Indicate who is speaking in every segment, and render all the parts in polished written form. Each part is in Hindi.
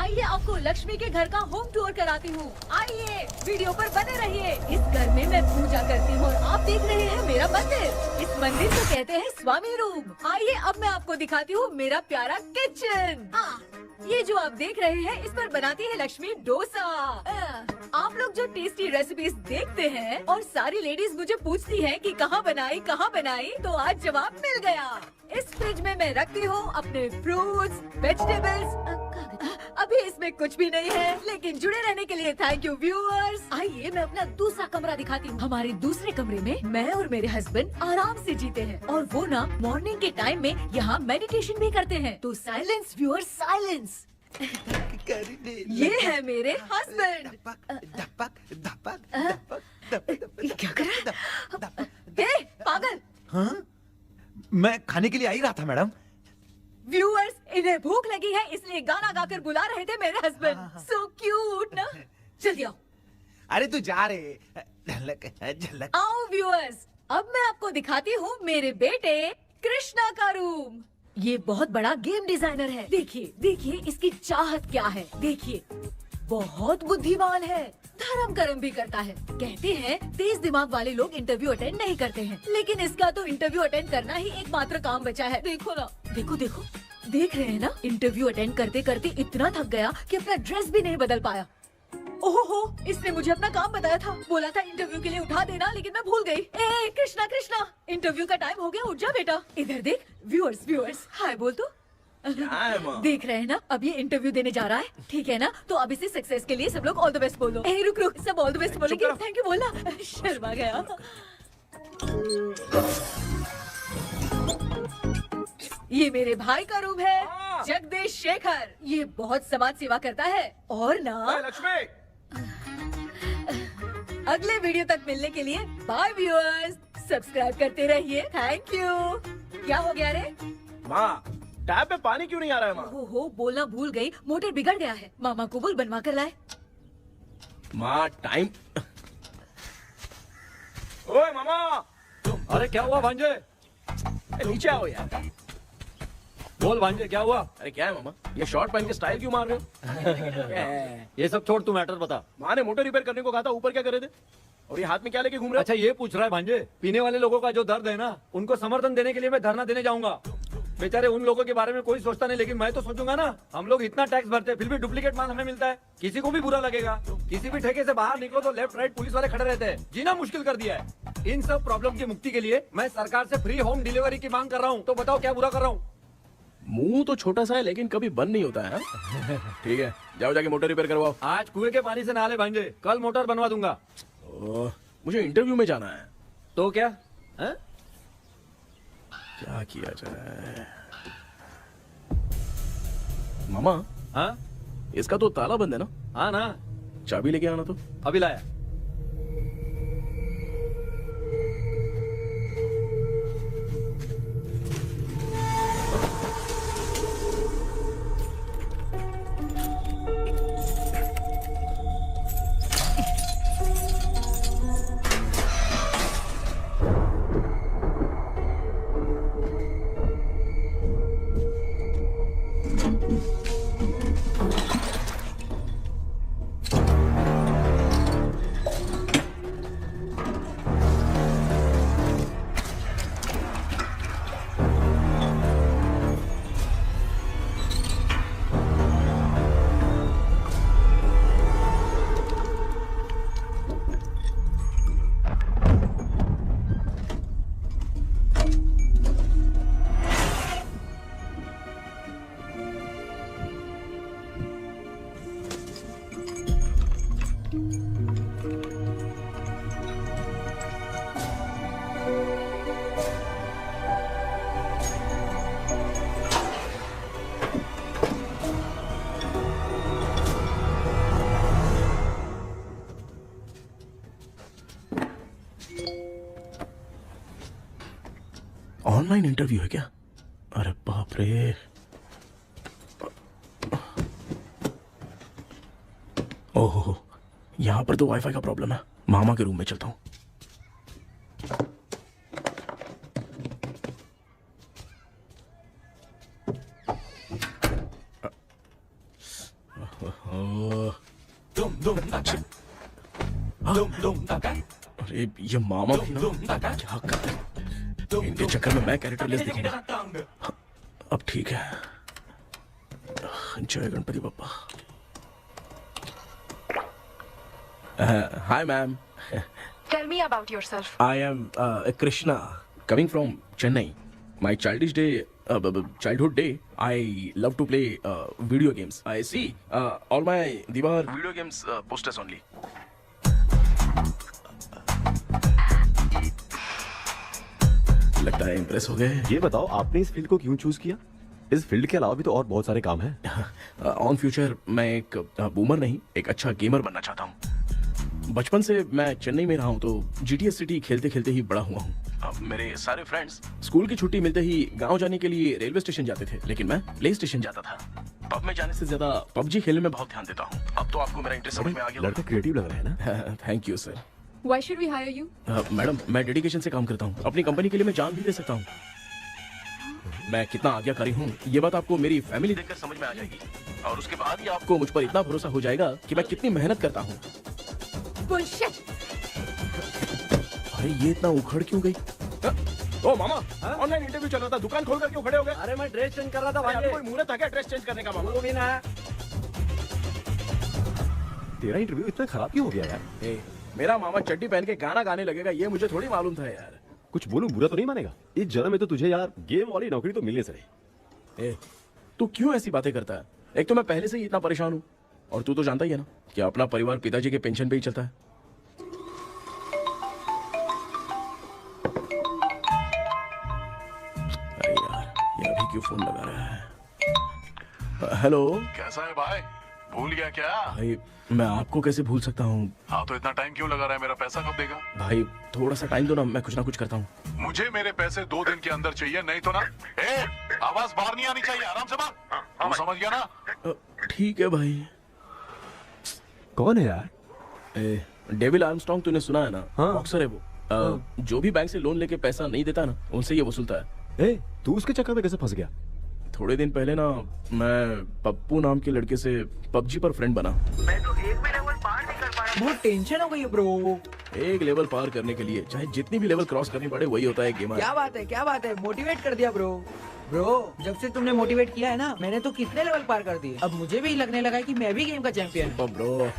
Speaker 1: आइए आपको लक्ष्मी के घर का होम टूर कराती हूँ। आइए वीडियो पर बने रहिए। इस घर में मैं पूजा करती हूँ और आप देख रहे हैं मेरा मंदिर। इस मंदिर को कहते हैं स्वामी रूम। आइए अब मैं आपको दिखाती हूँ मेरा प्यारा किचन। ये जो आप देख रहे हैं इस पर बनाती है लक्ष्मी डोसा। आप लोग जो टेस्टी रेसिपीज देखते हैं और सारी लेडीज मुझे पूछती हैं कि कहाँ बनाई, तो आज जवाब मिल गया। इस फ्रिज में मैं रखती हूँ अपने फ्रूट्स, वेजिटेबल्स। अभी इसमें कुछ भी नहीं है, लेकिन जुड़े रहने के लिए थैंक यू व्यूअर्स। आइए मैं अपना दूसरा कमरा दिखाती हूँ। हमारे दूसरे कमरे में मैं और मेरे हस्बैंड आराम से जीते हैं और वो ना मॉर्निंग के टाइम में यहाँ मेडिटेशन भी करते हैं। तो साइलेंस व्यूअर्स, साइलेंस। ये है मेरे हस्बैंड। क्या कर रहा है? पागल।
Speaker 2: हाँ? मैं खाने के लिए आ ही रहा था मैडम।
Speaker 1: व्यूअर्स, इन्हें भूख लगी है इसलिए गाना गाकर बुला रहे थे मेरे हस्बैंड। सो क्यूट ना। जल्दी आओ।
Speaker 2: अरे तू जा रे। झलक।
Speaker 1: आओ व्यूअर्स, अब मैं आपको दिखाती हूँ मेरे बेटे कृष्णा का रूम। ये बहुत बड़ा गेम डिजाइनर है। देखिए देखिए इसकी चाहत क्या है। देखिए बहुत बुद्धिमान है, धर्म कर्म भी करता है। कहते हैं तेज दिमाग वाले लोग इंटरव्यू अटेंड नहीं करते हैं, लेकिन इसका तो इंटरव्यू अटेंड करना ही एकमात्र काम बचा है। देखो ना, देखो देखो, देख रहे हैं ना, इंटरव्यू अटेंड करते करते इतना थक गया कि अपना ड्रेस भी नहीं बदल पाया। ओहो, इसने मुझे अपना काम बताया था, बोला था इंटरव्यू के लिए उठा देना, लेकिन मैं भूल गई। ए कृष्णा कृष्णा, इंटरव्यू का टाइम हो गया, उठ जा बेटा। इधर देख। व्यूअर्स व्यूअर्स, हाय बोल तो। देख रहे हैं ना, अब ये इंटरव्यू देने जा रहा है, ठीक है ना? तो अब इसे सक्सेस के लिए सब लोग ऑल द बेस्ट बोलो। ए रुक रुक, सब ऑल द बेस्ट बोलेंगे। थैंक यू बोलना। शर्मा गया। ये मेरे भाई का रूम है, जगदीश शेखर। ये बहुत समाज सेवा करता है और ना
Speaker 3: लक्ष्मी।
Speaker 1: अगले वीडियो तक मिलने के लिए बाय व्यूअर्स। सब्सक्राइब करते रहिए। Thank you. क्या हो गया रे?
Speaker 3: माँ, टैप में पानी क्यों नहीं आ रहा है माँ?
Speaker 1: हो बोलना भूल गई, मोटर बिगड़ गया है। मामा को बोल बनवा कर लाए।
Speaker 3: माँ टाइम। ओए मामा।
Speaker 4: अरे क्या हुआ भांजे?
Speaker 3: नीचे आओ यार।
Speaker 4: बोल भांजे क्या हुआ?
Speaker 3: अरे क्या है मामा, ये शॉर्ट पहन के स्टाइल क्यों मार रहे हो?
Speaker 4: ये सब छोड़, तू मैटर बता।
Speaker 3: माँ ने मोटर रिपेयर करने को कहा था, ऊपर क्या करे थे? और ये हाथ में क्या लेके घूम रहे हो?
Speaker 4: अच्छा ये पूछ रहा है भांजे, पीने वाले लोगों का जो दर्द है ना, उनको समर्थन देने के लिए मैं धरना देने जाऊंगा। बेचारे उन लोगों के बारे में कोई सोचता नहीं, लेकिन मैं तो सोचूंगा ना। हम लोग इतना टैक्स भरते हैं, फिर भी डुप्लीकेट माल हमें मिलता है। किसी को भी बुरा लगेगा। किसी भी ठेके से बाहर निकलो तो लेफ्ट राइट पुलिस वाले खड़े रहते हैं, जीना मुश्किल कर दिया है। इन सब प्रॉब्लम की मुक्ति के लिए मैं सरकार से फ्री होम डिलीवरी की मांग कर रहा हूँ। तो बताओ क्या बुरा कर रहा हूँ?
Speaker 3: मुंह तो छोटा सा है लेकिन कभी बंद नहीं होता है। ठीक है, जाओ जाके मोटर रिपेयर करवाओ।
Speaker 4: आज कुएं के पानी से नहा ले भांजे, कल मोटर बनवा दूंगा।
Speaker 3: मुझे इंटरव्यू में जाना है।
Speaker 4: तो क्या है?
Speaker 3: क्या किया जाए? मामा।
Speaker 4: हाँ
Speaker 3: इसका तो ताला बंद है ना?
Speaker 4: हाँ ना।
Speaker 3: चाबी लेके आना तो।
Speaker 4: अभी लाया।
Speaker 3: ऑनलाइन इंटरव्यू है क्या? अरे बाप रे। ओहो, यहाँ पर तो वाईफाई का प्रॉब्लम है। मामा के रूम में चलता हूँ। अरे ये मामा भी ना क्या कर रहे हैं? इनके चक्कर में मैं कैरेक्टरलेस दिखूंगा। अब ठीक है। जय Ganpati Bappa. Hi ma'am.
Speaker 5: Tell me about yourself.
Speaker 3: I am Krishna, coming from Chennai. My childhood day, I love to play video games. I see all my Diwar video games posters only. लगता है इम्प्रेस हो गए।
Speaker 6: ये बताओ आपने इस फील्ड को क्यों चूज किया? इस फील्ड के अलावा भी तो और बहुत सारे काम हैं।
Speaker 3: ऑन फ्यूचर मैं एक बूमर नहीं, एक अच्छा गेमर बनना चाहता हूँ। बचपन से मैं चेन्नई में रहा हूँ तो GTA सिटी खेलते खेलते ही बड़ा हुआ हूँ। अब मेरे सारे फ्रेंड्स स्कूल की छुट्टी मिलते ही गांव जाने के लिए रेलवे स्टेशन जाते थे, लेकिन मैं प्ले स्टेशन जाता था। पब में जाने से ज्यादा PUBG खेलने में बहुत ध्यान देता हूँ। अब तो आपको मेरा इंटरेस्ट समझ में आ गया।
Speaker 6: लड़का क्रिएटिव लग रहा है ना?
Speaker 3: Thank you sir.
Speaker 1: Why should we hire you?
Speaker 3: Madam मैं डेडिकेशन से काम करता हूँ, अपनी कंपनी के लिए मैं जान भी दे सकता हूँ। मैं कितना आज्ञाकारी हूँ ये बात आपको मेरी फैमिली देखकर समझ में आ जाएगी, और उसके बाद ही आपको मुझ पर इतना भरोसा हो जाएगा कि मैं कितनी मेहनत करता हूँ।
Speaker 1: Bullshit!
Speaker 3: अरे ये इतना उखड़ क्यों गई? ओ मामा, ऑनलाइन इंटरव्यू चल रहा था, दुकान खोल कर क्यों खड़े हो गए?
Speaker 4: अरे मैं ड्रेस चेंज कर रहा था
Speaker 3: अरे
Speaker 4: भाई।
Speaker 3: कोई मुहूर्त था क्या ड्रेस चेंज करने का मामा?
Speaker 4: वो भी ना।
Speaker 6: तेरा इंटरव्यू इतना खराब क्यों हो गया यार?
Speaker 3: ए, मेरा मामा चड्डी पहन के गाना गाने लगेगा ये मुझे थोड़ी मालूम था यार।
Speaker 6: कुछ बोलूं बुरा तो नहीं मानेगा? इस जन्म में तो तुझे यार गेम वाली नौकरी तो मिलने से रही।
Speaker 3: ए, तू क्यों ऐसी बातें करता है? एक तो मैं पहले से ही इतना परेशान हूँ, और तू तो जानता ही है ना कि अपना परिवार पिताजी के पेंशन पे ही चलता है। अरे यार ये अभी क्यों फोन लगा रहा है? हेलो
Speaker 7: कैसा है भाई? भूल गया क्या?
Speaker 3: भाई, मैं आपको कैसे भूल सकता हूँ?
Speaker 7: हाँ तो इतना टाइम क्यों लगा रहा है? मेरा पैसा कब देगा?
Speaker 3: भाई थोड़ा सा टाइम दो ना, मैं कुछ ना कुछ करता हूँ।
Speaker 7: मुझे मेरे पैसे 2 दिन के अंदर चाहिए, नहीं तो ना आवाज बाहर नहीं आनी चाहिए। आराम से बात। तू समझ गया ना?
Speaker 3: ठीक है भाई।
Speaker 6: कौन है यार?
Speaker 3: डेविल आर्मस्ट्रांग तूने सुना है ना?
Speaker 6: हाँ।
Speaker 3: बॉक्सर है वो। जो भी बैंक से लोन लेके पैसा नहीं देता ना, उनसे ये वसूलता है।
Speaker 6: तू उसके चक्कर में कैसे फंस गया?
Speaker 3: थोड़े दिन पहले ना मैं पप्पू नाम के लड़के से PUBG पर फ्रेंड बना।
Speaker 8: मैं तो एक भी लेवल पार नहीं कर पाया। बहुत टेंशन हो गई है ब्रो।
Speaker 3: एक लेवल पार करने के लिए चाहे जितनी भी लेवल क्रॉस करनी पड़े वही होता है गेमर।
Speaker 8: क्या बात है, मोटिवेट कर दिया ब्रो। ब्रो जब से तुमने मोटिवेट किया है ना, मैंने तो कितने लेवल पार कर दिए। अब मुझे भी लगने लगा है कि मैं भी गेम का चैंपियन हूँ।
Speaker 3: ब्रो,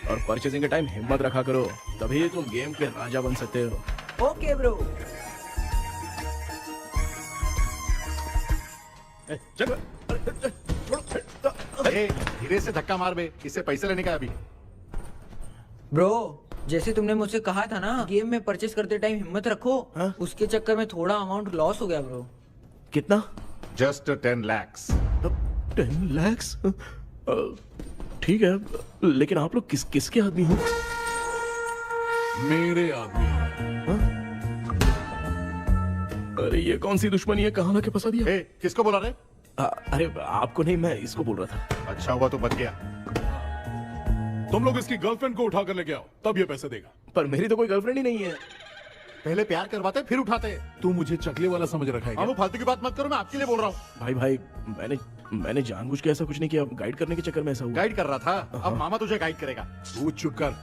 Speaker 3: और परचेजिंग के टाइम हिम्मत रखा करो, तभी तुम गेम के राजा बन सकते हो।
Speaker 8: Okay bro.
Speaker 2: धीरे से धक्का मार बे, इससे पैसे लेने का अभी।
Speaker 8: ब्रो जैसे तुमने मुझसे कहा था ना, गेम में परचेस करते टाइम हिम्मत रखो।
Speaker 3: हाँ?
Speaker 8: उसके चक्कर में थोड़ा अमाउंट लॉस हो गया ब्रो।
Speaker 3: कितना?
Speaker 2: Just 10 lakhs।
Speaker 3: 10 lakhs? ठीक है, लेकिन आप लोग किसके आदमी हो?
Speaker 7: मेरे आदमी।
Speaker 3: अरे ये कौन सी दुश्मनी है, कहाँ लाके फंसा दिया?
Speaker 2: किसको बोला रे?
Speaker 3: अरे आपको नहीं, मैं इसको बोल रहा था।
Speaker 2: अच्छा हुआ तो बच गया।
Speaker 7: तुम लोग इसकी गर्लफ्रेंड को उठा कर लेके आओ, तब ये पैसे देगा।
Speaker 3: पर मेरी तो कोई गर्लफ्रेंड ही नहीं है।
Speaker 2: पहले प्यार करवाते फिर उठाते।
Speaker 7: तू मुझे चकले वाला समझ रखा है
Speaker 2: अब
Speaker 7: क्या?
Speaker 2: फालतू की बात मत करो, मैं आपके लिए बोल रहा हूँ।
Speaker 3: भाई मैंने जानबूझ के ऐसा कुछ नहीं किया, गाइड करने के चक्कर में ऐसा हुआ।
Speaker 2: गाइड कर रहा था, अब मामा तुझे गाइड करेगा।
Speaker 7: तू चुप कर।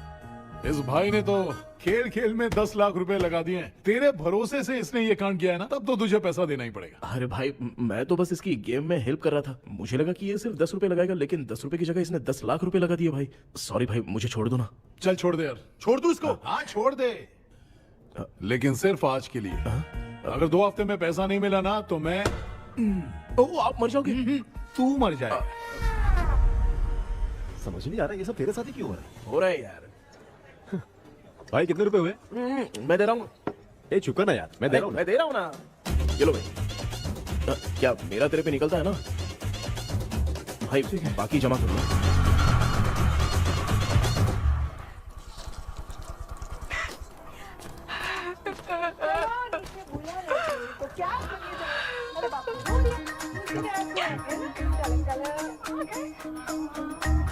Speaker 7: इस भाई ने तो खेल खेल में 10 लाख रुपए लगा दिए हैं। तेरे भरोसे से इसने ये कांड किया है ना, तब तो तुझे पैसा देना ही पड़ेगा।
Speaker 3: अरे भाई, मैं तो बस इसकी गेम में हेल्प कर रहा था। मुझे लगा कि ये सिर्फ 10 रुपए लगाएगा, लेकिन 10 रुपए की जगह इसने 10 लाख रुपए लगा दिए। भाई सॉरी भाई, मुझे छोड़ दो ना।
Speaker 7: चल छोड़ दे यार।
Speaker 2: छोड़ दू इसको।
Speaker 7: हाँ छोड़ दे, लेकिन सिर्फ आज के लिए। अगर 2 हफ्ते में पैसा नहीं मिला ना तो मैं
Speaker 3: ओ, आप मर जाओगे।
Speaker 7: तू मर जाए।
Speaker 6: समझ नहीं आ रहा ये सब तेरे साथ ही क्यों हो रहा है?
Speaker 3: हो रहा है यार।
Speaker 6: भाई कितने रुपए हुए?
Speaker 3: मैं दे रहा हूँ।
Speaker 6: चुका ना यार, मैं दे रहा हूँ।
Speaker 3: मैं दे रहा हूँ ना। ये लो भाई। क्या मेरा तेरे पे निकलता है ना भाई? बाकी जमा कर लो।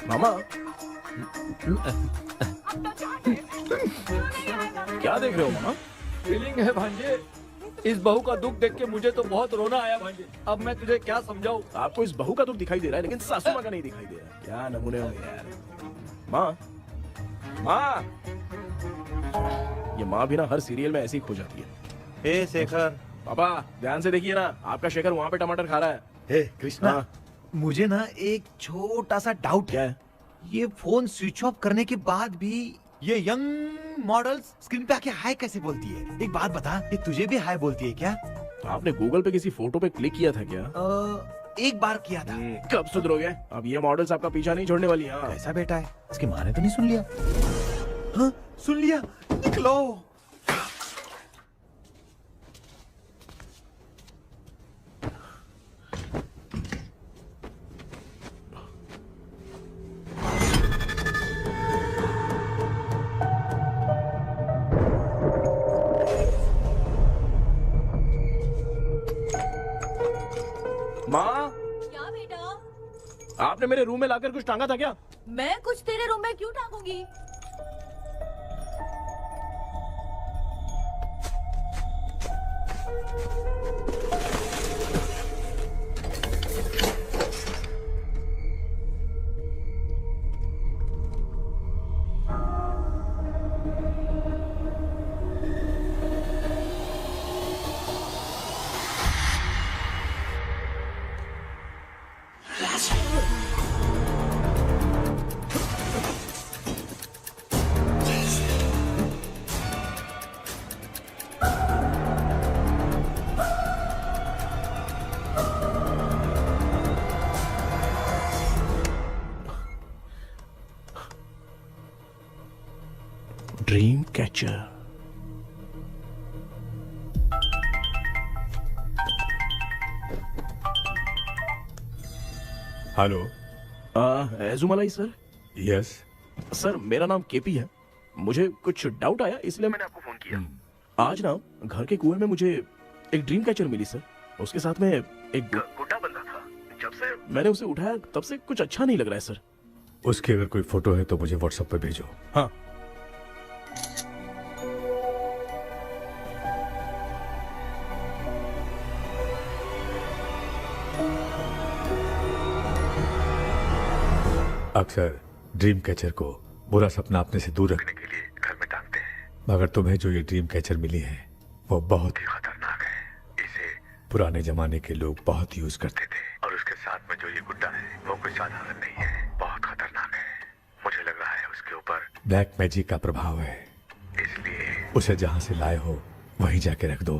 Speaker 3: मामा क्या देख रहे हो मामा?
Speaker 4: फीलिंग है भांजे, इस बहू का दुख देख के मुझे तो बहुत रोना आया भाई। अब मैं तुझे क्या समझाऊं।
Speaker 3: आपको इस बहू का दुख दिखाई दे रहा है लेकिन सासू माँ का नहीं दिखाई दे रहा। क्या नमूने हो यार। माँ, माँ, ये माँ भी ना हर सीरियल में ऐसी ही खो जाती है।
Speaker 2: ए शेखर।
Speaker 3: पापा ध्यान से देखिए ना, आपका शेखर वहाँ पे टमाटर खा रहा है।
Speaker 2: हे कृष्णा,
Speaker 3: हाँ।
Speaker 2: मुझे ना एक छोटा सा डाउट
Speaker 3: क्या
Speaker 2: है।
Speaker 3: है?
Speaker 2: ये फोन स्विच ऑफ करने के बाद भी ये यंग मॉडल्स स्क्रीन पे आके हाय कैसे बोलती है? एक बात बता, ये तुझे भी हाय बोलती है क्या?
Speaker 3: आपने गूगल पे किसी फोटो पे क्लिक किया था क्या?
Speaker 2: एक बार किया था।
Speaker 3: कब सुधरोगे? अब ये मॉडल्स आपका पीछा नहीं छोड़ने वाली। हाँ।
Speaker 2: कैसा बेटा है? इसकी माँ ने तो नहीं सुन लिया? हाँ, सुन लिया। निकलो।
Speaker 3: माँ,
Speaker 1: क्या बेटा?
Speaker 3: आपने मेरे रूम में लाकर कुछ टांगा था क्या?
Speaker 1: मैं कुछ तेरे रूम में क्यों टांगूंगी?
Speaker 3: Dream catcher.
Speaker 9: Hello.
Speaker 3: Ezhumalai sir.
Speaker 9: Yes.
Speaker 3: Sir मेरा नाम केपी है। मुझे कुछ डाउट आया इसलिए मैंने आपको फोन किया। आज ना घर के कुएं में मुझे एक ड्रीम कैचर मिली सर। उसके साथ में एक गुड्डा बंदा था। जब से मैंने उसे उठाया तब से कुछ अच्छा नहीं लग रहा है सर।
Speaker 9: उसकी अगर कोई फोटो है तो मुझे व्हाट्सएप पे भेजो।
Speaker 3: हाँ।
Speaker 9: अक्सर ड्रीम कैचर को बुरा सपना अपने से दूर रखने के लिए घर में टांगते हैं, मगर तुम्हें जो ये ड्रीम कैचर मिली है वो बहुत ही खतरनाक है। इसे पुराने जमाने के लोग बहुत यूज करते थे और उसके साथ में जो ये गुड्डा है वो कोई साधारण नहीं है, बहुत खतरनाक है। मुझे लग रहा है उसके ऊपर ब्लैक मैजिक का प्रभाव है, इसलिए उसे जहाँ से लाए हो वहीं जाके रख दो,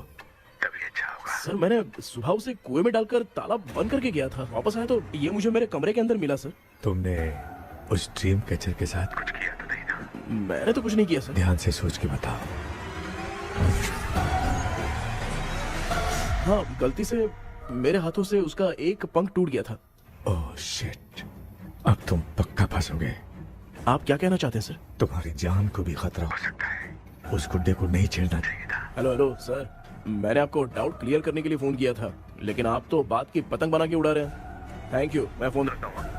Speaker 9: तभी अच्छा होगा।
Speaker 3: सर मैंने सुबह उसे कुएं में डालकर ताला बंद करके गया था। वापस आया तो ये मुझे मेरे कमरे के अंदर मिला सर।
Speaker 9: तुमने उस ड्रीम कैचर के साथ कुछ किया तो नहीं ना?
Speaker 3: मैंने तो कुछ नहीं किया सर।
Speaker 9: ध्यान से सोच के बताओ।
Speaker 3: हाँ, गलती से मेरे हाथों से उसका एक पंख टूट गया था।
Speaker 9: ओह शिट, अब तुम पक्का फंसोगे।
Speaker 3: आप क्या कहना चाहते हैं सर?
Speaker 9: तुम्हारी जान को भी खतरा हो सकता है। उस गुड्डे को नहीं छेड़ना चाहिए था।
Speaker 3: हेलो हेलो सर, मैंने आपको डाउट क्लियर करने के लिए फोन किया था, लेकिन आप तो बात की पतंग बना के उड़ा रहे हैं। थैंक यू, मैं फोन रखता हूँ।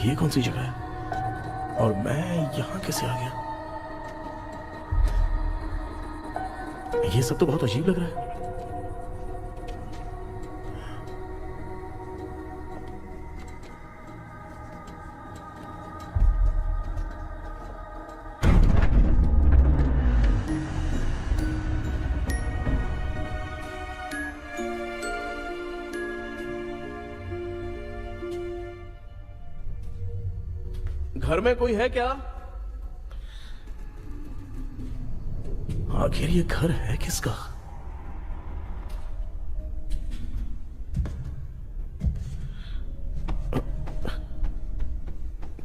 Speaker 3: ये कौन सी जगह है और मैं यहाँ कैसे आ गया? ये सब तो बहुत अजीब लग रहा है। घर में कोई है क्या? आखिर ये घर है किसका?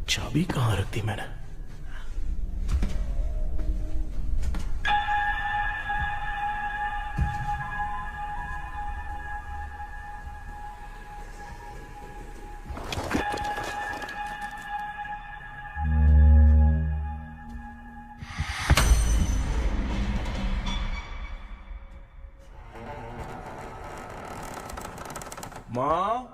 Speaker 3: चाबी कहां रख दी मैंने? माँ।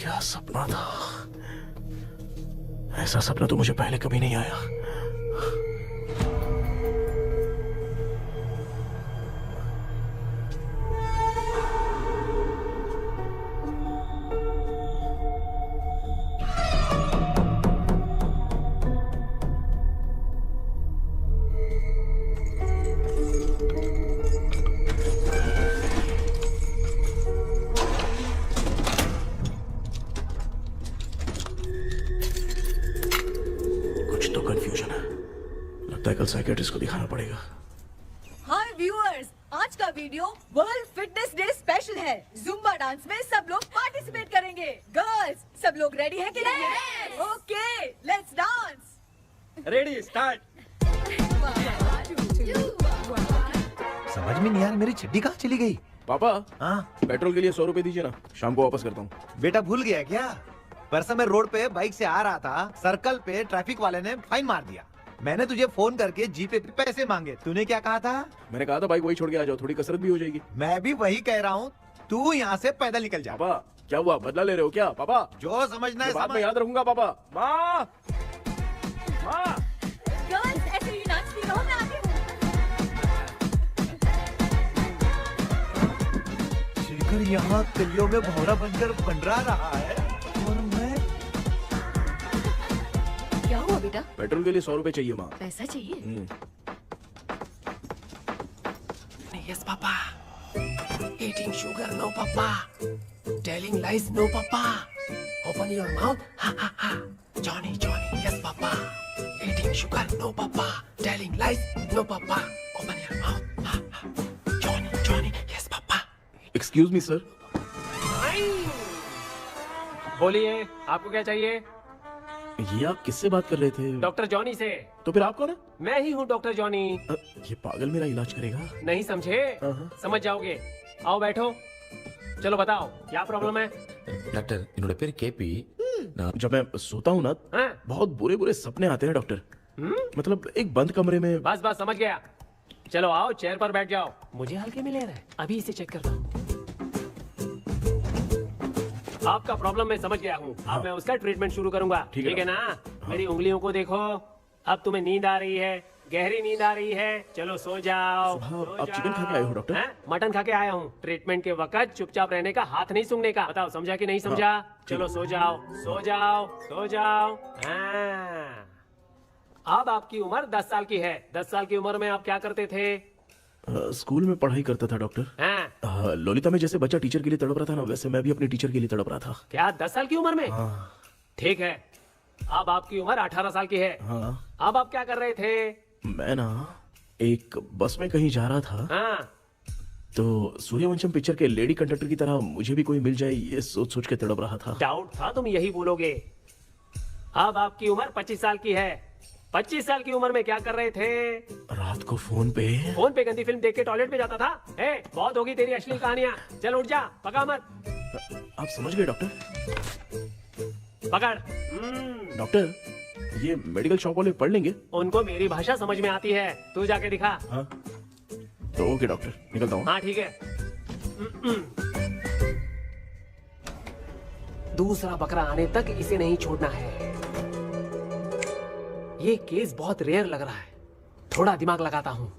Speaker 3: क्या सपना था? ऐसा सपना तो मुझे पहले कभी नहीं आया। कंफ्यूजन है, लगता है कल साइकियाट्रिस्ट को दिखाना पड़ेगा।
Speaker 1: हाय व्यूअर्स, आज का video world fitness day special है। जुम्बा डांस में सब लोग पार्टिसिपेट करेंगे। गर्ल्स, सब लोग रेडी हैं कि नहीं? Okay, let's dance.
Speaker 4: Ready, start.
Speaker 2: समझ में नहीं यार, मेरी छड्डी कहाँ चली गई?
Speaker 3: पापा,
Speaker 2: हाँ
Speaker 3: पेट्रोल के लिए 100 रुपए दीजिए ना, शाम को वापस करता हूँ।
Speaker 2: बेटा भूल गया क्या? परसों मैं रोड पे बाइक से आ रहा था, सर्कल पे ट्रैफिक वाले ने फाइन मार दिया। मैंने तुझे फोन करके जीपे पे पैसे मांगे, तूने क्या कहा था?
Speaker 3: मैंने कहा था बाइक वही छोड़ के आ जाओ, थोड़ी कसरत भी हो जाएगी।
Speaker 2: मैं भी वही कह रहा हूँ, तू यहाँ से पैदल निकल जा।
Speaker 3: पापा क्या हुआ, बदला ले रहे हो क्या? पापा
Speaker 2: जो समझना है
Speaker 3: बाद में
Speaker 2: समझ।
Speaker 3: याद रखूंगा। पापा, माँ, माँ।
Speaker 1: गर्ल्स, ऐसे ही नाचती रहो, मैं आती हूँ।
Speaker 2: शेखर यहाँ कलियों में भौरा बनकर बंडरा रहा है और मैं।
Speaker 1: क्या हुआ बेटा?
Speaker 3: पेट्रोल के लिए 100 रुपए चाहिए माँ।
Speaker 1: पैसा चाहिए?
Speaker 10: Yes, Papa. Eating sugar, no, Papa. Telling lies, no, Papa. Open your mouth, ha ha ha. Johnny, Johnny, yes, Papa. Eating sugar, no, Papa. Telling lies, no, Papa. Open your mouth, ha ha. Johnny, Johnny, yes, Papa.
Speaker 3: Excuse me sir.
Speaker 10: बोलिए, आपको क्या चाहिए?
Speaker 3: ये आप किससे बात कर रहे थे?
Speaker 10: डॉक्टर जॉनी से।
Speaker 3: तो फिर आप कौन है?
Speaker 10: मैं ही हूँ डॉक्टर जॉनी।
Speaker 3: ये पागल मेरा इलाज करेगा?
Speaker 10: नहीं समझे? समझ जाओगे। आओ बैठो। चलो बताओ, क्या प्रॉब्लम है?
Speaker 11: டாக்டர் என்னோட பேர் கேபி
Speaker 3: जब मैं सोता हूँ ना, बहुत बुरे बुरे सपने आते हैं डॉक्टर। मतलब एक बंद कमरे में।
Speaker 10: बस बस समझ गया। चलो आओ, चेयर पर बैठ जाओ। मुझे हल्के में ले रहा है, अभी इसे चेक करता हूँ। आपका प्रॉब्लम मैं समझ गया हूँ। अब मैं उसका ट्रीटमेंट शुरू करूंगा, ठीक है ना? मेरी उंगलियों को देखो। अब तुम्हें नींद आ रही है, गहरी नींद आ रही है। चलो सो जाओ।
Speaker 3: आप चिकन खा के आए हो डॉक्टर?
Speaker 10: मटन खा के आया हूँ। ट्रीटमेंट के वक्त चुपचाप रहने का, हाथ नहीं सूंघने का। बताओ समझा कि नहीं समझा? चलो सो जाओ, सो जाओ, सो जाओ। अब आपकी उम्र 10 साल की है। 10 साल की उम्र में आप क्या करते थे?
Speaker 3: स्कूल में पढ़ाई करता था डॉक्टर। ललिता में जैसे बच्चा टीचर के लिए तड़प रहा था ना, वैसे मैं भी अपने टीचर के लिए तड़प रहा था।
Speaker 10: क्या 10 साल की उम्र में? ठीक है, अब आपकी उम्र 18 साल की है। अब आप क्या कर रहे थे?
Speaker 3: मैं ना एक बस में कहीं जा रहा था, तो सूर्यवंशम पिक्चर के लेडी कंडक्टर की तरह मुझे भी कोई मिल जाए, ये सोच सोच के तड़प रहा था।
Speaker 10: डाउट था तुम यही बोलोगे। अब आपकी उम्र 25 साल की है। 25 साल की उम्र में क्या कर रहे थे?
Speaker 3: रात को फोन पे
Speaker 10: गंदी फिल्म देख के टॉयलेट में जाता था। बहुत होगी तेरी अश्लील कहानियां। चल उठ जा, पका मत।
Speaker 3: आप समझ गए डॉक्टर?
Speaker 10: पकड़।
Speaker 3: डॉक्टर, ये मेडिकल शॉप वाले पढ़ लेंगे?
Speaker 10: उनको मेरी भाषा समझ में आती है, तू जाके दिखा।
Speaker 3: तो ओके डॉक्टर, निकलता हूँ।
Speaker 10: हाँ ठीक है। दूसरा बकरा आने तक इसे नहीं छोड़ना है। ये केस बहुत रेयर लग रहा है, थोड़ा दिमाग लगाता हूँ।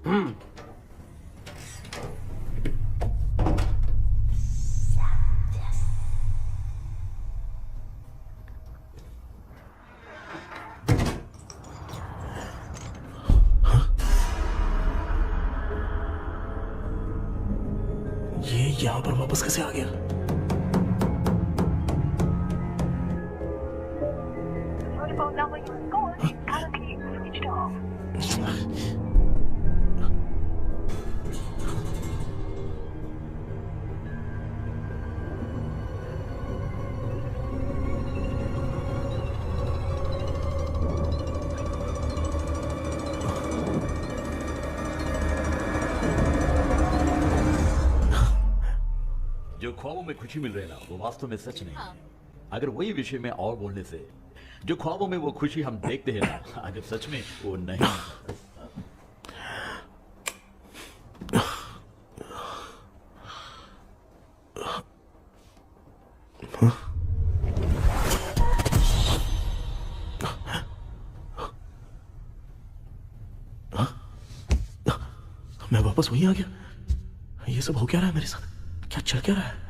Speaker 3: ये यहाँ पर वापस कैसे आ गया?
Speaker 12: जो ख्वाबों में खुशी मिल रही है ना, वो वास्तव में सच नहीं है। अगर वही विषय में और बोलने से, जो ख्वाबों में वो खुशी हम देखते हैं ना, अगर सच में वो नहीं।
Speaker 3: मैं वापस वहीं आ गया। ये सब हो क्या रहा है मेरे साथ? क्या चल क्या रहा है?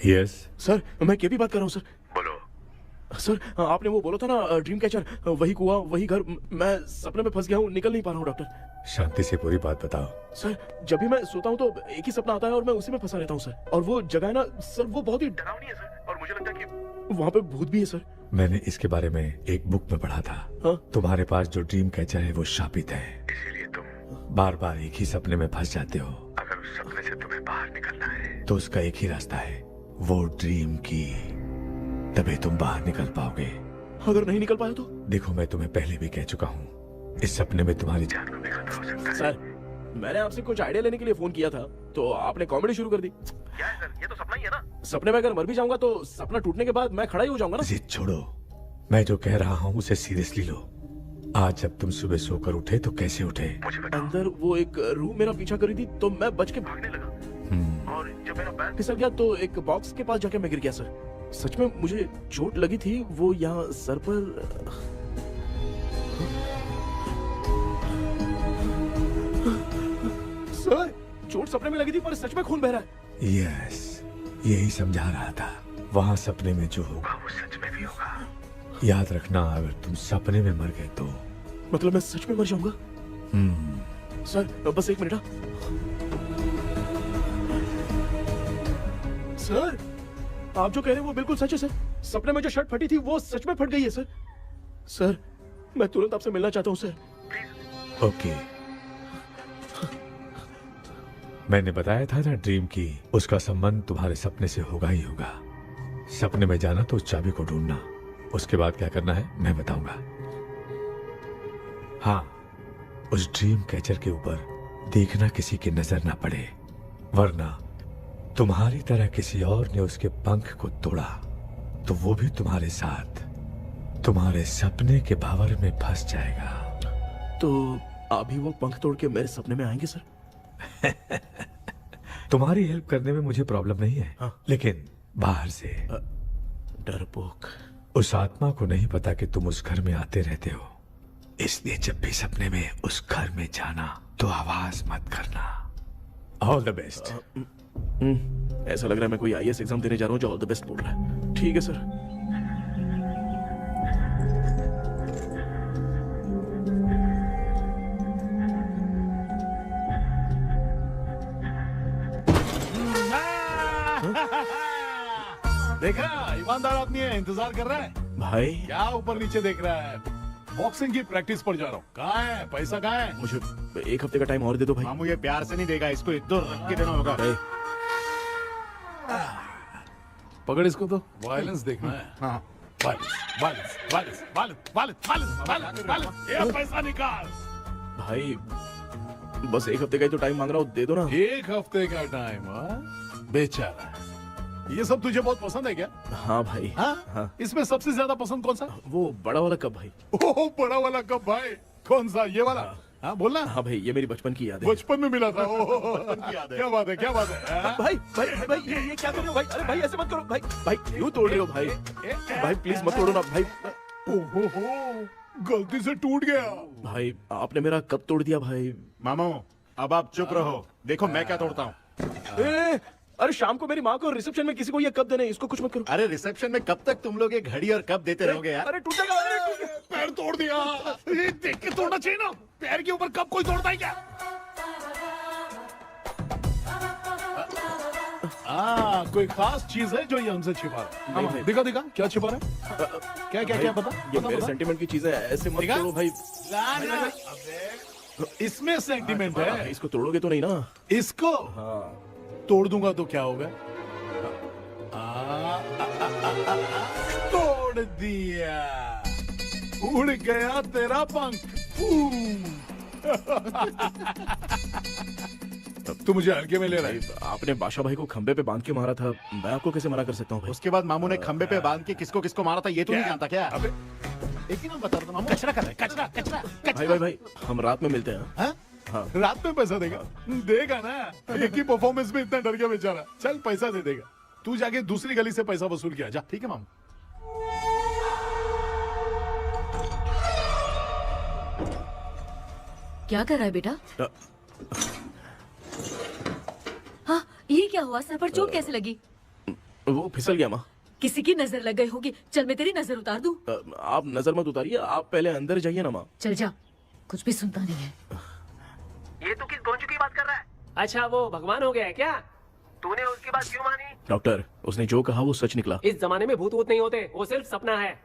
Speaker 9: यस
Speaker 3: सर मैं केपी बात कर रहा हूँ सर।
Speaker 9: बोलो।
Speaker 3: सर आपने वो बोला था ना ड्रीम कैचर, वही कुआं वही घर, मैं सपने में फंस गया हूँ, निकल नहीं पा रहा हूँ डॉक्टर।
Speaker 9: शांति से पूरी बात बताओ।
Speaker 3: सर जब भी मैं सोता हूँ तो एक ही सपना आता है और मैं उसी में फंसा रहता हूँ सर। और वो जगह है ना सर, वो बहुत ही डरावनी है सर, और मुझे लगता है कि वहाँ पे भूत भी है सर।
Speaker 9: मैंने इसके बारे में एक बुक में पढ़ा था।
Speaker 3: हाँ?
Speaker 9: तुम्हारे पास जो ड्रीम कैचर है वो शापित है, इसीलिए तुम बार बार एक ही सपने में फंस जाते हो। अगर उस सपने से तुम्हें बाहर निकलना है तो उसका एक ही रास्ता है, वो ड्रीम की, तभी तुम बाहर निकल पाओगे।
Speaker 3: अगर नहीं निकल पाया तो?
Speaker 9: देखो मैं तुम्हें पहले भी कह चुका हूँ, इस सपने में तुम्हारी जान को भी खतरा हो सकता है।
Speaker 3: सर मैंने आपसे कुछ आइडिया लेने के लिए फोन किया था तो आपने कॉमेडी शुरू कर दी। क्या है सर, ये तो सपना ही है ना। सपने में अगर मर भी जाऊंगा तो सपना टूटने के बाद मैं खड़ा ही हो जाऊंगा ना।
Speaker 9: जिद छोड़ो, मैं जो कह रहा हूँ उसे सीरियसली लो। आज जब तुम सुबह सोकर उठे तो कैसे उठे?
Speaker 3: अंदर वो एक रूह मेरा पीछा करी थी तो मैं बच के भागने लगा, और जब मेरा पैर फिसल गया तो एक बॉक्स के पास जाके मैं गिर गया सर। सच में मुझे चोट लगी थी, वो यहाँ सर पर। सर चोट सपने में लगी थी पर सच में खून बह रहा है।
Speaker 9: यस, यही समझा रहा था, वहाँ सपने में जो होगा वो सच में भी होगा। याद रखना, अगर तुम सपने में मर गए तो
Speaker 3: मतलब मैं सच में मर जाऊंगा। सर बस एक मिनट। सर आप जो कह रहे हैं वो बिल्कुल सच है सर। सपने में जो शर्ट फटी थी वो सच में फट गई है सर। सर मैं तुरंत आपसे मिलना चाहता हूँ सर।
Speaker 9: ओके, मैंने बताया था ना ड्रीम की, उसका संबंध तुम्हारे सपने से होगा ही होगा। सपने में जाना तो उस चाबी को ढूंढना, उसके बाद क्या करना है मैं बताऊंगा। हाँ, उस ड्रीम कैचर के ऊपर देखना किसी की नजर ना पड़े, वरना तुम्हारी तरह किसी और ने उसके पंख को तोड़ा तो वो भी तुम्हारे साथ तुम्हारे सपने के भावर में फंस जाएगा।
Speaker 3: तो अभी वो पंख तोड़ के मेरे सपने में आएंगे सर?
Speaker 9: तुम्हारी हेल्प करने में मुझे प्रॉब्लम नहीं है।
Speaker 3: हाँ।
Speaker 9: लेकिन बाहर से
Speaker 3: डरपोक,
Speaker 9: उस आत्मा को नहीं पता कि तुम उस घर में आते रहते हो, इसलिए जब भी सपने में उस घर में जाना तो आवाज मत करना। All the best.
Speaker 3: ऐसा लग रहा है मैं कोई आईएएस एग्जाम देने जा रहा हूँ जो ऑल द बेस्ट बोल रहा है। ठीक है सर।
Speaker 7: देखा, ईमानदार आदमी है, इंतजार कर रहा है।
Speaker 3: भाई
Speaker 7: क्या ऊपर नीचे देख रहा है? बॉक्सिंग की प्रैक्टिस पर जा रहा हूँ। कहाँ है पैसा, कहाँ है?
Speaker 3: मुझे एक हफ्ते का टाइम और दे दो भाई।
Speaker 2: मामू ये प्यार से नहीं देगा, इसको एक दो रख के देना होगा।
Speaker 7: पकड़ इसको तो, वायलेंस देखना है।
Speaker 2: हाँ
Speaker 7: violence, violence, violence, violence, violence, violence, violence, ये पैसा निकाल।
Speaker 3: भाई बस एक हफ्ते का ही तो टाइम मांग रहा हूँ, दे दो ना।
Speaker 7: एक हफ्ते का टाइम? बेचारा, ये सब तुझे बहुत पसंद है क्या?
Speaker 3: हाँ भाई।
Speaker 7: हाँ? इसमें सबसे ज्यादा पसंद कौन सा?
Speaker 3: वो बड़ा वाला कप भाई।
Speaker 7: ओह बड़ा वाला कप भाई, कौन सा? ये वाला? हाँ बोलना।
Speaker 3: हाँ भाई, ये मेरी बचपन की याद है।
Speaker 7: बचपन में मिला था। क्या बात है, क्या बात है?
Speaker 3: भाई भाई भाई ये क्या कर रहे हो भाई? अरे भाई ऐसे मत करो भाई। भाई क्यों तोड़ रहे हो भाई? भाई प्लीज मत तोड़ो ना भाई।
Speaker 7: ओहो, गलती से टूट गया।
Speaker 3: भाई आपने मेरा कप तोड़ दिया भाई।
Speaker 2: मामू अब आप चुप रहो, देखो मैं क्या तोड़ता हूँ।
Speaker 3: अरे शाम को मेरी माँ को रिसेप्शन में किसी को ये कप देने, इसको कुछ मत करो।
Speaker 2: अरे रिसेप्शन में कब तक तुम लोग ये घड़ी और कप देते रहोगे यार?
Speaker 3: अरे टूट जाएगा।
Speaker 7: पैर तोड़ दिया। ये देख के तोड़ना चाहिए ना, पैर के ऊपर कब कोई तोड़ता है क्या? कोई खास चीज है जो ये हमसे छिपा रहा है? दिखा दिखा, क्या छिपा रहा है? क्या क्या क्या पता?
Speaker 3: ये मेरे सेंटीमेंट की चीजें ऐसे मत करो भाई।
Speaker 7: इसमें सेंटीमेंट है।
Speaker 3: इसको तोड़ोगे तो नहीं ना?
Speaker 7: इसको तोड़ दूंगा तो क्या होगा? तोड़ दिया। उड़ गया तेरा पंख। तू मुझे हल्के में ले रहा है।
Speaker 3: आपने बादशाह भाई को खंबे पे बांध के मारा था, मैं आपको कैसे मना कर सकता हूँ भाई?
Speaker 6: उसके बाद मामू ने खंबे पे बांध के किसको किसको मारा था ये तो नहीं जानता क्या?
Speaker 7: अबे एक ही नाम बता रहा मामू। कचरा कर रहा है, कचरा कचरा
Speaker 3: भाई भाई भाई, हम रात में मिलते हैं।
Speaker 7: हाँ?
Speaker 3: हाँ।
Speaker 7: रात में पैसा देगा? देगा ना, एक ही परफॉर्मेंस में इतना डर गया बेचारा। चल पैसा दे देगा, तू जाके दूसरी गली से पैसा वसूल किया जा। ठीक है मामू।
Speaker 1: क्या कर रहा है बेटा? हाँ, ये क्या हुआ? सर पर चोट कैसे लगी?
Speaker 3: वो फिसल गया माँ।
Speaker 1: किसी की नजर लग गई होगी। चल मैं तेरी नजर उतार दूं।
Speaker 3: आप नजर मत उतारिए, आप पहले अंदर जाइए ना माँ।
Speaker 1: चल जा, कुछ भी सुनता नहीं है।
Speaker 10: ये तू किस गोंजू की बात कर रहा है? अच्छा वो भगवान हो गया है क्या? तूने उसकी बात क्यों मानी?
Speaker 3: डॉक्टर, उसने जो कहा वो सच निकला।
Speaker 10: इस जमाने में भूत वूत नहीं होते, वो सिर्फ सपना है।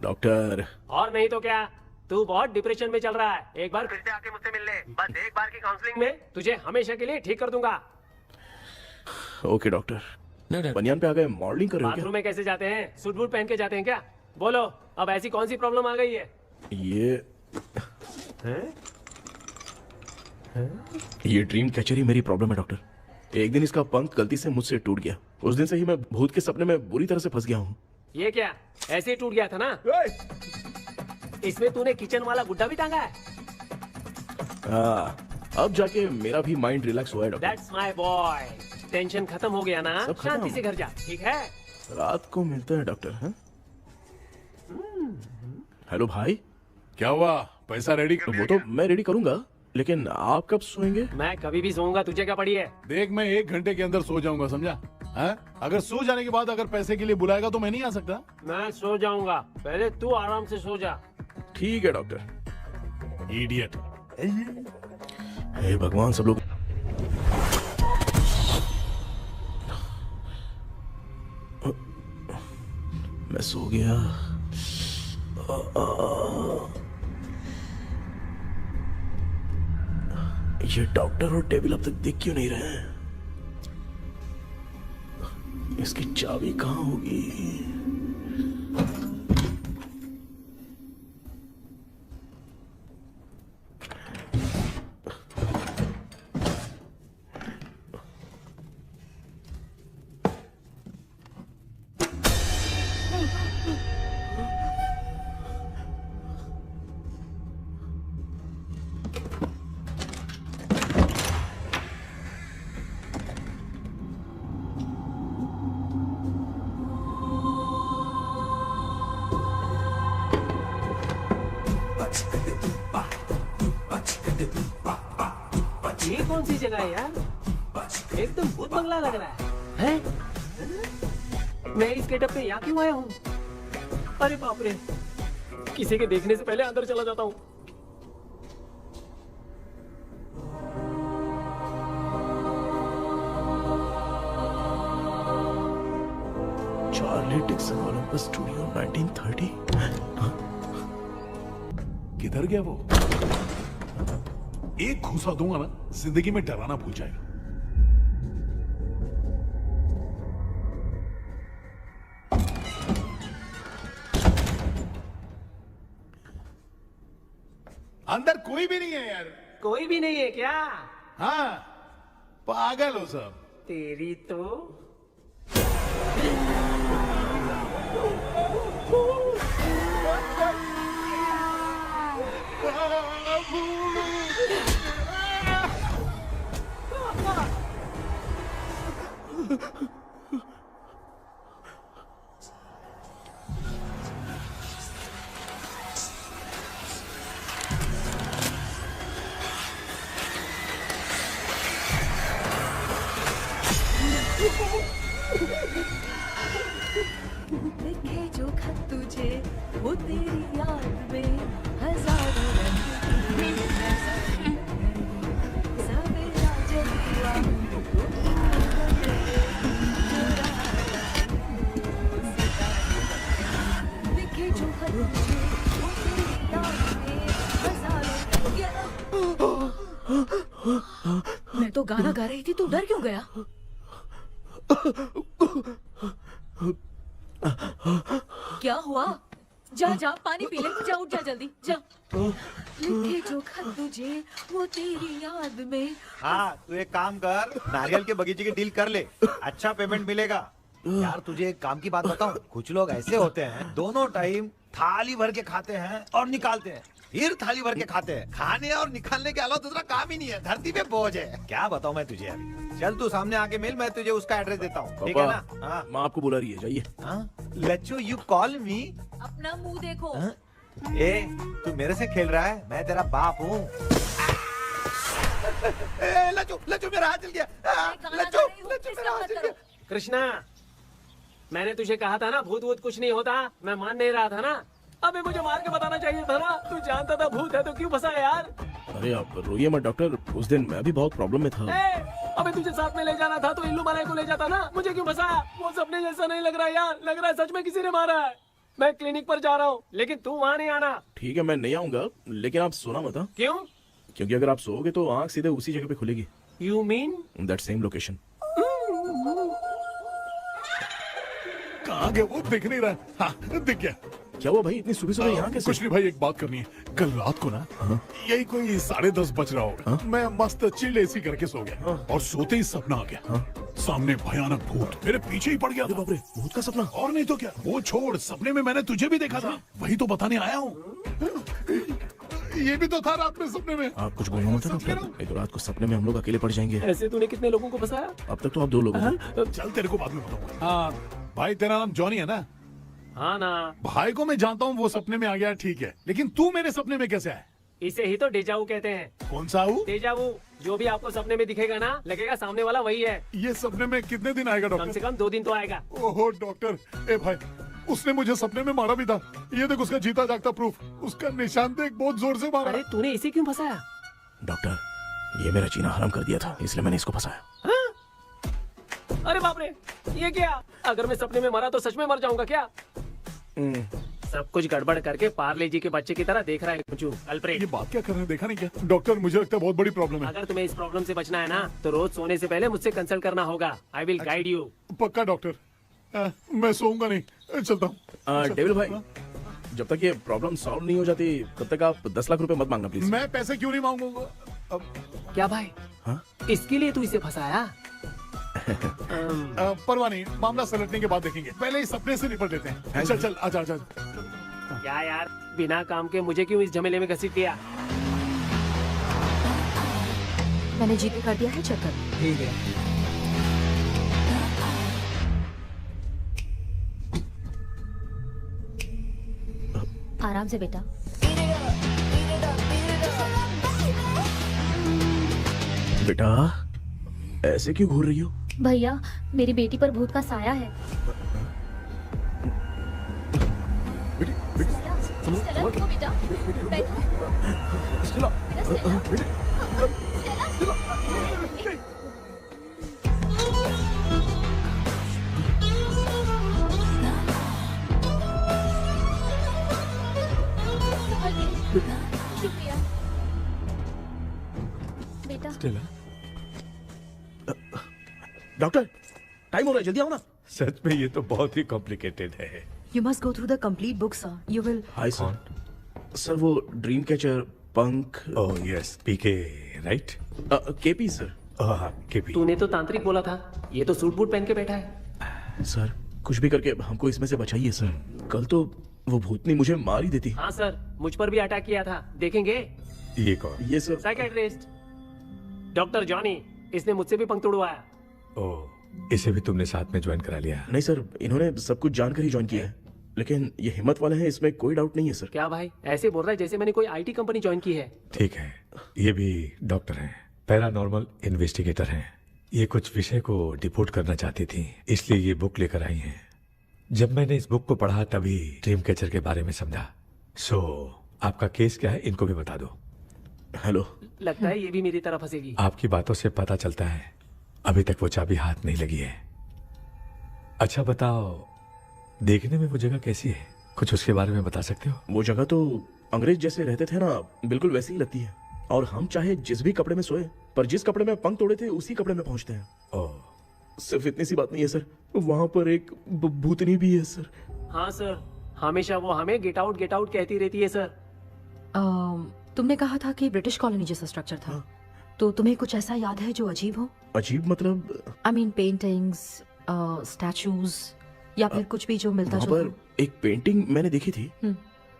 Speaker 3: डॉक्टर।
Speaker 10: और नहीं तो क्या, तू बहुत डिप्रेशन में चल रहा है। एक बार फिर से आके मुझसे मिल ले, बस एक बार की काउंसलिंग में तुझे हमेशा के लिए ठीक कर दूंगा।
Speaker 3: Okay doctor. बनियान पे आ गए, मॉडलिंग कर रहे हो क्या?
Speaker 10: बाथरूम में कैसे जाते हैं? सूट बूट पहन के जाते हैं क्या? बोलो, अब ऐसी कौन सी प्रॉब्लम आ गई है?
Speaker 3: ये ड्रीम कैचर ही मेरी प्रॉब्लम है डॉक्टर। एक दिन इसका पंख गलती से मुझसे टूट गया। उस दिन से ही मैं भूत के सपने में बुरी तरह से फंस गया हूँ।
Speaker 10: ये क्या ऐसे ही टूट गया था ना? इसमें तूने किचन वाला गुड्डा भी टांगा है?
Speaker 3: अब जाके मेरा भी माइंड रिलैक्स हुआ है doctor.
Speaker 10: That's my boy. Tension खत्म हो गया ना?
Speaker 3: सब खत्म।
Speaker 10: शांति से घर जा, ठीक है?
Speaker 3: रात को मिलते हैं डॉक्टर। हाँ? हेलो भाई।
Speaker 7: क्या हुआ? पैसा रेडी कर?
Speaker 3: वो तो मैं रेडी करूंगा, लेकिन आप कब सोएंगे?
Speaker 10: मैं कभी भी सोऊंगा, तुझे क्या पड़ी है?
Speaker 7: देख मैं 1 घंटे के अंदर सो जाऊंगा, समझा? हाँ? अगर सो जाने के बाद अगर पैसे के लिए बुलाएगा तो मैं नहीं आ सकता।
Speaker 10: मैं सो जाऊंगा, पहले तू आराम से सो जा।
Speaker 3: ठीक है डॉक्टर।
Speaker 7: इडियट।
Speaker 3: हे भगवान, सब लोग मैं सो गया। ये डॉक्टर और टेबल अब तक दिख क्यों नहीं रहे हैं? इसकी चाबी कहाँ होगी?
Speaker 10: ये कौन सी जगह है यार? एकदम भूत बंगला लग रहा है। मैं इस गेटअप पे यहाँ क्यों आया हूँ? अरे बाप रे, किसी के देखने से पहले अंदर चला जाता हूँ।
Speaker 3: Charlie Dixon Olympus studio 1930।
Speaker 7: किधर गया वो? एक घूसा दूंगा ना, जिंदगी में डराना भूल जाएगा। अंदर कोई भी नहीं है यार।
Speaker 10: कोई भी नहीं है क्या?
Speaker 7: हाँ, पागल हो सब।
Speaker 10: तेरी तो
Speaker 1: लिखे जो खत तुझे वो तेरी याद में हजारों रंग की सवेरा जब हुआ लिखे जो खत तुझे वो तेरी याद में हजारों मैं तो गाना गा रही थी, तू डर क्यों गया? क्या हुआ? जा जा पानी पी ले, जा उठ जा जल्दी जा। लिखे जो खत तुझे वो तेरी याद में।
Speaker 2: हाँ तू एक काम कर, नारियल के बगीचे की डील कर ले, अच्छा पेमेंट मिलेगा। यार तुझे एक काम की बात बताऊं, कुछ लोग ऐसे होते हैं दोनों टाइम थाली भर के खाते हैं और निकालते हैं, फिर थाली भर के खाते हैं। खाने और निकालने के अलावा दूसरा काम ही नहीं है, धरती पे बोझ है। क्या बताऊं मैं तुझे अभी। चल तू सामने आके मिल, मैं तुझे उसका एड्रेस देता हूँ, ठीक है ना? हाँ
Speaker 3: माँ आपको बुला रही है, जाइए।
Speaker 2: लच्चू यू कॉल मी।
Speaker 1: अपना मुंह देखो।
Speaker 2: ए तू मेरे से खेल रहा है, मैं तेरा बाप हूँ। लच्चू लच्चू मेरा हाथ जल गया। लच्चू लच्चू मेरा हाथ जल गया।
Speaker 10: कृष्णा, मैंने तुझे कहा था ना भूत वूत कुछ नहीं होता, मैं मान नहीं रहा था ना। अबे मुझे मार के बताना चाहिए था ना, तू जानता था भूत है तो क्यों फंसा यार।
Speaker 3: अरे आप रोइए मत डॉक्टर, उस दिन मैं भी बहुत प्रॉब्लम में था।
Speaker 10: अबे तुझे साथ में ले जाना था तो इल्लू मलाई को ले जाता ना, मुझे क्यों फंसाया? वो सपने जैसा नहीं लग रहा यार, लग रहा है सच में किसी ने मारा है। मैं क्लिनिक पर जा रहा हूँ, लेकिन तू वहाँ नहीं आना।
Speaker 3: ठीक है मैं नहीं आऊंगा, लेकिन आप सोना मत।
Speaker 10: क्यों?
Speaker 3: क्योंकि अगर आप सोओगे तो आंख सीधे उसी जगह पे खुलेगी।
Speaker 10: You mean
Speaker 3: that same location.
Speaker 7: कहाँ गया वो, दिख नहीं रहा। हाँ दिख गया।
Speaker 3: क्या हुआ भाई, इतनी सुबह सुबह यहाँ कैसे?
Speaker 7: कुछ नहीं भाई, एक बात करनी है। कल रात को ना यही कोई 10:30 बज रहा होगा, मैं मस्त चिल एसी करके सो गया और सोते ही सपना आ गया। सामने भयानक भूत मेरे पीछे ही पड़ गया।
Speaker 3: बाप रे, भूत का सपना?
Speaker 7: और नहीं तो क्या, वो छोड़, सपने में मैंने तुझे भी देखा था, वही तो बताने आया हूँ। ये भी तो था रात में सपने में।
Speaker 3: आप कुछ बोलना मत डॉक्टर, नहीं तो रात को सपने में हम लोग अकेले पड़ जाएंगे।
Speaker 10: ऐसे तूने कितने लोगों को फंसाया?
Speaker 3: अब तक तो आप 2 लोग हैं।
Speaker 7: चल तेरे को बाद में बताऊंगा। हाँ भाई, तेरा नाम जॉनी है ना?
Speaker 10: हाँ ना।
Speaker 7: भाई को मैं जानता हूँ, वो सपने में आ गया ठीक है, लेकिन तू मेरे सपने में कैसे आया?
Speaker 10: इसे ही तो डेजावू कहते हैं।
Speaker 7: कौन सा हूँ?
Speaker 10: डेजावू, जो भी आपको सपने में दिखेगा ना, लगेगा सामने वाला वही है।
Speaker 7: ये सपने में कितने दिन आएगा डॉक्टर?
Speaker 10: कम से कम 2 दिन तो आएगा।
Speaker 7: ओहो डॉक्टर, ए भाई उसने मुझे सपने में मारा भी था, ये देख उसका जीता जागता प्रूफ, उसका निशान देख, बहुत जोर से मारा।
Speaker 10: अरे तूने इसे क्यों फंसाया?
Speaker 3: डॉक्टर, ये मेरा जीना हराम कर दिया था, इसलिए मैंने इसको फंसाया।
Speaker 10: अरे बाप रे, ये क्या? अगर मैं सपने में मरा तो सच में मर जाऊंगा क्या? सब कुछ गड़बड़ करके पार्ले जी के बच्चे की तरह देख रहा है कुछ अल्फ्रेड।
Speaker 7: ये बात क्या कर रहे हैं, देखा नहीं क्या? डॉक्टर मुझे लगता है बहुत बड़ी प्रॉब्लम है।
Speaker 10: अगर तुम्हें इस प्रॉब्लम से बचना है ना, तो रोज सोने से पहले मुझसे कंसल्ट करना होगा। I will guide you.
Speaker 7: पक्का डॉक्टर, मैं सोऊंगा नहीं, चलता हूँ।
Speaker 3: डेविल भाई, जब तक ये प्रॉब्लम सॉल्व नहीं हो जाती तब तक आप 10 लाख रुपए मत मांगना प्लीज।
Speaker 7: मैं पैसे क्यों नहीं मांगूंगा?
Speaker 10: क्या भाई?
Speaker 3: हाँ?
Speaker 10: इसके लिए तू इसे फंसाया?
Speaker 7: परवाह नहीं, मामला सलटने के बाद देखेंगे, पहले इस सपने से निपट लेते हैं। चल चल, आजा आजा।
Speaker 10: क्या यार, बिना काम के मुझे क्यों इस झमेले में घसीट दिया?
Speaker 1: मैंने जीपे कर दिया है, चेक कर।
Speaker 8: ठीक है।
Speaker 1: आराम से बेटा।
Speaker 3: बेटा ऐसे क्यों घूर रही हो?
Speaker 1: भैया, मेरी बेटी पर भूत का साया है। स्टेला, रुको बेटा, बैठो। शुक्रिया बेटा।
Speaker 3: डॉक्टर, टाइम हो रहा है, जल्दी आओ ना।
Speaker 9: सच में ये तो बहुत ही कॉम्प्लिकेटेड है।
Speaker 13: You must go through the complete book, sir. You will.
Speaker 3: Hi sir. Sir वो ड्रीम कैचर, पंख।
Speaker 9: ओह यस, पीके राइट?
Speaker 3: KP sir.
Speaker 9: हाँ केपी।
Speaker 10: तूने तो तांत्रिक बोला था, ये तो सूट बूट पहन के बैठा है।
Speaker 3: सर कुछ भी करके हमको इसमें से बचाइए सर, कल तो वो भूतनी मुझे मार ही देती।
Speaker 10: हाँ सर, मुझ पर भी अटैक किया था, देखेंगे?
Speaker 9: ये कौन?
Speaker 3: ये सर
Speaker 10: साइकियाट्रिस्ट डॉक्टर जॉनी, इसने मुझसे भी पंख तोड़वाया।
Speaker 9: ओह, इसे भी तुमने साथ में ज्वाइन करा लिया?
Speaker 3: नहीं सर, इन्होंने सब कुछ जानकर ही ज्वाइन किया है, लेकिन ये हिम्मत वाले हैं, इसमें कोई डाउट नहीं है सर।
Speaker 10: क्या भाई, ऐसे बोल रहा है जैसे मैंने कोई आईटी कंपनी ज्वाइन की है।
Speaker 9: ठीक है, ये भी डॉक्टर हैं, पैरानॉर्मल इन्वेस्टिगेटर हैं। ये कुछ विषय को डिपोर्ट करना चाहती थी, इसलिए ये बुक लेकर आई हैं। जब मैंने इस बुक को पढ़ा तभी ड्रीम कैचर के बारे में समझा। सो आपका केस क्या है, इनको भी बता दो।
Speaker 3: हेलो।
Speaker 10: लगता है ये भी मेरी तरफ फंसेगी।
Speaker 9: आपकी बातों से पता चलता है अभी तक वो चाबी हाथ नहीं लगी है। अच्छा बताओ, देखने में वो जगह कैसी है, कुछ उसके बारे में बता सकते हो?
Speaker 3: वो जगह तो अंग्रेज जैसे रहते थे ना, बिल्कुल वैसी ही लगती है। और हम चाहे जिस भी कपड़े में सोए, पर जिस कपड़े में पंख तोड़े थे उसी कपड़े में पहुंचते हैं।
Speaker 9: ओह,
Speaker 3: सिर्फ इतनी सी बात नहीं है सर, वहां पर एक भूतनी भी है सर।
Speaker 10: हाँ सर, हमेशा वो हमें गेट आउट कहती रहती है सर।
Speaker 13: तुमने कहा था कि ब्रिटिश कॉलोनी जैसा स्ट्रक्चर था, तो तुम्हें कुछ ऐसा याद है जो अजीब हो?
Speaker 3: अजीब मतलब?
Speaker 13: आई मीन पेंटिंग्स, स्टैचूज या फिर कुछ भी जो मिलता
Speaker 3: वहाँ
Speaker 13: जुलता।
Speaker 3: पर एक पेंटिंग मैंने देखी थी,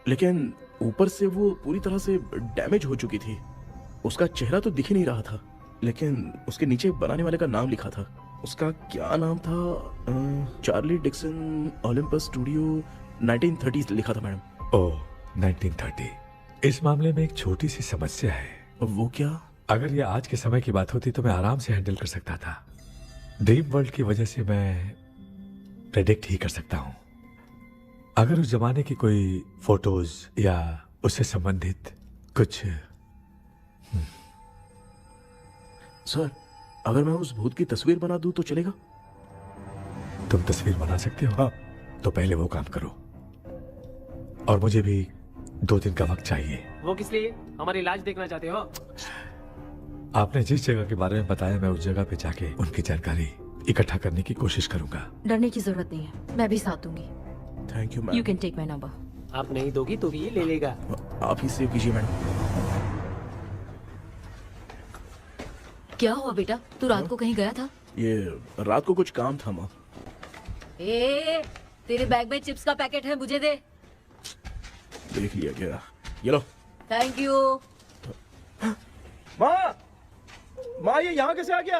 Speaker 3: लेकिन ऊपर से वो पूरी तरह से डैमेज हो चुकी थी। उसका चेहरा तो दिख ही नहीं रहा था, लेकिन उसके नीचे बनाने वाले का नाम लिखा था। उसका क्या नाम था? चार्ली डिक्सन ओलंपस स्टूडियो 1930 लिखा था मैडम।
Speaker 9: ओह 1930। इस मामले में एक छोटी सी समस्या है।
Speaker 3: वो क्या?
Speaker 9: अगर ये आज के समय की बात होती तो मैं आराम से हैंडल कर सकता था। ड्रीम वर्ल्ड की वजह से मैं प्रेडिक्ट ही कर सकता हूँ। अगर उस जमाने की कोई फोटोज या उससे संबंधित कुछ।
Speaker 3: सर, अगर मैं उस भूत की तस्वीर बना दूं तो चलेगा?
Speaker 9: तुम तस्वीर बना सकते हो? हाँ। तो पहले वो काम करो, और मुझे भी 2 दिन का वक्त चाहिए।
Speaker 10: वो किस लिए? हमारी इलाज देखना चाहते हो?
Speaker 9: आपने जिस जगह के बारे में बताया, मैं उस जगह पे जाके उनकी जानकारी इकट्ठा करने की कोशिश करूंगा।
Speaker 13: डरने की जरूरत नहीं है, मैं भी साथ दूंगी।
Speaker 3: Thank you ma'am.
Speaker 13: You can take my number.
Speaker 10: आप नहीं दोगी तो भी ये ले लेगा।
Speaker 3: आप ही सेव कीजिए मैडम।
Speaker 13: क्या हुआ बेटा, तू रात को कहीं गया था?
Speaker 3: ये रात को कुछ काम था माँ।
Speaker 1: तेरे बैग में चिप्स का पैकेट है, मुझे दे।
Speaker 3: देख लिया क्या? ये लो।
Speaker 1: Thank you.
Speaker 3: माँ ये यहाँ कैसे आ गया?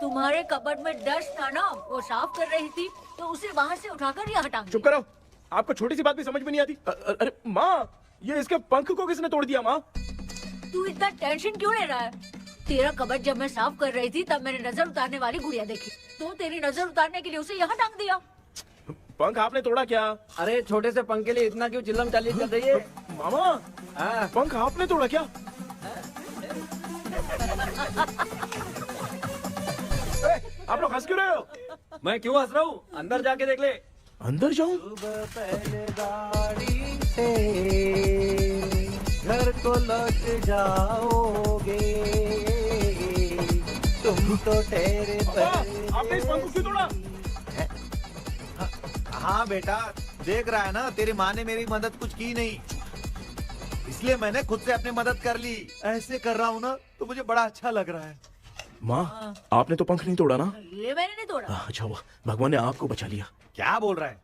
Speaker 1: तुम्हारे कबर्ड में डस्ट था ना, वो साफ कर रही थी तो उसे वहाँ से उठाकर यहाँ टांग
Speaker 3: चुप करो, आपको छोटी सी बात भी समझ में नहीं आती। अरे माँ, ये इसके पंख को किसने तोड़ दिया? माँ
Speaker 1: तू इतना टेंशन क्यों ले रहा है? तेरा कबर्ड जब मैं साफ कर रही थी तब मैंने नजर उतारने वाली गुड़िया देखी, तो तेरी नजर उतारने के लिए उसे यहाँ टांग दिया।
Speaker 3: पंख आपने तोड़ा क्या?
Speaker 4: अरे छोटे से पंख के लिए इतना क्यों चिल्लम चालीस कर रही है?
Speaker 3: मामा, पंख आपने तोड़ा क्या? आप लोग हंस क्यों रहे हो?
Speaker 4: मैं क्यों हंस रहा हूँ? अंदर जाके देख ले।
Speaker 3: अंदर जाऊं?
Speaker 2: घर को लौट जाओगे तुम तो ठहरे।
Speaker 3: आपने इस पंख को क्यों तोड़ा?
Speaker 2: हाँ बेटा, देख रहा है ना, तेरी माँ ने मेरी मदद कुछ की नहीं, इसलिए मैंने खुद से अपनी मदद कर ली। ऐसे कर रहा हूँ ना तो मुझे बड़ा अच्छा लग रहा है।
Speaker 3: माँ, आपने तो पंख नहीं तोड़ा ना?
Speaker 1: ये मैंने नहीं तोड़ा।
Speaker 3: अच्छा हुआ, भगवान ने आपको बचा लिया।
Speaker 2: क्या बोल रहा है?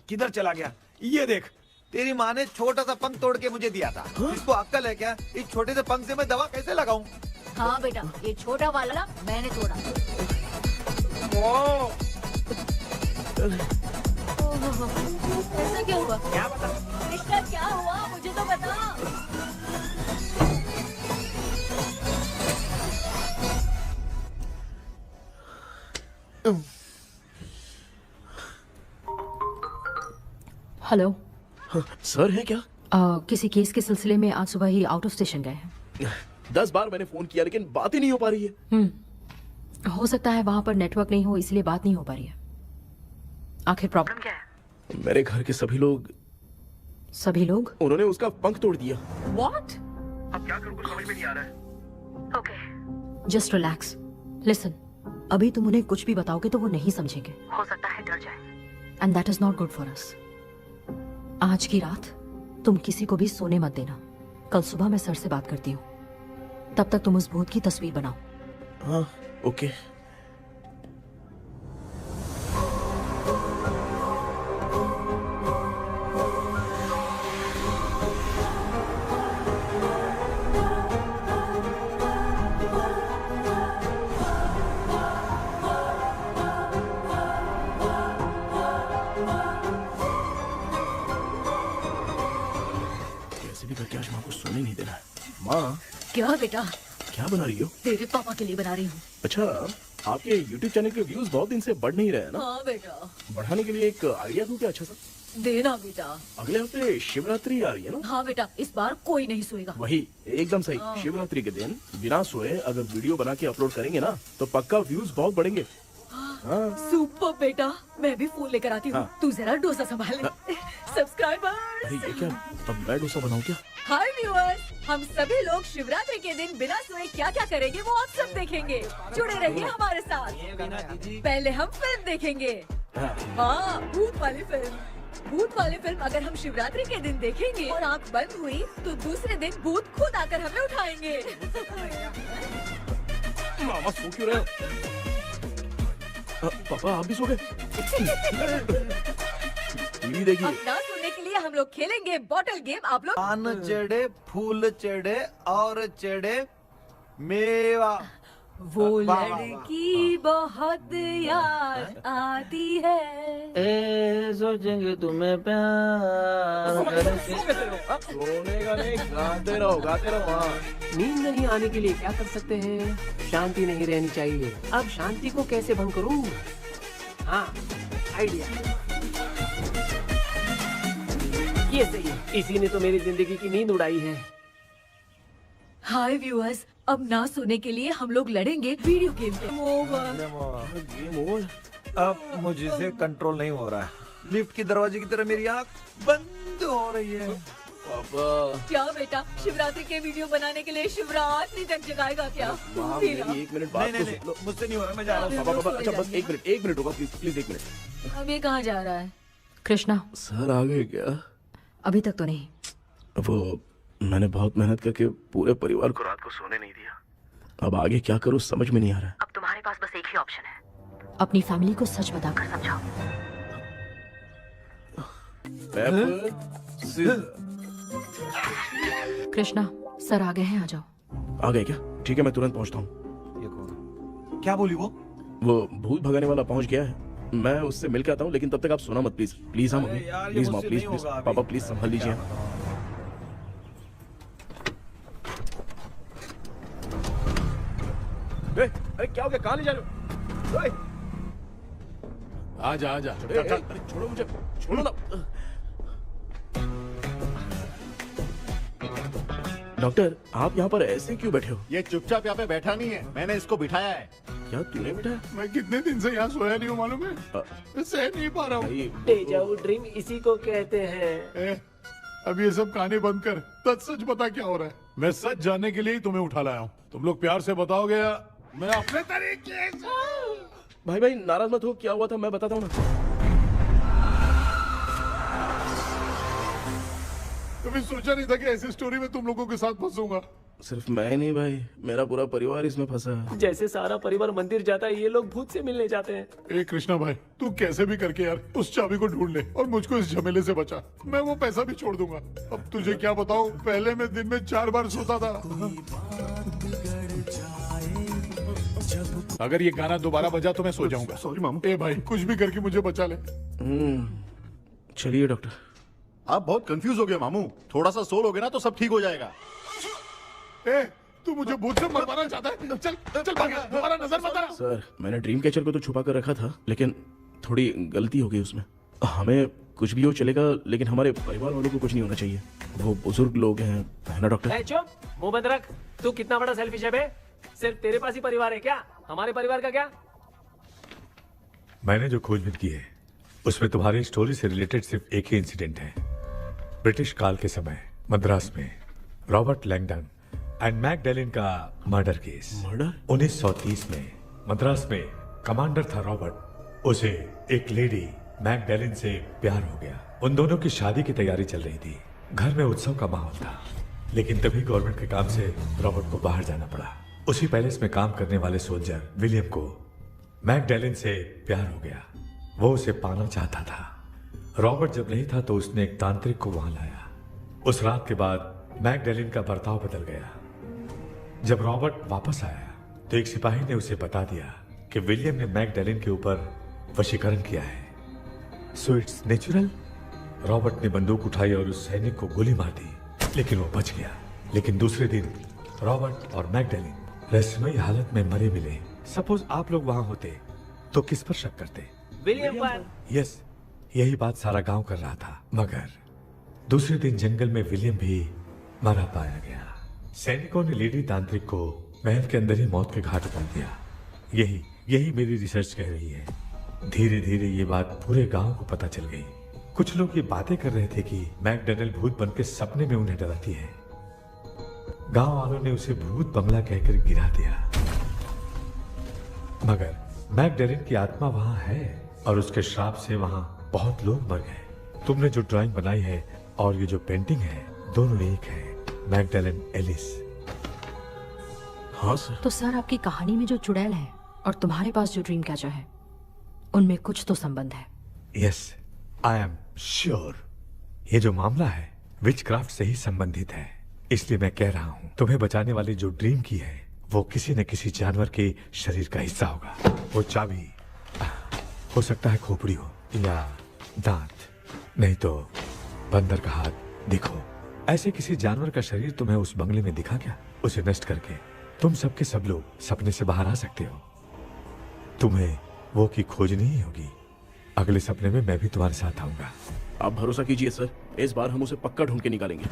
Speaker 2: किधर चला गया? ये देख, तेरी माँ ने छोटा सा पंख तोड़ के मुझे दिया था। इसको अक्ल है क्या? इस छोटे से पंख से मैं दवा कैसे लगाऊं?
Speaker 1: हाँ बेटा, ये छोटा वाला मैंने तोड़ा। ऐसा क्या हुआ?
Speaker 2: क्या बता?
Speaker 1: इसका क्या हुआ, मुझे तो बता।
Speaker 13: हेलो
Speaker 3: सर है क्या?
Speaker 13: किसी केस के सिलसिले में आज सुबह ही आउट ऑफ स्टेशन गए हैं।
Speaker 3: 10 बार मैंने फोन किया लेकिन बात ही नहीं हो पा रही है।
Speaker 13: हो सकता है वहाँ पर नेटवर्क नहीं हो, इसलिए बात नहीं हो पा रही है। आखिर प्रॉब्लम क्या है?
Speaker 3: मेरे घर के सभी लोग उन्होंने उसका पंख तोड़ दिया।
Speaker 1: What?
Speaker 3: अब क्या करूं, कुछ समझ में नहीं आ रहा है।
Speaker 13: Okay, just relax. लिसन, अभी तुम उन्हें कुछ भी बताओगे तो वो नहीं समझेंगे।
Speaker 5: हो सकता है डर जाए।
Speaker 13: And that is not good for us. आज की रात तुम किसी को भी सोने मत देना। कल सुबह मैं सर से बात करती हूँ। तब तक तुम उस भूत की तस्वीर बनाओ।
Speaker 3: हाँ, ओके। करके आज माँ को सोने नहीं देना है। माँ,
Speaker 1: क्या बेटा?
Speaker 3: क्या बना रही हो?
Speaker 1: तेरे पापा के लिए बना रही हूँ।
Speaker 3: अच्छा, आपके YouTube चैनल के व्यूज बहुत दिन से बढ़ नहीं रहे हैं ना?
Speaker 1: हाँ बेटा।
Speaker 3: बढ़ाने के लिए एक आइडिया दूं क्या अच्छा सा?
Speaker 1: देना बेटा।
Speaker 3: अगले हफ्ते शिवरात्रि आ रही है ना?
Speaker 1: हाँ बेटा, इस बार कोई नहीं सोएगा।
Speaker 3: वही, एकदम सही। शिवरात्रि के दिन बिना सोए अगर वीडियो बना के अपलोड करेंगे ना तो पक्का व्यूज बहुत बढ़ेंगे।
Speaker 1: सुपर बेटा, मैं भी फोन लेकर आती हूँ। तू जरा डोसा संभाल ले। सब्सक्राइबर।
Speaker 3: अरे ये क्या, अब मैं डोसा बनाऊं क्या?
Speaker 1: हाय व्यूअर्स, हम सभी लोग शिवरात्रि के दिन बिना सोए क्या क्या करेंगे वो आप सब देखेंगे। जुड़े रहिए हमारे साथ। पहले हम फिल्म देखेंगे। हाँ, भूत वाली फिल्म। भूत वाली फिल्म अगर हम शिवरात्रि के दिन देखेंगे और आँख बंद हुई तो दूसरे दिन भूत खुद आकर हमें उठाएंगे।
Speaker 3: मामा सो क्यों रहे हो? पापा आप भी सो गए? टीवी देखिए।
Speaker 1: अब ना सोने के लिए हम लोग खेलेंगे बॉटल गेम। आप लोग
Speaker 2: पान चढ़े, फूल चढ़े और चढ़े मेवा।
Speaker 1: वो
Speaker 2: वाह, वाह,
Speaker 1: लड़की बहुत याद आती है।
Speaker 8: सोचेंगे तुम्हें प्यार।
Speaker 3: सोने का नहीं, गाते रहो हाँ।
Speaker 10: नींद नहीं आने के लिए क्या कर सकते हैं? शांति नहीं रहनी चाहिए। अब शांति को कैसे भंग करूं? हाँ, आइडिया। ये सही है। इसी ने तो मेरी जिंदगी की नींद उड़ाई है।
Speaker 1: हाय व्यूअर्स, अब ना सोने के लिए हम लोग लड़ेंगे वीडियो गेम पे।
Speaker 3: Game over.
Speaker 2: अब मुझसे कंट्रोल नहीं हो रहा है। लिफ्ट की दरवाजे की तरह मेरी आँख बंद हो रही है।
Speaker 3: पापा
Speaker 1: क्या बेटा, शिवरात्रि के वीडियो बनाने के लिए शिवरात्रि तक जगाएगा क्या?
Speaker 3: मेरी 1 मिनट बात
Speaker 2: नहीं,
Speaker 3: तो
Speaker 2: नहीं,
Speaker 3: सुन लो।
Speaker 2: मुझसे नहीं हो रहा, मैं जा रहा हूँ।
Speaker 3: पापा अच्छा बस 1 मिनट होगा प्लीज 1 मिनट।
Speaker 1: अब ये कहाँ जा रहा है?
Speaker 13: कृष्णा,
Speaker 3: सर आ गए क्या?
Speaker 13: अभी तक तो नहीं।
Speaker 3: वो मैंने बहुत मेहनत करके पूरे परिवार को रात को सोने नहीं दिया। अब आगे क्या करूं समझ में नहीं आ रहा।
Speaker 5: अब तुम्हारे पास बस एक ही ऑप्शन है।
Speaker 13: अपनी फैमिली को सच बताकर
Speaker 5: समझाओ।
Speaker 13: कृष्णा, सर आ गए हैं, आ जाओ।
Speaker 3: आ गए क्या? ठीक है मैं तुरंत पहुंचता हूँ।
Speaker 2: ये कौन? क्या बोली वो?
Speaker 3: वो भूत भगाने वाला पहुंच गया है। मैं उससे मिल के आता हूँ, लेकिन तब तक आप सोना मत प्लीज। प्लीज हाँ मम्मी,
Speaker 2: यार, ये
Speaker 3: प्लीज माँ,
Speaker 2: मुझसे
Speaker 3: प्लीज
Speaker 2: नहीं
Speaker 3: प्लीज
Speaker 2: होगा अभी।
Speaker 3: पापा प्लीज संभाल लीजिए। अरे क्या हो गया? कहाँ ले जा रहे हो?
Speaker 7: आजा आजा
Speaker 3: अरे छोड़ो मुझे, छोड़ो ना। डॉक्टर आप यहाँ पर ऐसे क्यों बैठे हो?
Speaker 6: ये चुपचाप यहाँ पे बैठा नहीं है, मैंने इसको बिठाया है।
Speaker 3: क्या तूने बैठा?
Speaker 7: मैं कितने दिन से यहाँ सोया नहीं हूँ मालूम है। मैं सह नहीं पा रहा हूँ।
Speaker 10: डेजा वू ड्रीम इसी को कहते हैं।
Speaker 7: अब ये सब कहानी बंद कर, सच बता क्या हो रहा है। मैं सच जानने के लिए ही तुम्हें उठा लाया हूँ। तुम लोग प्यार से बताओगे या मैं अपने तरीके से।
Speaker 3: भाई नाराज मत हो, क्या हुआ था मैं बताता हूँ ना।
Speaker 7: कभी सोचा नहीं था कि ऐसी स्टोरी में तुम लोगों के साथ फंसूंगा।
Speaker 3: सिर्फ मैं ही नहीं भाई, मेरा पूरा परिवार इसमें फंसा है।
Speaker 10: जैसे सारा परिवार मंदिर जाता है, ये लोग भूत से मिलने जाते हैं।
Speaker 7: ए कृष्णा भाई, तू कैसे भी करके यार उस चाबी को ढूंढ ले और मुझको इस झमेले से बचा। मैं वो पैसा भी छोड़ दूंगा। अब तुझे क्या बताऊं, पहले मैं दिन में 4 बार सोता था। अगर ये गाना दोबारा बजा तो मैं सो जाऊंगा।
Speaker 6: सॉरी मामू।
Speaker 7: ए भाई कुछ भी करके मुझे बचा ले।
Speaker 3: चलिए डॉक्टर।
Speaker 6: आप बहुत कंफ्यूज हो गए मामू, थोड़ा सा सो लोगे ना तो सब ठीक हो जाएगा।
Speaker 7: ए तू मुझे भूत से मरवाना चाहता है? चल चल भाग, दोबारा नजर मत आना।
Speaker 3: सर मैंने ड्रीम कैचर को तो छुपा कर रखा था, लेकिन थोड़ी गलती हो गई उसमें। हमें कुछ भी हो चलेगा, लेकिन हमारे परिवार वालों को कुछ नहीं होना चाहिए। वो बुजुर्ग लोग हैं, है ना डॉक्टर?
Speaker 10: चुप, मुंह बंद रख। तू कितना बड़ा सेल्फिश है बे? सिर्फ तेरे पास ही परिवार है क्या? हमारे परिवार का क्या?
Speaker 9: मैंने जो खोजबीन की है उसमें तुम्हारी स्टोरी से रिलेटेड सिर्फ एक ही इंसिडेंट है। ब्रिटिश काल के समय मद्रास में रॉबर्ट लैंगडन एंड मैकडैलिन का मर्डर केस।
Speaker 3: मर्डर?
Speaker 9: 1930 में मद्रास में कमांडर था रॉबर्ट। उसे एक लेडी मैकडैलिन से प्यार हो गया। उन दोनों की शादी की तैयारी चल रही थी। घर में उत्सव का माहौल था, लेकिन तभी गवर्नमेंट के काम से रॉबर्ट को बाहर जाना पड़ा। उसी पैलेस में काम करने वाले सोल्जर विलियम को मैकडैलिन से प्यार हो गया। वो उसे पाना चाहता था। रॉबर्ट जब नहीं था तो उसने एक तांत्रिक को वहां लाया। उस रात के बाद मैकडैलिन का बर्ताव बदल गया। जब रॉबर्ट वापस आया तो एक सिपाही ने उसे बता दिया कि विलियम ने मैकडैलिन के ऊपर वशीकरण किया है। So it's natural. रॉबर्ट ने बंदूक उठाई और उस सैनिक को गोली मार दी, लेकिन वो बच गया। लेकिन दूसरे दिन रॉबर्ट और मैकडैलिन रहस्यमयी हालत में मरे मिले। सपोज आप लोग वहां होते तो किस पर शक करते?
Speaker 10: विलियम पर।
Speaker 9: यस, यही बात सारा गांव कर रहा था। मगर दूसरे दिन जंगल में विलियम भी मरा पाया गया। सैनिकों ने लेडी तांत्रिक को महल के अंदर ही मौत के घाट उतार दिया। यही मेरी रिसर्च कह रही है। धीरे धीरे ये बात पूरे गांव को पता चल गई। कुछ लोग ये बातें कर रहे थे कि मैकडैलिन भूत बन के सपने में उन्हें डराती है। गांव वालों ने उसे भूत बंगला कहकर गिरा दिया। मगर मैकडैलिन की आत्मा वहां है और उसके श्राप से वहां बहुत लोग मर गए। तुमने जो ड्राइंग बनाई है और ये जो पेंटिंग है दोनों एक है, मैगडेलन एलिस।
Speaker 3: हाँ सर।
Speaker 13: तो सर आपकी कहानी में जो चुड़ैल है और तुम्हारे पास जो ड्रीम कैचर है उनमें कुछ तो संबंध है।
Speaker 9: Yes, I am sure. ये जो मामला है विचक्राफ्ट से ही संबंधित है, इसलिए मैं कह रहा हूँ तुम्हें बचाने वाली जो ड्रीम की है वो किसी न किसी जानवर के शरीर का हिस्सा होगा। वो चाबी हो सकता है खोपड़ी हो या दांत, नहीं तो बंदर का हाथ। देखो, ऐसे किसी जानवर का शरीर तुम्हें उस बंगले में दिखा क्या? उसे नष्ट करके तुम सबके सब लोग सपने से बाहर आ सकते हो। तुम्हें वो की खोजनी ही होगी। अगले सपने में मैं भी तुम्हारे साथ आऊंगा।
Speaker 3: आप भरोसा कीजिए सर, इस बार हम उसे पक्का ढूंढ के निकालेंगे।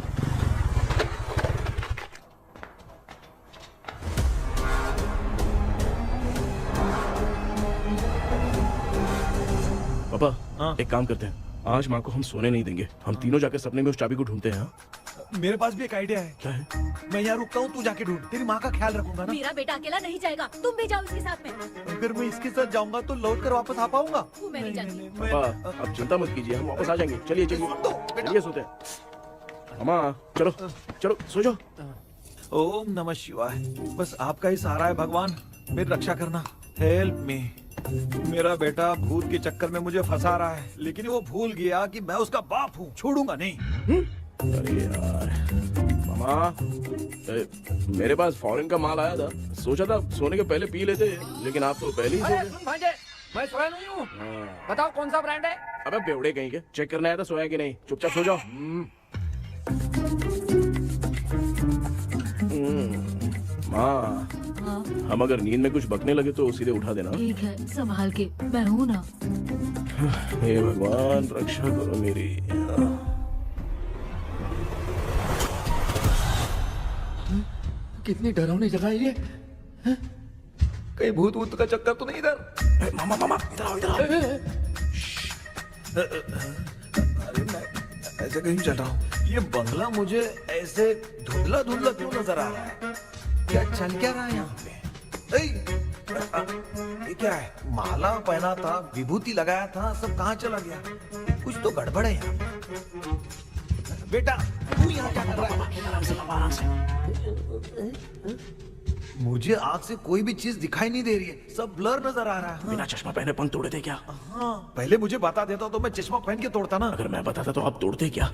Speaker 3: पापा, एक काम करते हैं, आज माँ को हम सोने नहीं देंगे। हम तीनों जाकर सपने में उस चाबी को ढूंढते हैं।
Speaker 2: मेरे पास भी एक आइडिया है।
Speaker 3: क्या है?
Speaker 2: मैं यहाँ रुकता हूँ, तू जाके ढूंढ। तेरी माँ का ख्याल रखूंगा ना।
Speaker 1: मेरा बेटा अकेला नहीं जाएगा, तुम भी जाओ इसके साथ में।
Speaker 2: अगर मैं इसके साथ जाऊंगा तो लौट कर वापस आ पाऊंगा?
Speaker 1: वो मैं नहीं जानती।
Speaker 3: पापा, आप चिंता मत कीजिए, हम वापस आ जाएंगे। चलिए चलिए चलिए, सोते हैं। मामा चलो चलो सो जाओ।
Speaker 2: ओम नमः शिवाय। बस आपका ही सहारा है भगवान, मेरी रक्षा करना। Help me. मेरा बेटा भूत के चक्कर में मुझे फंसा रहा है, लेकिन वो भूल गया कि मैं उसका बाप हूँ। छोड़ूंगा नहीं।
Speaker 3: अरे यार मामा, मेरे पास फॉरेन का माल आया था, सोचा था सोने के पहले पी लेते, लेकिन आप तो पहले ही सो गए।
Speaker 8: भांजे, मैं सोया नहीं हूँ। बताओ कौन सा ब्रांड है?
Speaker 3: अबे बेवड़े कहीं के, चेक करना आया था सोया कि नहीं। चुपचाप सो जाओ। माँ, हम अगर नींद में कुछ बकने लगे तो सीधे उठा देना।
Speaker 13: ठीक है, संभाल के, मैं हूँ ना।
Speaker 3: हे भगवान रक्षा करो मेरी।
Speaker 4: कितनी डरावनी जगह है ये। कहीं भूत वूत का चक्कर तो नहीं इधर?
Speaker 3: मामा मामा इधर आओ, इधर आओ।
Speaker 2: अरे मैं ऐसे कहीं चल रहा हूँ। ये बंगला मुझे ऐसे धुंधला धुंधला क्यों नजर आ रहा है? क्या चल क्या रहा है यहाँ पे? ये क्या है? माला पहना था, विभूति लगाया था, सब कहाँ चला गया? कुछ तो गड़बड़ है यहाँ पे। बेटा तू यहाँ क्या कर रहा है? आराम से। मुझे आग से कोई भी चीज दिखाई नहीं दे रही है, सब ब्लर नजर आ रहा है।
Speaker 3: बिना चश्मा पहने पंख तोड़े थे क्या?
Speaker 2: हाँ, पहले मुझे बता देता तो मैं चश्मा पहन के तोड़ता ना।
Speaker 3: अगर मैं बताता तो आप तोड़ते क्या?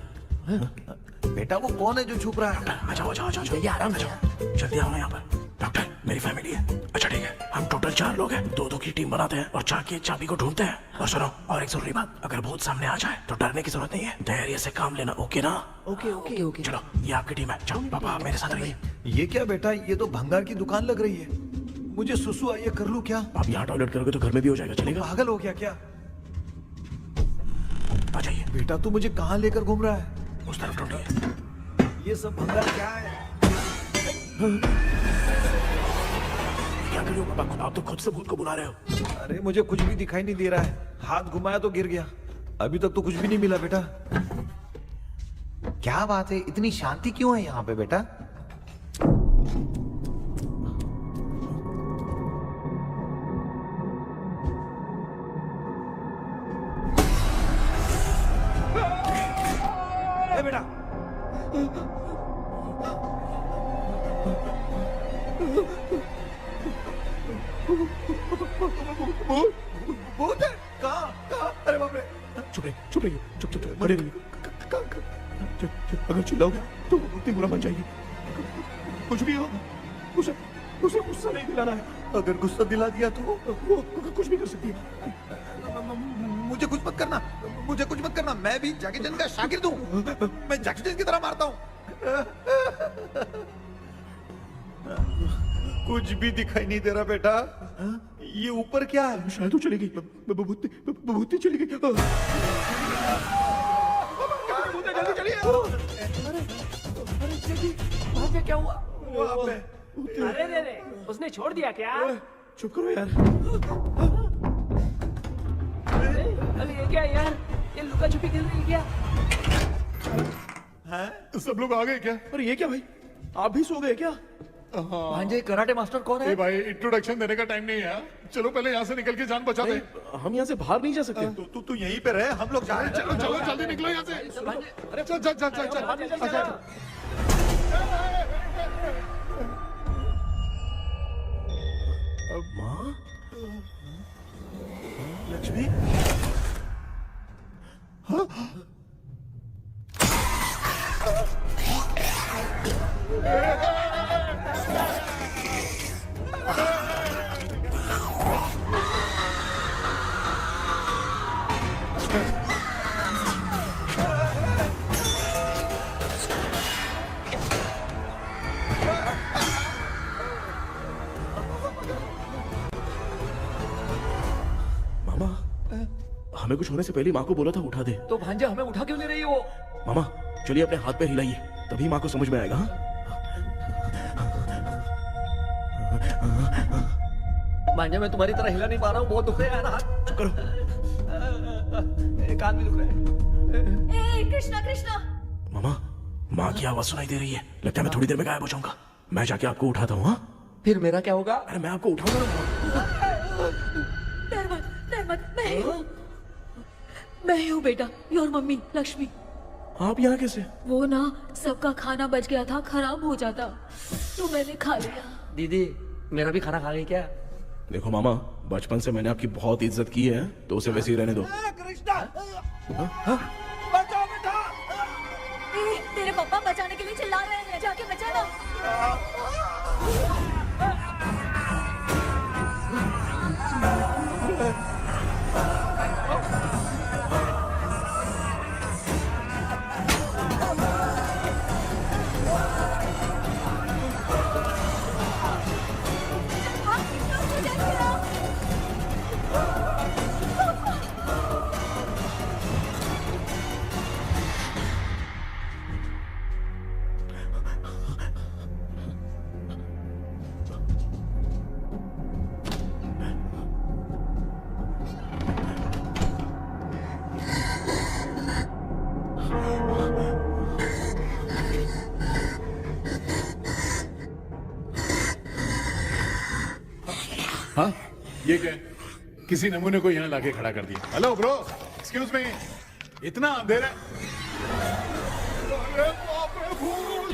Speaker 2: बेटा वो कौन है जो छुप रहा है?
Speaker 3: आ जाओ आ जाओ आ जाओ, आराम से जाओ। जल्दी आओ ना यहाँ पर। डॉक्टर, मेरी फैमिली है। अच्छा ठीक है, हम टोटल 4 लोग हैं, 2-2 की टीम बनाते हैं और जाके चाबी को ढूंढते हैं। और सुनो, और एक जरूरी बात, अगर भूत सामने आ जाए तो डरने की जरूरत नहीं है, धैर्य से काम लेना। ओके ना?
Speaker 8: Okay okay okay.
Speaker 3: चलो, ये आपकी टीम है। चलो पापा मेरे साथ रहिए।
Speaker 2: ये क्या बेटा, ये तो भंगार की दुकान लग रही है। मुझे सुसु आई है, कर लूं क्या?
Speaker 3: आप यहाँ टॉयलेट करोगे तो घर में भी हो जाएगा, चलेगा?
Speaker 2: पागल हो गया क्या?
Speaker 3: आ जाइए।
Speaker 2: बेटा तू मुझे कहाँ लेकर घूम रहा है?
Speaker 3: उस तरफ ढूंढिए।
Speaker 2: ये सब भंगार क्या है?
Speaker 3: क्या कर रहे हो पापा? आप तो खुद से भूत को बुला रहे हो।
Speaker 2: अरे मुझे कुछ भी दिखाई नहीं दे रहा है, हाथ घुमाया तो गिर गया। अभी तक तो कुछ भी नहीं मिला बेटा। क्या बात है, इतनी शांति क्यों है यहाँ पे बेटा? बेटा भूत है? कहाँ? अरे बाप रे।
Speaker 3: चुप रहिए, चुप रहिए, चुप चुप चुप खड़े रहिए। अगर चिल्लाओगे तो बहुत ही बुरा बन जाएगी। कुछ भी हो, उसे गुस्सा नहीं दिलाना है।
Speaker 2: अगर गुस्सा दिला दिया तो
Speaker 3: वो कुछ भी कर सकती है।
Speaker 2: मुझे कुछ मत करना, मुझे कुछ मत करना। मैं भी जैकी चैन का शागिर्द हूँ। मैं जैकी चैन की तरह मारता हूँ। कुछ भी दिखाई नहीं दे रहा बेटा। ये ऊपर क्या है?
Speaker 3: शायद वो चली गई, भूती चली गई।
Speaker 2: जल्दी चलिए।
Speaker 8: अरे क्या हुआ?
Speaker 10: अरे रे, उसने छोड़ दिया क्या?
Speaker 3: चुप करो यार।
Speaker 10: अरे ये क्या यार, ये लुका छुपी खेल रही है क्या?
Speaker 2: हैं?
Speaker 3: सब लोग आ गए क्या? अरे ये क्या भाई, आप भी सो गए क्या?
Speaker 4: भांजे कराटे मास्टर कौन है?
Speaker 7: ए भाई इंट्रोडक्शन देने का टाइम नहीं है। चलो पहले यहाँ से निकल के जान बचा दे।
Speaker 3: हम यहाँ से बाहर नहीं जा सकते।
Speaker 2: तू यहीं पे रहे, हम लोग जा रहे हैं।
Speaker 7: चलो चलो जल्दी निकलो यहाँ से।
Speaker 4: अरे
Speaker 7: चल चल चल चल चल। अच्छा
Speaker 3: माँ,
Speaker 2: लक्ष्मी,
Speaker 3: मामा, हमें कुछ होने से पहले माँ को बोला था उठा दे।
Speaker 4: तो भांजे हमें उठा क्यों ले रही है वो?
Speaker 3: मामा चलिए अपने हाथ पे हिलाइए, तभी माँ को समझ में आएगा। हाँ?
Speaker 4: भांजे मैं तुम्हारी तरह हिला नहीं पा रहा हूँ, बहुत दुख रहा है यार हाथ।
Speaker 3: चुप करो।
Speaker 4: कान भी दुख रहे हैं।
Speaker 1: ए कृष्णा कृष्णा,
Speaker 3: मामा, माँ की आवाज सुनाई दे रही है, लगता है मैं थोड़ी देर में गायब हो जाऊंगा। मैं जाके आपको उठाता हूँ। हाँ
Speaker 4: फिर मेरा क्या होगा?
Speaker 3: अरे मैं आपको उठाऊंगा।
Speaker 1: डर मत, मैं हूँ बेटा, योर मम्मी लक्ष्मी।
Speaker 3: आप यहाँ कैसे?
Speaker 1: वो ना सबका खाना बच गया था, खराब हो जाता तो मैंने खा लिया।
Speaker 4: दीदी मेरा भी खाना खा गई क्या?
Speaker 3: देखो मामा, बचपन से मैंने आपकी बहुत इज्जत की है, तो उसे वैसे ही रहने दो।
Speaker 2: कृष्णा,
Speaker 1: बचाओ बेटा। तेरे पापा बचाने के लिए चिल्ला रहे हैं, जाके बचाना।
Speaker 7: हाँ ये क्या है? किसी नमूने को यहाँ लाके खड़ा कर दिया। हेलो ब्रो, एक्सक्यूज मी, इतना अंधेरा है। अरे बाप रे, भूत!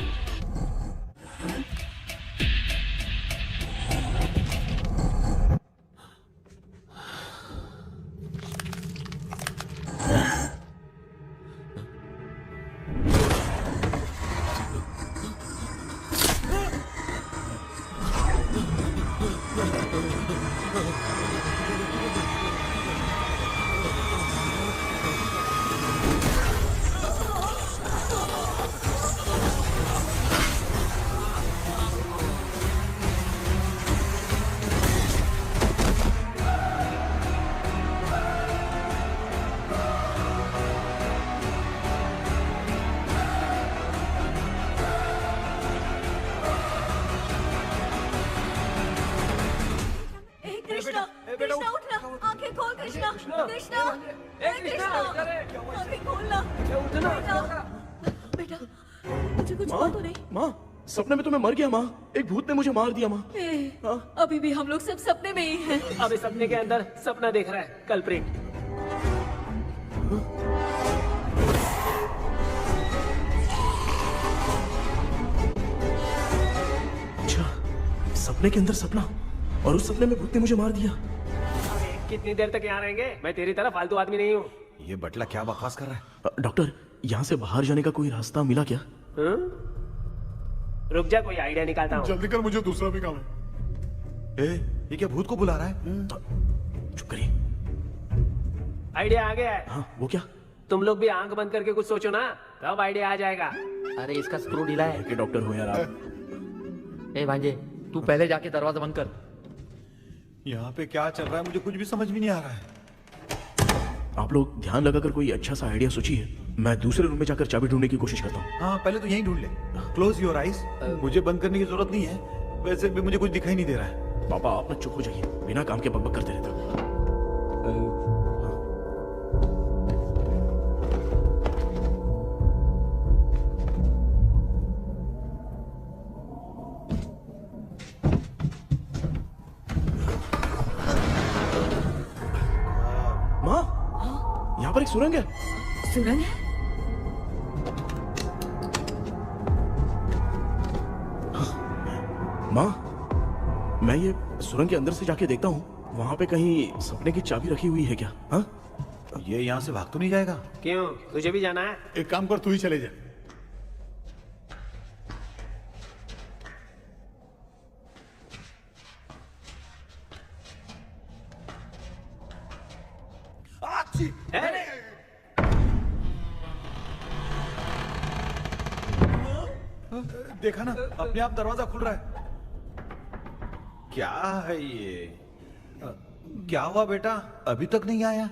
Speaker 1: कृष्णा, कृष्णा उठना, आंखें खोल कृष्णा, कृष्णा, कृष्णा, आंखें खोलना। बेटा, मुझे कुछ हुआ तो नहीं?
Speaker 3: माँ, सपने में तो मैं मर गया माँ, एक भूत ने मुझे मार दिया माँ।
Speaker 1: अभी भी हम लोग सब सपने में ही हैं।
Speaker 10: अब इस सपने के अंदर सपना देख रहा है कल्प्रिट।
Speaker 3: अच्छा, सपने के अंदर सपना, और उस सपने में भूत ने मुझे मार दिया।
Speaker 10: कितनी देर तक यहाँ रहेंगे? मैं तेरी तरह फालतू आदमी नहीं हूँ।
Speaker 2: ये बटला क्या बकवास कर रहा है?
Speaker 3: डॉक्टर, यहाँ से बाहर जाने का कोई रास्ता मिला क्या?
Speaker 10: रुक जा, कोई आइडिया निकालता हूँ।
Speaker 7: जल्दी कर, मुझे दूसरा भी काम है।
Speaker 2: ये क्या भूत को बुला रहा है?
Speaker 3: चुप करिए।
Speaker 10: आइडिया आ गया है।
Speaker 3: हाँ, वो क्या?
Speaker 10: तुम लोग भी आंख बंद करके कुछ सोचो ना, तब आइडिया आ जाएगा।
Speaker 8: अरे इसका स्क्रू ढीला है।
Speaker 3: कि डॉक्टर हो यार आप।
Speaker 8: ए भांजे, तू पहले जाके दरवाजा बंद कर।
Speaker 2: यहाँ पे क्या चल रहा है मुझे कुछ भी समझ में नहीं आ रहा है।
Speaker 3: आप लोग ध्यान लगाकर कोई अच्छा सा आइडिया सोचिए, मैं दूसरे रूम में जाकर चाबी ढूंढने की कोशिश करता हूँ।
Speaker 2: हाँ, पहले तो यहीं ढूंढ ले। Close your eyes. मुझे बंद करने की जरूरत नहीं है, वैसे भी मुझे कुछ दिखाई नहीं दे रहा है।
Speaker 3: पापा, आप ना चुप हो जाइए, बिना काम के बकबक करते रहते हो। यहाँ पर एक सुरंग है।
Speaker 1: सुरंग है?
Speaker 3: माँ, मैं ये सुरंग के अंदर से जाके देखता हूँ, वहाँ पे कहीं सपने की चाबी रखी हुई है क्या? हाँ?
Speaker 2: ये यहाँ से भाग तो नहीं जाएगा?
Speaker 10: क्यों, तुझे भी जाना है?
Speaker 7: एक काम कर, तू ही चले जा।
Speaker 2: देखा ना, अपने आप दरवाजा खुल रहा है। क्या है ये? क्या हुआ बेटा, अभी तक नहीं आया?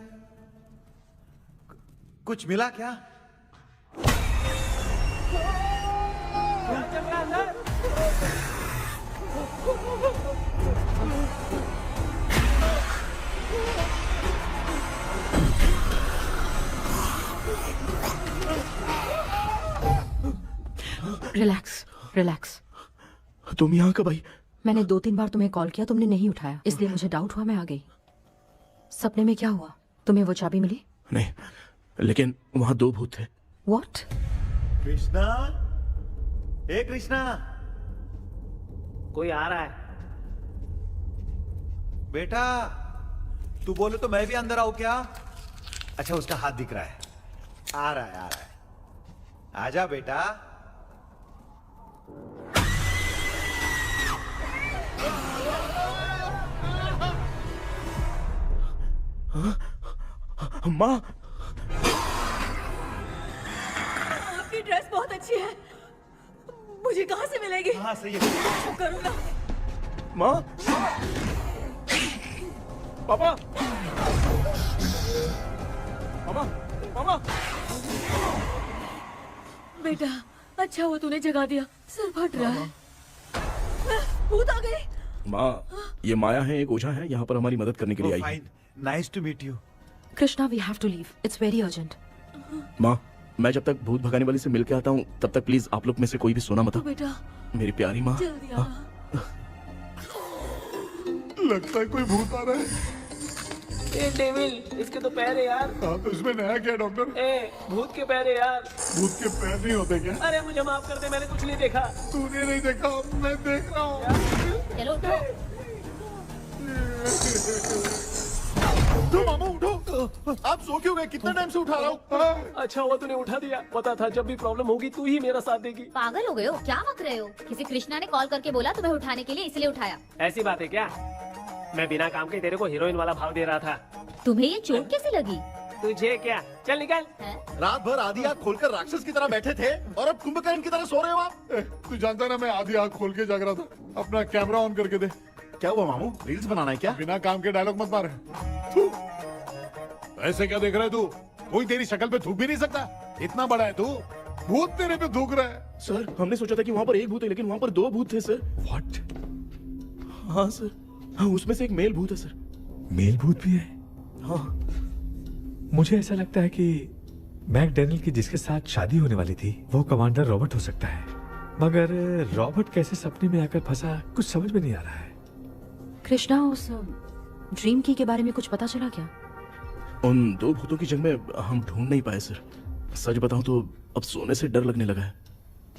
Speaker 2: कुछ मिला क्या?
Speaker 13: Relax relax.
Speaker 3: तुम यहाँ कब आई?
Speaker 13: मैंने 2-3 बार तुम्हें कॉल किया, तुमने नहीं उठाया, इसलिए मुझे डाउट हुआ, मैं आ गई। सपने में क्या हुआ? तुम्हें वो चाबी मिली?
Speaker 3: नहीं, लेकिन वहाँ 2 भूत थे।
Speaker 13: व्हाट?
Speaker 2: कृष्णा, ए कृष्णा,
Speaker 10: कोई आ रहा है।
Speaker 2: बेटा तू बोले तो मैं भी अंदर आऊं क्या? अच्छा, उसका हाथ दिख रहा है, आ रहा है, आ रहा है। आजा बेटा।
Speaker 3: माँ,
Speaker 1: आपकी ड्रेस बहुत अच्छी है, मुझे कहाँ से मिलेगी?
Speaker 2: हाँ सही है।
Speaker 1: करूँगा।
Speaker 3: माँ, पापा, मामा, मामा।
Speaker 1: बेटा अच्छा हुआ तूने जगा दिया, सर फट रहा है। भूत आ गई।
Speaker 3: माँ, ये माया है, एक ओझा है, यहाँ पर हमारी मदद करने के लिए आई है।
Speaker 2: Fine, nice to meet you.
Speaker 13: Krishna, we have to leave, it's very urgent.
Speaker 3: माँ, मैं जब तक भूत भगाने वाली से मिल के आता हूँ, तब तक प्लीज आप लोग में से कोई भी सोना मत।
Speaker 1: बेटा
Speaker 3: मेरी प्यारी माँ।
Speaker 1: जल्दी आ।
Speaker 7: लगता है कोई भूत आ रहा है।
Speaker 10: ए डेविल, इसके तो पैर है यार।
Speaker 7: हाँ, तो इसमें नया क्या डॉक्टर?
Speaker 10: ए, भूत के पैर है यार।
Speaker 7: भूत के पैर नहीं होते क्या?
Speaker 10: अरे मुझे माफ कर दे, मैंने कुछ नहीं देखा।
Speaker 7: तूने नहीं देखा, मैं देख रहा हूँ।
Speaker 1: चलो उठो।
Speaker 7: उठो मामा, उठो। आप सो क्यों गए? कितना टाइम से उठा रहा हूँ।
Speaker 10: अच्छा हुआ तूने उठा दिया, पता था जब भी प्रॉब्लम होगी तू ही मेरा साथ देगी।
Speaker 1: पागल हो गए हो क्या? बक रहे हो? किसी कृष्णा ने कॉल करके बोला तुम्हें उठाने के लिए, इसलिए उठाया।
Speaker 10: ऐसी बात है क्या? मैं बिना काम के तेरे को हीरोइन वाला भाव दे रहा था।
Speaker 1: तुम्हें ये चोट कैसे लगी?
Speaker 10: तुझे क्या? चल निकल।
Speaker 6: रात भर आधी आंख खोलकर राक्षस की तरह बैठे थे और अब कुंभकर्ण की तरह सो रहे हो आप।
Speaker 7: तू जानता ना, मैं आधी आंख खोल के जाग रहा था। अपना कैमरा ऑन करके दे।
Speaker 6: क्या हुआ मामू, रील्स बनाना है क्या?
Speaker 7: बिना काम के डायलॉग मत मार। ऐसे क्या देख रहा है तू? कोई तेरी शक्ल पे थूक भी नहीं सकता, इतना बड़ा है तू। भूत तेरे पे थूक रहा है।
Speaker 3: सर, हमने सोचा था कि वहाँ पर एक भूत है, लेकिन वहाँ पर 2 भूत थे सर।
Speaker 9: व्हाट?
Speaker 3: हाँ सर, हाँ, उसमें से एक मेल भूत है सर।
Speaker 9: मेल भूत भी है?
Speaker 3: हाँ।
Speaker 9: मुझे ऐसा लगता है कि मैकडैनियल की जिसके साथ शादी होने वाली थी वो कमांडर रॉबर्ट हो सकता है, मगर रॉबर्ट कैसे सपने में आकर फंसा कुछ समझ में नहीं आ रहा है।
Speaker 13: कृष्णा, उस ड्रीम की के बारे में कुछ पता चला क्या?
Speaker 3: उन 2 भूतों की जंग में हम ढूंढ नहीं पाए सर। सच बताऊं तो अब सोने से डर लगने लगा है।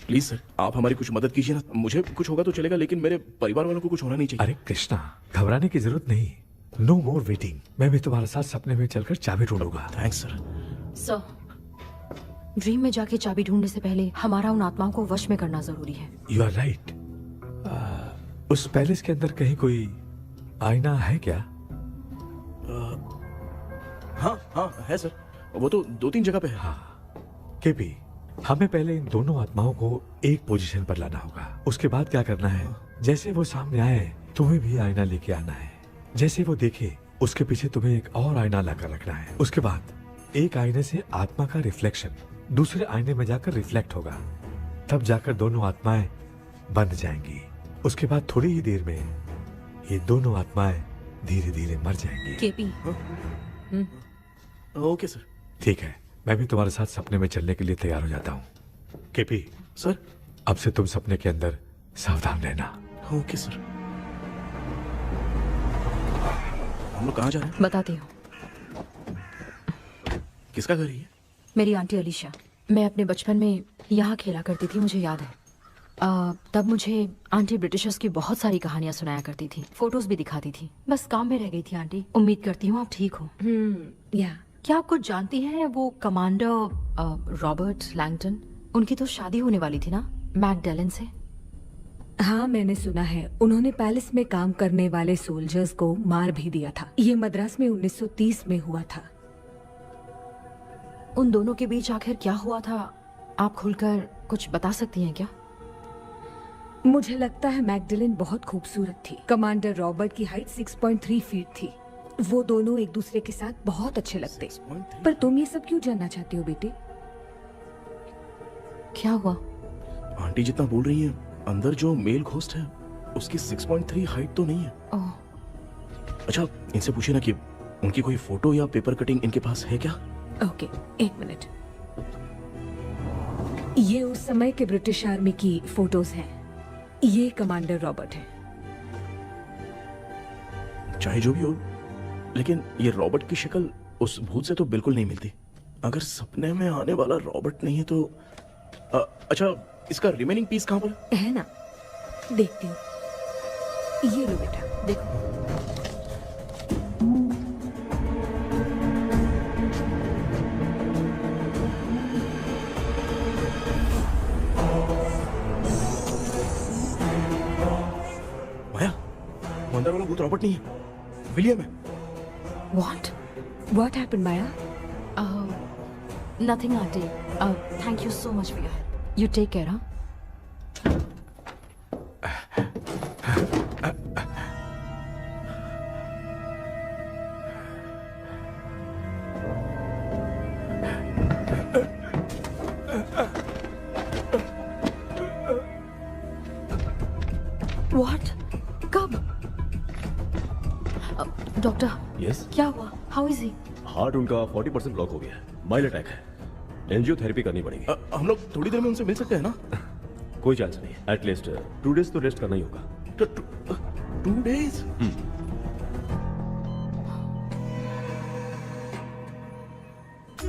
Speaker 3: प्लीज सर, आप हमारी कुछ मदद कीजिए ना। मुझे कुछ होगा तो चलेगा, लेकिन मेरे परिवार वालों को कुछ होना नहीं चाहिए।
Speaker 9: अरे कृष्णा, घबराने की जरूरत नहीं, नो मोर वेटिंग। मैं भी तुम्हारे साथ सपने में चलकर चाबी ढूंढूंगा।
Speaker 3: Thanks sir.
Speaker 13: सर, ड्रीम में जाके चाबी ढूंढने से पहले हमारा उन आत्माओं को वश में करना जरूरी है।
Speaker 9: You are right. उस पैलेस के अंदर कहीं कोई आईना है क्या?
Speaker 3: हाँ हाँ है सर, वो तो 2-3 जगह पे है।
Speaker 9: हाँ केपी, हमें पहले इन दोनों आत्माओं को एक पोजीशन पर लाना होगा। उसके बाद क्या करना है, जैसे वो सामने आए तुम्हें भी आईना लेके आना है। जैसे वो देखे उसके पीछे तुम्हें एक और आईना लाकर रखना है। उसके बाद एक आईने से आत्मा का रिफ्लेक्शन दूसरे आईने में जाकर रिफ्लेक्ट होगा, तब जाकर दोनों आत्माएं बंध जाएंगी। उसके बाद थोड़ी ही देर में ये दोनों आत्माएं धीरे धीरे मर जाएंगी।
Speaker 13: KP,
Speaker 3: okay sir.
Speaker 9: ठीक है, मैं भी तुम्हारे साथ सपने में चलने के लिए तैयार हो जाता हूँ। केपी
Speaker 3: सर,
Speaker 9: अब से तुम सपने के अंदर सावधान रहना।
Speaker 3: Okay sir. हम लोग कहाँ जा रहे हैं?
Speaker 13: बताती हूँ।
Speaker 3: किसका घर है ये?
Speaker 13: मेरी आंटी अलीशा। मैं अपने बचपन में यहाँ खेला करती थी, मुझे याद है। तब मुझे आंटी ब्रिटिशर्स की बहुत सारी कहानियां सुनाया करती थी, फोटोज भी दिखाती थी। बस काम में रह गई थी आंटी। उम्मीद करती हूँ आप ठीक हो।
Speaker 1: या
Speaker 13: क्या आप कुछ जानती हैं वो कमांडर रॉबर्ट लैंगटन? उनकी तो शादी होने वाली थी ना मैकडेलन से।
Speaker 1: हाँ, मैंने सुना है उन्होंने पैलेस में काम करने वाले सोल्जर्स को मार भी दिया था। ये मद्रास में 1930 में हुआ था।
Speaker 13: उन दोनों के बीच आखिर क्या हुआ था, आप खुलकर कुछ बता सकती हैं क्या?
Speaker 1: मुझे लगता है मैकडेलन बहुत खूबसूरत थी। कमांडर रॉबर्ट की हाइट 6.3 फीट थी। वो दोनों एक दूसरे के साथ बहुत अच्छे लगते। पर तुम ये सब क्यों जानना चाहते हो बेटे?
Speaker 13: क्या हुआ?
Speaker 3: आंटी जितना बोल रही है, अंदर जो मेल घोस्ट है उसकी 6.3 हाइट तो नहीं है।
Speaker 13: ओह,
Speaker 3: अच्छा, इनसे पूछे ना कि उनकी कोई फोटो या पेपर कटिंग इनके पास है क्या?
Speaker 1: ओके, एक मिनट। ये उस समय के ब्रिटिश आर्मी की फोटोज हैं। ये कमांडर रॉबर्ट है।
Speaker 3: चाहे जो भी हो, लेकिन ये रॉबर्ट की शक्ल उस भूत से तो बिल्कुल नहीं मिलती। अगर सपने में आने वाला रॉबर्ट नहीं है तो अच्छा, इसका रिमेनिंग पीस कहाँ पर
Speaker 1: है ना? देखती हूँ। ये लो बेटा, देखो।
Speaker 3: माया, वो अंदर वाला भूत रॉबर्ट नहीं है, विलियम है।
Speaker 1: What happened, Maya?
Speaker 13: Nothing, auntie. Thank you so much for your help. You take care, huh? What? कब? डॉक्टर,
Speaker 6: यस,
Speaker 13: क्या हुआ? How is he?
Speaker 6: हार्ट उनका 40% ब्लॉक हो गया है। माइल्ड अटैक है। एंजियोथेरेपी करनी पड़ेगी।
Speaker 3: हम लोग थोड़ी देर में उनसे मिल सकते हैं ना?
Speaker 6: कोई चांस नहीं। एटलीस्ट 2 डेज तो रेस्ट करना ही होगा।
Speaker 3: 2 days?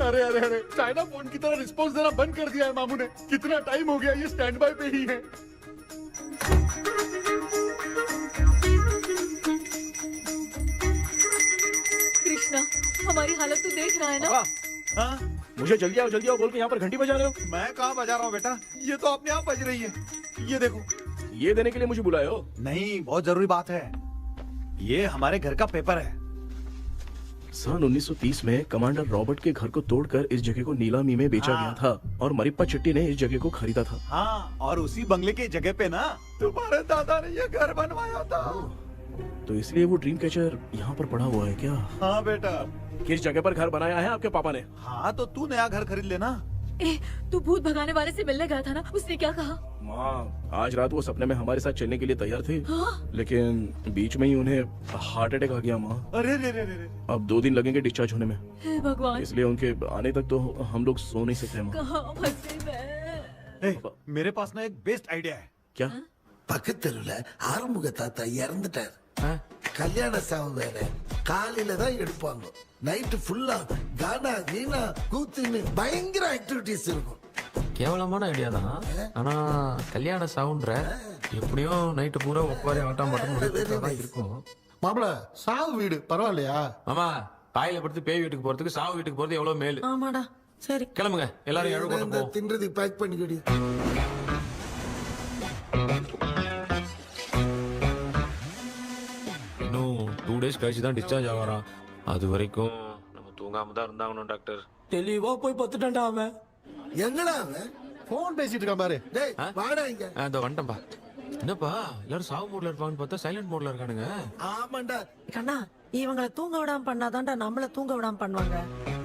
Speaker 7: अरे अरे अरे, चाइना फोन की तरह रिस्पॉन्स देना बंद कर दिया है मामू ने। कितना टाइम हो गया, ये स्टैंड बाय पे ही है।
Speaker 1: कृष्णा, हमारी हालत तो देख रहा है ना?
Speaker 2: हाँ?
Speaker 3: मुझे जल्दी आओ बोल के यहाँ पर घंटी बजा रहे हो।
Speaker 2: मैं कहाँ बजा रहा हूँ बेटा, ये तो अपने आप बज रही है। ये देखो।
Speaker 3: ये देने के लिए मुझे बुलाए हो?
Speaker 2: नहीं, बहुत जरूरी बात है। ये हमारे घर का पेपर है।
Speaker 3: सन 1930 में कमांडर रॉबर्ट के घर को तोड़कर इस जगह को नीलामी में बेचा गया था और मरिप्पा चिट्टी ने इस जगह को खरीदा था।
Speaker 2: हाँ, और उसी बंगले की जगह पे ना तुम्हारे दादा ने ये घर बनवाया था।
Speaker 3: तो इसलिए वो ड्रीम कैचर यहाँ पर पड़ा हुआ है क्या?
Speaker 2: हाँ बेटा।
Speaker 3: किस जगह पर घर बनाया है आपके पापा ने?
Speaker 2: हाँ, तो तू नया घर खरीद लेना।
Speaker 1: तू भूत भगाने वाले से मिलने गया था ना, उसने क्या कहा?
Speaker 3: माँ, आज रात वो सपने में हमारे साथ चलने के लिए तैयार थे। लेकिन बीच में ही उन्हें हार्ट अटैक आ गया माँ।
Speaker 2: अरे रे रे रे।
Speaker 3: अब 2 दिन लगेंगे डिस्चार्ज होने में।
Speaker 1: हे भगवान,
Speaker 3: इसलिए उनके आने तक तो हम लोग सो नहीं सकते माँ।
Speaker 1: कहाँ फंसे मैं?
Speaker 2: मेरे पास ना एक बेस्ट आइडिया है।
Speaker 3: क्या?
Speaker 14: பக்கத்தெருவுல ஆறுமுக தாத்தா இறந்துட்டார். கல்யாண சாவு வேற. காலையில தான் எடுப்பாங்க. நைட் ஃபுல்லா கானா வீணா கூத்துன்னு பயங்கர ஆக்டிவிட்டிஸ் இருக்கும்.
Speaker 11: கேவலமான ஐடியா தான். ஆனா கல்யாண சவுண்ட்ற எப்படியும் நைட்டு பூரா உட்காரி ஆட்டம் மட்டும் தான் இருக்கும்.
Speaker 14: மாப்பிள, சாவு வீடு பரவாயில்லையா?
Speaker 11: மாமா, பாயில படுத்து பேய் வீட்டுக்கு போறதுக்கு சாவு வீட்டுக்கு போறது எவ்வளவு மேல்.
Speaker 1: ஆமாடா, சரி
Speaker 11: கிளம்புங்க, எல்லாரும் எழு கொண்டு போ.
Speaker 14: தின்றதுக்கு பேக் பண்ணிக்கடி.
Speaker 11: இன்னும் 2 days கழிச்சு தான் டிஸ்சார்ஜ் ஆவாராம். அது வரைக்கும் நம்ம தூங்காம தான் இருந்தாகணும் டாக்டர்.
Speaker 8: தெளிவா போய் பத்துட்டான்டா அவன்.
Speaker 14: எங்கடா அவன்?
Speaker 7: போன் பேசிட்டு இருக்கான் பாரு.
Speaker 14: டேய், வாடா இங்க.
Speaker 11: இதோ வந்துட்டேன்பா. என்னப்பா எல்லாரும் சாவு மோட்ல இருப்பான்னு பார்த்தா சைலண்ட் மோட்ல இருக்கானுங்க.
Speaker 14: ஆமாண்டா.
Speaker 8: கண்ணா, இவங்கள தூங்க விடாம பண்ணாதான்டா நம்மள தூங்க விடாம பண்ணுவாங்க.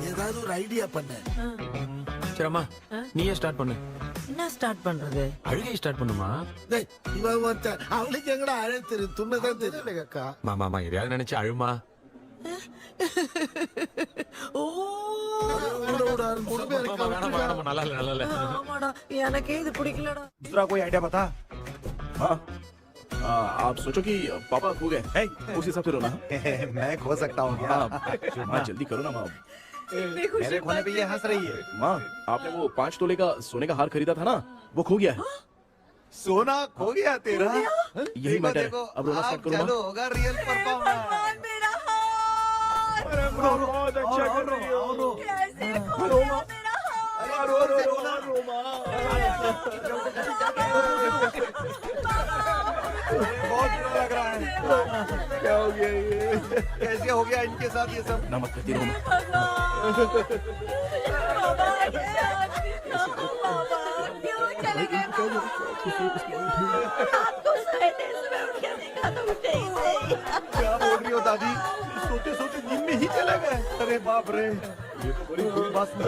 Speaker 14: ஏதாவது ஒரு ஐடியா பண்ண.
Speaker 11: சரிம்மா, நீயே ஸ்டார்ட் பண்ணு.
Speaker 8: என்ன ஸ்டார்ட் பண்றது?
Speaker 11: அழுகை ஸ்டார்ட் பண்ணுமா?
Speaker 14: டேய், இவன் ஒருத்தன். அவளுக்கு எங்கடா அழகு தெரியும்? துண்ணதான் தெரியல அக்கா.
Speaker 11: மாமா எதையாவது நினைச்சு அழுமா.
Speaker 8: ஓ,
Speaker 11: நல்லா இல்ல.
Speaker 8: ஆமாடா, எனக்கே இது பிடிக்கலடா.
Speaker 2: दूसरा कोई आइडिया बता।
Speaker 3: हाँ, आप सोचो कि पापा खो गए, उस हिसाब से रोना।
Speaker 2: मैं खो सकता हूँ क्या?
Speaker 3: हाँ, जल्दी करो ना माँ।
Speaker 1: इतनी खुशी
Speaker 2: मेरे खोने पे ये हंस रही है।
Speaker 3: माँ, आपने वो 5 तोले का सोने का हार खरीदा था ना, वो खो गया है।
Speaker 2: सोना खो गया तेरा?
Speaker 3: यही मैटर है। अब रोना स्टार्ट करो माँ।
Speaker 2: चलो होगा रियल परफॉर्मेंस।
Speaker 1: मेरा हार
Speaker 3: बहुत अच्छा कर रही हो।
Speaker 1: कैसे खो गया मेरा हार?
Speaker 2: बहुत बुरा लग रहा है। क्या हो गया ये? कैसे हो गया इनके साथ ये सब?
Speaker 3: ना मत करती रहो माँ।
Speaker 1: क्यों चले गए? आपको सहने सुबह उठ के देखा तो उठे ही नहीं।
Speaker 2: क्या बोल रही हो दादी? सोते सोते नींद में ही चले गए? अरे बाप रे, ये तो बड़ी बुरी बात सुना।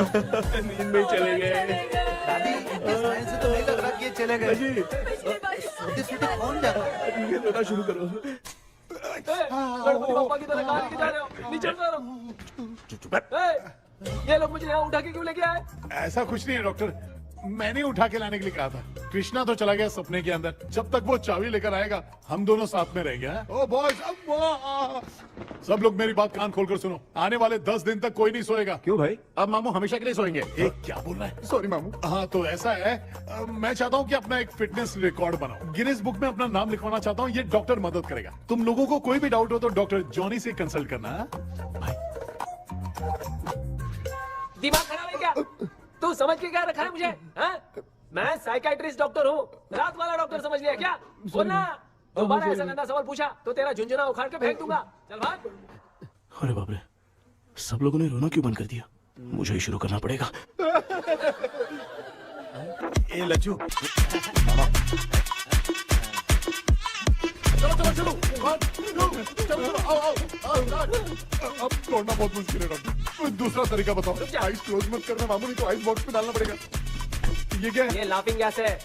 Speaker 3: नींद में ही चले गए।
Speaker 2: दादी, इस लाइन से तो नहीं लग रहा कि ये चले गए। सोते सोते कौन जाता है?
Speaker 3: ये रोना शुरू करो।
Speaker 4: गणपति बापा की तरह कहाँ लेके जा रहे हो? नीचे उतारो। ये लोग मुझे यहाँ उठा के क्यों लेके आए?
Speaker 7: ऐसा कुछ नहीं है डॉक्टर, मैंने उठा के लाने के लिए कहा था। कृष्णा तो चला गया सपने के अंदर, जब तक वो चाबी लेकर आएगा हम दोनों साथ में रहेंगे। हाँ? ओ बॉयज, सब लोग मेरी बात कान खोलकर सुनो, आने वाले 10 दिन तक कोई नहीं सोएगा।
Speaker 6: क्यों भाई?
Speaker 7: अब मामू हमेशा के लिए सोएंगे। क्या बोल रहा है? सॉरी मामू। हाँ तो ऐसा है, मैं चाहता हूँ कि अपना एक फिटनेस रिकॉर्ड बनाओ, गिनीज बुक में अपना नाम लिखवाना चाहता हूँ। ये डॉक्टर मदद करेगा। तुम लोगों को कोई भी डाउट हो तो डॉक्टर जॉनी से कंसल्ट करना।
Speaker 4: दिमाग खराब है क्या? तू समझ के क्या रखा है मुझे? हाँ? मैं साइकाइट्रिस्ट डॉक्टर हूँ, रात वाला डॉक्टर समझ लिया क्या? बोलना, दोबारा ऐसा गंदा सवाल पूछा तो तेरा झुंझुना उखाड़ के फेंक दूंगा। चल भाग।
Speaker 3: अरे बाप रे, सब लोगों ने रोना क्यों बंद कर दिया? मुझे ही शुरू करना पड़ेगा।
Speaker 2: ए लज्जू,
Speaker 7: चलो चलो चलो, आओ। अब तोड़ना बहुत मुश्किल है डॉक्टर, दूसरा तरीका बताओ। आइस क्लोज मत करना मामू, नहीं तो आइस बॉक्स में डालना पड़ेगा। ये क्या है?
Speaker 4: ये लाफिंग गैस है।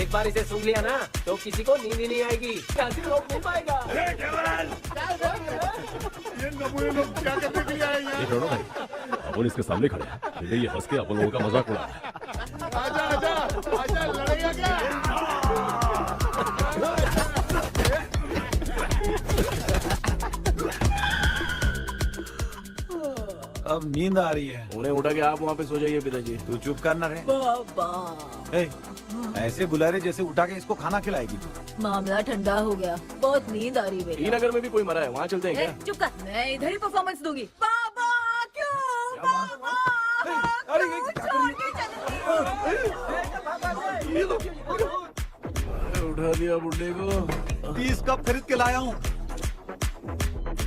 Speaker 4: एक बार इसे सूंघ लिया ना तो किसी को नींद ही नहीं आएगी, हंसी रोक नहीं पाएगा।
Speaker 7: ये नमूने लोग क्या करने के लिए आए हैं?
Speaker 6: रोनो भाई, अपन इसके सामने खड़े हैं, फिर ये हंस के अपन लोगों का मजाक उड़ा है।
Speaker 7: आजा, लड़ेगा क्या?
Speaker 2: अब नींद आ रही है।
Speaker 3: उन्हें उठा के आप वहाँ पे सो जाइए पिताजी।
Speaker 2: तू चुप करना रे। ए, ऐसे बुला रहे जैसे उठा के इसको खाना खिलाएगी।
Speaker 1: मामला ठंडा हो गया, बहुत नींद आ रही है।
Speaker 3: नगर में भी कोई मरा है, वहाँ चलते हैं क्या?
Speaker 1: चुप कर, मैं इधर ही परफॉर्मेंस दूंगी। बाबा क्यों? बाबा,
Speaker 2: अरे ये क्या कर रही है?
Speaker 3: उठा दिया बुड्ढे को।
Speaker 2: 30 कप खरीद के लाया हूँ।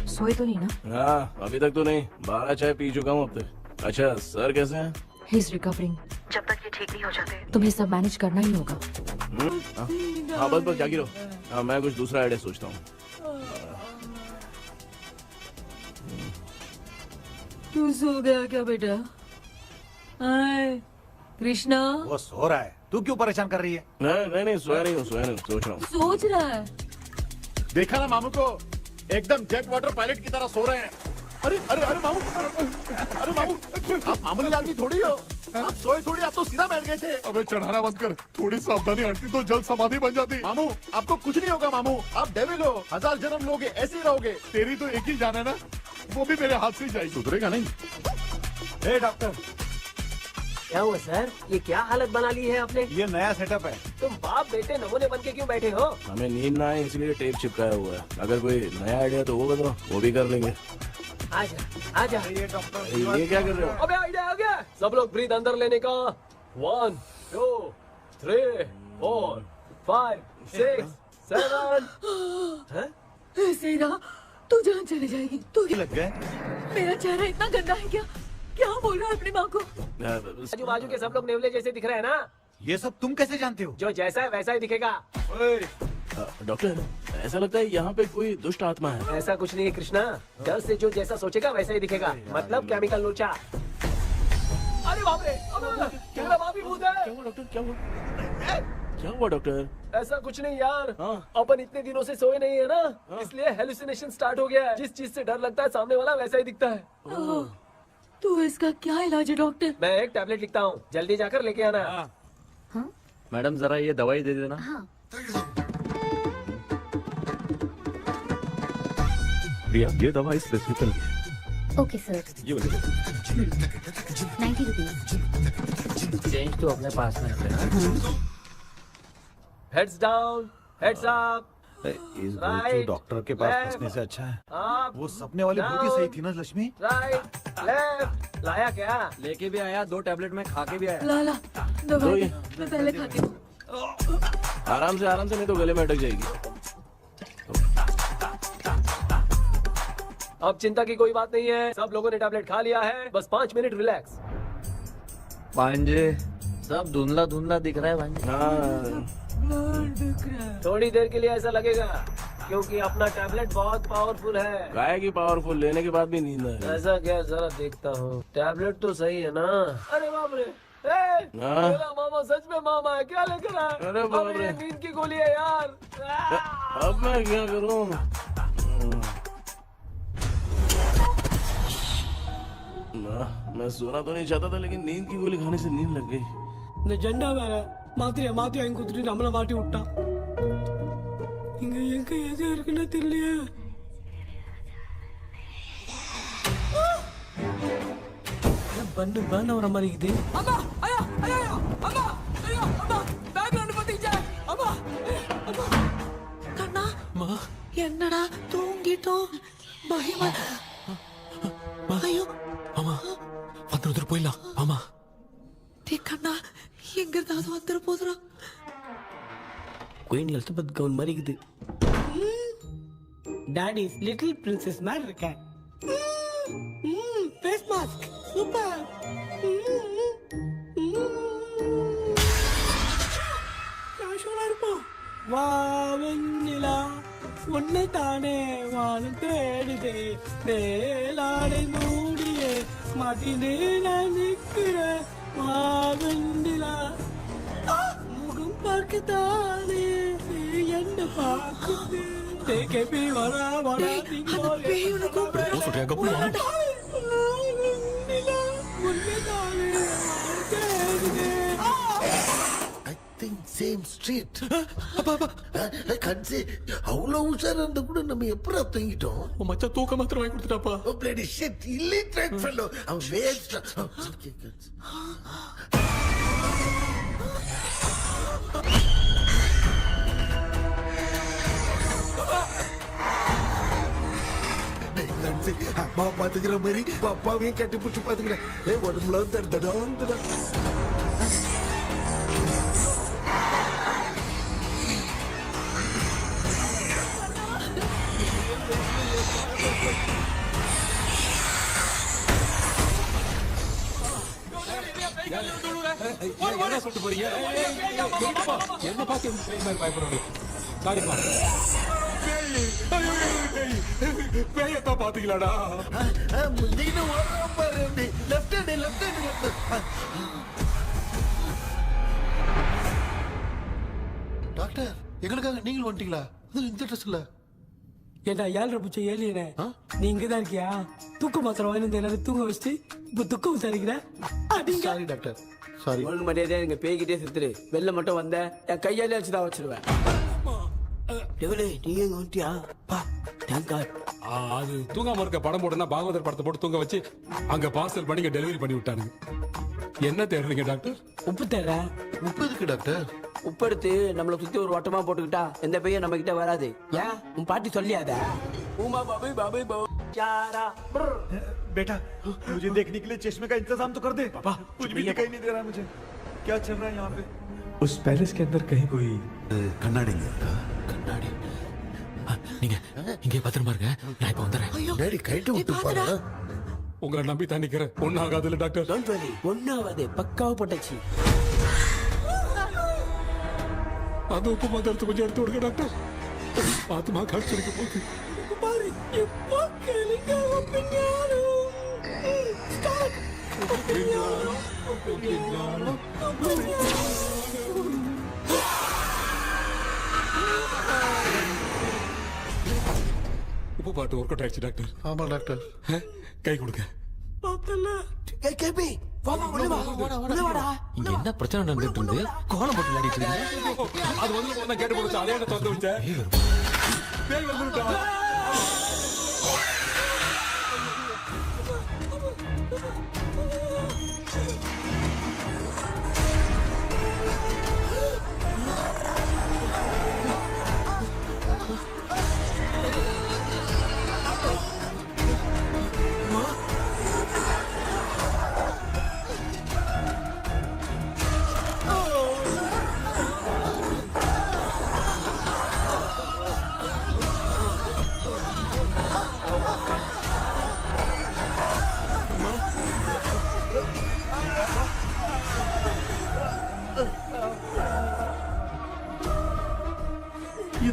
Speaker 13: सोए तो नहीं ना?
Speaker 3: हाँ, अभी तक तो नहीं, 12 चाय पी चुका हूँ अब तक। अच्छा, सर कैसे हैं?
Speaker 13: He is recovering.
Speaker 5: जब तक ये ठीक नहीं हो जाते
Speaker 13: तुम्हें सब मैनेज करना ही होगा।
Speaker 3: हाँ बस जागी रहो। हाँ, मैं कुछ दूसरा आइडिया सोचता हूँ।
Speaker 1: तू सो गया क्या बेटा? हाय कृष्णा,
Speaker 2: वो सो रहा है, तू क्यों परेशान कर रही है?
Speaker 3: नहीं, सोया नहीं हूँ, सोच रहा हूँ।
Speaker 1: सोच रहा है।
Speaker 7: देखा ना मामू को, एकदम जेट वाटर पायलट की तरह सो रहे हैं। अरे मामू, आप मामूली आदमी थोड़ी हो, आप सोए थोड़ी, आप तो सीधा बैठ गए थे। अबे चढ़ाना बंद कर, थोड़ी सावधानी हटती तो जल्द समाधि बन जाती। मामू आपको कुछ नहीं होगा मामू, आप डेविल हो, 1000 जन्म लोगे, ऐसे ही रहोगे। तेरी तो एक ही जान है ना, वो भी मेरे हाथ से ही जाएगी।
Speaker 6: सुधरेगा नहीं।
Speaker 2: ए डॉक्टर,
Speaker 4: क्या हुआ सर? ये क्या हालत बना ली है आपने?
Speaker 2: ये नया सेटअप है।
Speaker 4: तुम बाप बेटे नमूने बन के क्यों बैठे हो?
Speaker 3: हमें नींद ना आए इसलिए टेप चिपकाया हुआ है। अगर कोई नया आइडिया तो वो बताओ, वो भी कर लेंगे।
Speaker 4: आजा।
Speaker 2: ये डॉक्टर,
Speaker 3: ये क्या कर रहे हो?
Speaker 4: अबे आइडिया आ गया। सब लोग ब्रीथ अंदर लेने का। 1 2 3 4 5 6 7।
Speaker 1: ऐसे ही रहा तू जान चली जाएगी। तू
Speaker 2: लग गए।
Speaker 1: मेरा चेहरा इतना गंदा है क्या? क्या बोल रहा है अपनी माँ को?
Speaker 4: आजू बाजू के सब लोग नेवले जैसे दिख रहे हैं ना?
Speaker 2: ये सब तुम कैसे जानते हो?
Speaker 4: जो जैसा है वैसा ही दिखेगा।
Speaker 3: डॉक्टर, ऐसा लगता है यहाँ पे कोई दुष्ट आत्मा है।
Speaker 4: ऐसा कुछ नहीं है कृष्णा, डर से जो जैसा सोचेगा वैसा ही दिखेगा, मतलब केमिकल लोचा। अरे बाप रे, मेरा बाप ही भूत है।
Speaker 3: क्या हुआ डॉक्टर, क्या हुआ? क्या हुआ डॉक्टर?
Speaker 4: ऐसा कुछ नहीं यार,
Speaker 3: हाँ।
Speaker 4: अपन इतने दिनों से सोए नहीं है ना, इसलिए हेलुसिनेशन स्टार्ट हो गया है। जिस चीज से डर लगता है सामने वाला वैसा ही दिखता है।
Speaker 1: तो इसका क्या इलाज है डॉक्टर?
Speaker 4: मैं एक टैबलेट लिखता हूँ, जल्दी जाकर लेके आना।
Speaker 13: हाँ?
Speaker 6: मैडम जरा ये दवाई दे देना।
Speaker 13: हाँ।
Speaker 6: प्रिया, ये दवाई स्पेसिफिकल है,
Speaker 15: ओके सर, 90 रुपीज।
Speaker 4: चेंज तो अपने पास में रखना। Heads down, heads up.
Speaker 2: इस भोजू डॉक्टर के पास फंसने से अच्छा है वो सपने वाली बूटी सही थी ना लक्ष्मी।
Speaker 4: Right, left. लाया क्या? लेके भी आया, 2 टैबलेट में खा के भी आया।
Speaker 1: ला दवा दे, मैं पहले खाती हूँ।
Speaker 3: आराम से नहीं तो गले में अटक जाएगी।
Speaker 10: अब चिंता की कोई बात नहीं है, सब लोगों ने टैबलेट खा लिया है, बस 5 मिनट रिलैक्स।
Speaker 4: भांजे सब धुंधला धुंधला दिख रहा है भांजे।
Speaker 10: थोड़ी देर के लिए ऐसा लगेगा क्योंकि अपना टैबलेट बहुत पावरफुल है।
Speaker 3: गाय की पावरफुल, लेने के बाद भी नींद है।
Speaker 10: ऐसा क्या, जरा देखता हूँ। टैबलेट तो सही है ना? अरे बाप रे, मेरा मामा सच में मामा है, क्या लेकर आया?
Speaker 3: अरे बाप रे,
Speaker 10: नींद की गोली है यार।
Speaker 3: अब मैं क्या करूँ? मैं सोना तो नहीं चाहता था, लेकिन नींद की गोली खाने से नींद लग गई।
Speaker 10: நிஜண்டா வேற மாத்திரையா மாத்தி வாங்கி கொடுத்துட்டு நம்மள மாட்டி விட்டான். இங்க எங்க எது இருக்குன்னு தெரியலையே. பண்ணு பண்ண வர மாதிரி இருக்குது. அம்மா ஐயா ஐயா அம்மா ஐயா அம்மா பேக்ரவுண்ட் பத்திச்சே அம்மா அம்மா கண்ணா அம்மா என்னடா தூங்கிட்டோம் பயமா ஐயோ அம்மா வந்துரு போயிடலாம் அம்மா கண்ணா எங்க இருந்தாவது வந்துட போதுரா குயின் எலிசபெத் கவுன் மாதிரி இருக்குது டாடி லிட்டில் பிரின்சஸ் மாதிரி இருக்கேன் ஃபேஸ் மாஸ்க் சூப்பர் கேஷுவலா இருப்போம் வா வெண்ணிலா உன்னை தானே வானம் தேடுதே மேலாடை மூடியே மாட்டினே நான் நிற்கிறேன் வெண்ணிலா முகம் பார்க்கத்தானே என்ன பார்க்குது கேபி வரா வரா
Speaker 14: சேம் ஸ்ட்ரீட் கன்சி அவ்வளவு உஷாரா இருந்தா கூட நம்ம எப்படா தூங்கிட்டோம்
Speaker 10: மச்சா தூக்க மாத்திரம் வாங்கி கொடுத்துட்டாப்பா
Speaker 14: பிளடி ஷிட் இல்லிட்ரேட் ஃபெல்லோ அவன் வேஸ்ட் அம்மா பாத்துக்கிற மாதிரி அப்பாவையும் கட்டி பிடிச்சி பாத்துக்கிறேன் உடம்புல தடுத்தடா
Speaker 11: என்ன சொல்லிட்டு போறீங்க என்ன பார்த்து பயப்படுறீங்க சாரிப்பா பேயத்தான் பாத்தீங்களாடா
Speaker 14: டாக்டர் எங்களுக்காக நீங்களும் வந்துட்டீங்களா இந்த ட்ரெஸ்ல
Speaker 10: ஏண்டா 7 பூச்சி ஏலியனே நீ இங்கதான் இருக்கியா தூக்க மாத்திரம் வாங்கி எல்லாரும் தூங்க வச்சுட்டு இப்ப துக்கம் விசாரிக்கிறேன்
Speaker 14: சாரி டாக்டர் சாரி
Speaker 10: ஒழுங்கு மரியாதையா நீங்க பேய்கிட்டே செத்துரு வெளில மட்டும் வந்த என் கையாலே வச்சுதான் வச்சிருவேன் நீ எங்க வந்துட்டியா பா தேங்க் காட்
Speaker 11: அது தூங்காம இருக்க படம் போடுனா பாகவதர் படத்தை போட்டு தூங்க வச்சு அங்க பார்சல் பண்ணி டெலிவரி பண்ணி விட்டானுங்க என்ன தேடுறீங்க டாக்டர்
Speaker 10: உப்பு தேடுறேன்
Speaker 14: உப்பு எதுக்கு டாக்டர்
Speaker 10: உப்பு எடுத்து நம்மளை சுத்தி ஒரு வட்டமா போட்டுக்கிட்டா எந்த பையன் நம்ம கிட்ட வராது ஏன் உன் பாட்டி சொல்லியாத உமா பாபி பாபி चारा
Speaker 2: बेटा मुझे देखने के लिए चश्मे का इंतजाम तो कर दे पापा कुछ भी दिखाई नहीं दे रहा मुझे क्या चल रहा है यहाँ पे
Speaker 9: उस पैलेस के अंदर कहीं कोई
Speaker 14: கண்ணாடி
Speaker 10: கண்ணாடி நீங்க இங்கே பத்திரமா இருங்க நான் இப்ப வந்துடுறேன்
Speaker 14: டேடி கைட்டு விட்டு பாரு
Speaker 11: உங்களை நம்பி தான் நிக்கிறேன் ஒன்னும் ஆகாதுல்ல டாக்டர்
Speaker 10: டோன்ட் வரி ஒன்னாவது பக்காவ போட்டாச்சு
Speaker 11: அது உப்பு மாத்திரத்து கொஞ்சம் எடுத்து விடுங்க டாக்டர் ஆத்மா காட்சிருக்க போகுது
Speaker 10: பாரு எப்போ கேளுங்க ஒப்பினியானோ ஸ்டார்ட் ஒப்பினியானோ
Speaker 11: உப்பு பாட்டு ஒர்க் அவுட் ஆயிடுச்சு டாக்டர்
Speaker 14: ஆமா டாக்டர்
Speaker 11: கை கொடுங்க
Speaker 10: பார்த்தல ஏய் கேபி வாடா வாடா
Speaker 11: இங்க என்ன பிரச்சனை நடந்துட்டு இருந்து கோலம் போட்டு விளையாடிட்டு இருக்கீங்க அது வந்து கேட்டு போச்சு அதே திறந்து வச்சேன் பேய் வந்துட்டா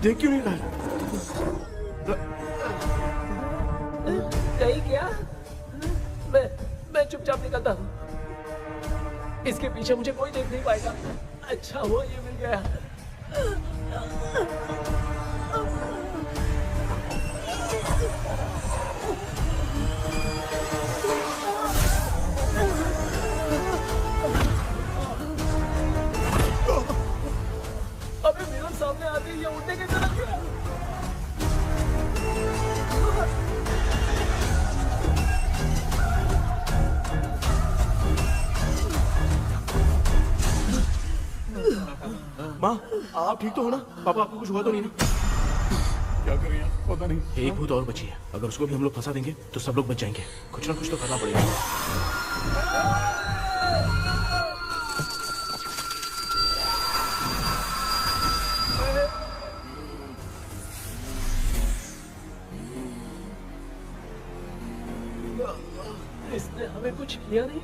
Speaker 3: देख क्यों नहीं रहा है?
Speaker 10: नहीं क्या? मैं चुपचाप निकलता हूँ। इसके पीछे मुझे कोई देख नहीं पाएगा। अच्छा हुआ ये मिल गया। अबे मेरे सामने आते ही ये उड़ने की तरफ गया।
Speaker 3: माँ, आप ठीक तो हो ना? पापा आपको कुछ हुआ तो नहीं ना?
Speaker 7: क्या करें पता नहीं।
Speaker 3: एक भूत और बची है, अगर उसको भी हम लोग फंसा देंगे तो सब लोग बच जाएंगे। कुछ ना कुछ तो करना पड़ेगा।
Speaker 10: इसने हमें कुछ किया नहीं।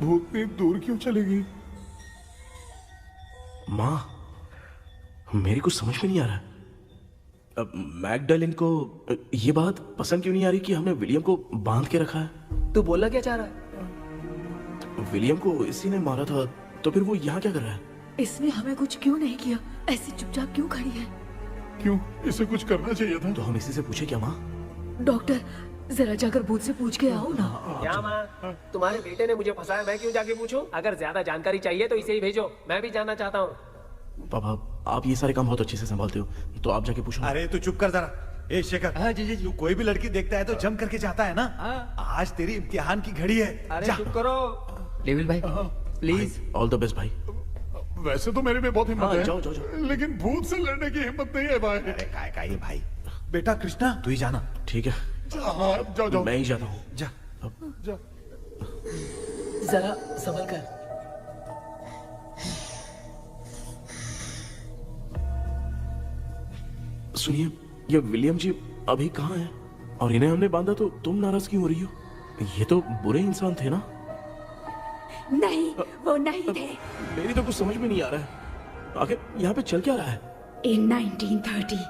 Speaker 7: भूतनी दूर क्यों चली गई?
Speaker 3: माँ, मेरी कुछ समझ में नहीं आ रहा। अब मैगडालिन को ये बात पसंद क्यों नहीं आ रही कि हमने विलियम को बांध के रखा है?
Speaker 10: तू बोलना क्या चाह रहा है?
Speaker 3: विलियम को इसी ने मारा था, तो फिर वो यहाँ क्या कर रहा है?
Speaker 1: इसने हमें कुछ क्यों नहीं किया? ऐसी चुपचाप क्यों खड़ी है?
Speaker 7: क्यों? इसे कुछ करना चाहिए था।
Speaker 3: तो हम इसी से पूछे क्या माँ?
Speaker 1: डॉक्टर, जरा जाकर भूत से पूछ के आओ ना।
Speaker 10: क्या माँ? तुम्हारे बेटे ने मुझे फंसाया, मैं क्यों जाके पूछूं? अगर ज्यादा जानकारी चाहिए तो इसे ही भेजो, मैं भी जानना चाहता हूँ।
Speaker 3: पापा, आप ये सारे काम बहुत अच्छे से संभालते हो, तो आप जाके पूछो।
Speaker 2: अरे तू चुप कर जरा। ए शेखर,
Speaker 8: हाँ जी जी जी।
Speaker 2: तू कोई भी लड़की देखता है तो जम करके जाता है ना? आज तेरी इम्तिहान की घड़ी है।
Speaker 8: अरे
Speaker 2: जा।
Speaker 8: चुप करो। लेविल भाई प्लीज।
Speaker 3: ऑल द बेस्ट भाई।
Speaker 7: वैसे तो मेरे में बहुत हिम्मत
Speaker 3: हाँ,
Speaker 7: है,
Speaker 3: जाओ, जाओ, जाओ।
Speaker 7: लेकिन भूत से लड़ने की हिम्मत नहीं है भाई।
Speaker 2: अरे काय का ये भाई। बेटा कृष्णा, तू ही जाना।
Speaker 3: ठीक है,
Speaker 7: हाँ, जाओ जाओ।
Speaker 3: मैं ही जाता हूँ।
Speaker 2: जा।
Speaker 7: जा।
Speaker 10: जरा संभल कर।
Speaker 3: सुनिए, ये विलियम जी अभी कहाँ हैं? और इन्हें हमने बांधा तो तुम नाराज क्यों हो रही हो? ये तो बुरे इंसान थे ना?
Speaker 1: नहीं, वो नहीं थे।
Speaker 3: मेरी तो कुछ समझ में नहीं आ रहा है। आखिर यहाँ पे चल क्या रहा है?
Speaker 15: In 1930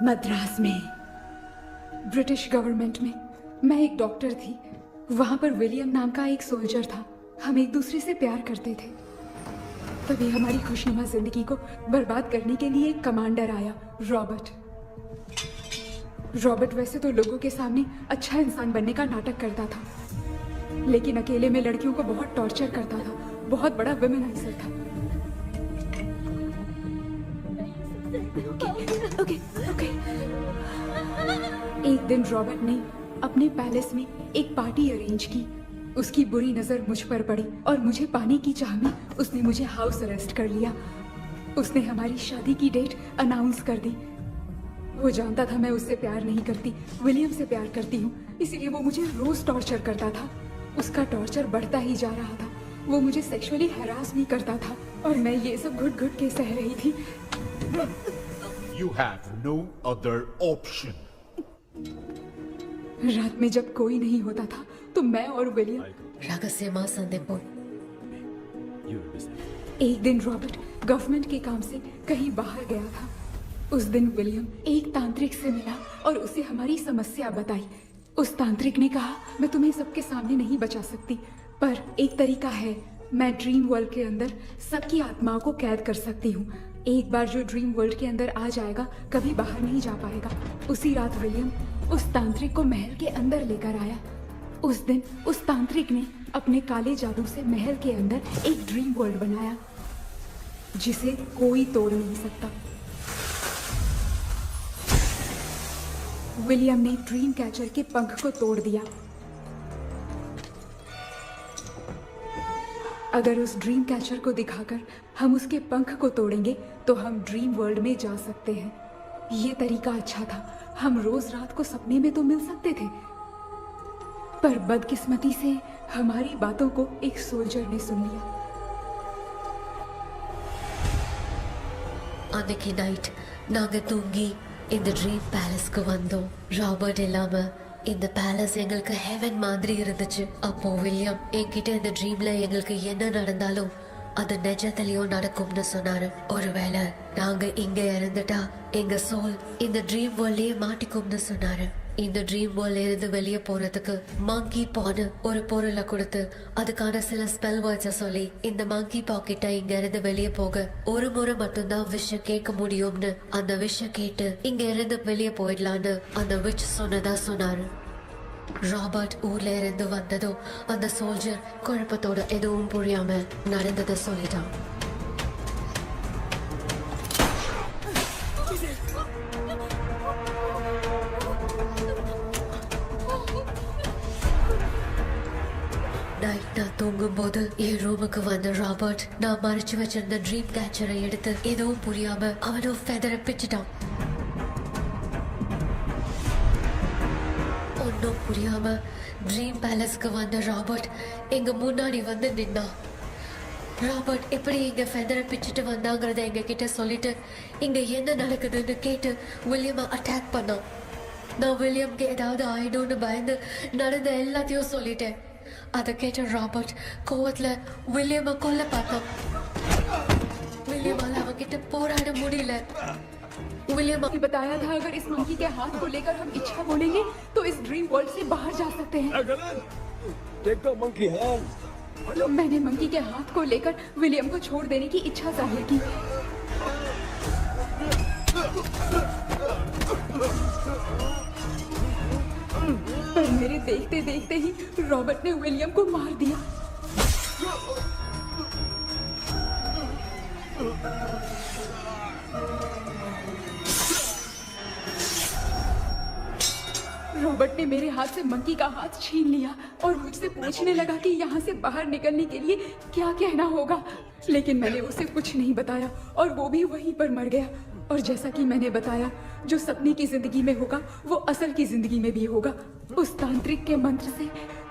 Speaker 15: मद्रास में ब्रिटिश गवर्नमेंट में मैं एक डॉक्टर थी। वहां पर विलियम नाम का एक सोल्जर था। हम एक दूसरे से प्यार करते थे। तभी हमारी खुशनुमा जिंदगी को बर्बाद करने के लिए एक कमांडर आया, रॉबर्ट। रॉबर्ट वैसे तो लोगों के सामने अच्छा इंसान बनने का नाटक करता था, लेकिन अकेले में लड़कियों को बहुत टॉर्चर करता था। बहुत बड़ा वुमेनाइजर था। ओके। एक दिन रॉबर्ट ने अपने पैलेस में एक पार्टी अरेंज की। उसकी बुरी नजर मुझ पर पड़ी और मुझे पाने की चाह में उसने मुझे हाउस अरेस्ट कर लिया। उसने हमारी शादी की डेट अनाउंस कर दी। वो जानता था मैं उससे प्यार नहीं करती, विलियम से प्यार करती हूँ, इसीलिए वो मुझे रोज टॉर्चर करता था। उसका टॉर्चर बढ़ता ही जा रहा था। वो मुझे सेक्सुअली हैरास भी करता था और मैं ये सब घुट-घुट के सह रही थी।
Speaker 7: You have no other option.
Speaker 15: रात में जब कोई नहीं होता था तो मैं और विलियम
Speaker 13: रहस्यमा संदेपुर।
Speaker 15: एक दिन रॉबर्ट गवर्नमेंट के काम से कहीं बाहर गया था। उस दिन विलियम एक तांत्रिक से मिला और उसे हमारी समस्या बताई। उस तांत्रिक ने कहा, मैं तुम्हें सबके सामने नहीं बचा सकती, पर एक तरीका है। मैं ड्रीम वर्ल्ड के अंदर सबकी आत्माओं को कैद कर सकती हूँ। एक बार जो ड्रीम वर्ल्ड के अंदर आ जाएगा कभी बाहर नहीं जा पाएगा। उसी रात विलियम उस तांत्रिक को महल के अंदर लेकर आया। उस दिन उस तांत्रिक ने अपने काले जादू से महल के अंदर एक ड्रीम वर्ल्ड बनाया जिसे कोई तोड़ नहीं सकता। विलियम ने ड्रीम कैचर के पंख को तोड़ दिया। अगर उस ड्रीम कैचर को दिखाकर हम उसके पंख को तोड़ेंगे तो हम ड्रीम वर्ल्ड में जा सकते हैं। ये तरीका अच्छा था। हम रोज रात को सपने में तो मिल सकते थे, पर बदकिस्मती से हमारी बातों को एक सोल्जर ने सुन लिया।
Speaker 13: அன்னைக்கு நைட் நாங்க தூங்கி இந்த ட்ரீம் பேலஸ்க்கு வந்தோம். ராபர்ட் இல்லாம இந்த பேலஸ் எங்களுக்கு ஹெவன் மாதிரி இருந்துச்சு. அப்போ வில்லியம் என்கிட்ட இந்த ட்ரீம்ல எங்களுக்கு என்ன நடந்தாலும் அது நிஜத்திலயும் நடக்கும்னு சொன்னாரு. ஒருவேளை நாங்க இங்க இறந்துட்டா
Speaker 16: எங்க சோல் இந்த ட்ரீம் வேர்ல்ட்லயே மாட்டிக்கும்னு சொன்னாரு. இந்த ட்ரீம் வேர்ல்ட்ல இருந்து வெளியே போறதுக்கு மங்கி பான்னு ஒரு பொருளை கொடுத்து அதுக்கான சில ஸ்பெல் வேர்ட்ஸை சொல்லி இந்த மங்கி பாக்கெட்டை இங்க இருந்து வெளியே போக ஒரு முறை மட்டும்தான் விஷயம் கேட்க முடியும்னு அந்த விஷயம் கேட்டு இங்க இருந்து வெளியே போயிடலான்னு அந்த விச் சொன்னதா சொன்னாரு. ராபர்ட் ஊர்ல இருந்து வந்ததும் அந்த சோல்ஜர் குழப்பத்தோட எதுவும் புரியாம நடந்ததை சொல்லிட்டான். நைட் நான் தூங்கும் போது என் ரூமுக்கு வந்த ராபர்ட் நான் மறைச்சு வச்சிருந்த ட்ரீம் கேச்சரை எடுத்து எதுவும் புரியாம அவனும் ஃபெதரை பிச்சுட்டான். ஒன்னும் புரியாம ட்ரீம் பேலஸ்க்கு வந்த ராபர்ட் எங்க முன்னாடி வந்து நின்னான். ராபர்ட் எப்படி இங்க ஃபெதரை பிச்சுட்டு வந்தாங்கிறத எங்க கிட்ட சொல்லிட்டு இங்க என்ன நடக்குதுன்னு கேட்டு வில்லியமை அட்டாக் பண்ணான். நான் வில்லியம்க்கு ஏதாவது ஆயிடும்னு பயந்து நடந்த எல்லாத்தையும் சொல்லிட்டேன். அதை கேட்ட ராபர்ட் கோவத்துல வில்லியமை கொல்ல பார்த்தான். विलियम அவங்கிட்ட போராட முடியல. विलियम
Speaker 15: ने बताया था अगर इस मंकी के हाथ को लेकर हम इच्छा बोलेंगे तो इस ड्रीम वर्ल्ड से बाहर जा सकते हैं. मैंने मंकी के हाथ को लेकर विलियम को छोड़ देने की इच्छा जाहिर की. पर मेरे देखते देखते ही रॉबर्ट ने विलियम को मार दिया. रॉबर्ट ने मेरे हाथ से मंकी का हाथ छीन लिया और मुझसे पूछने लगा कि यहाँ से बाहर निकलने के लिए क्या कहना होगा. लेकिन मैंने उसे कुछ नहीं बताया और वो भी वहीं पर मर गया. और जैसा कि मैंने बताया, जो सपने की जिंदगी में होगा वो असल की जिंदगी में भी होगा. उस तांत्रिक के मंत्र से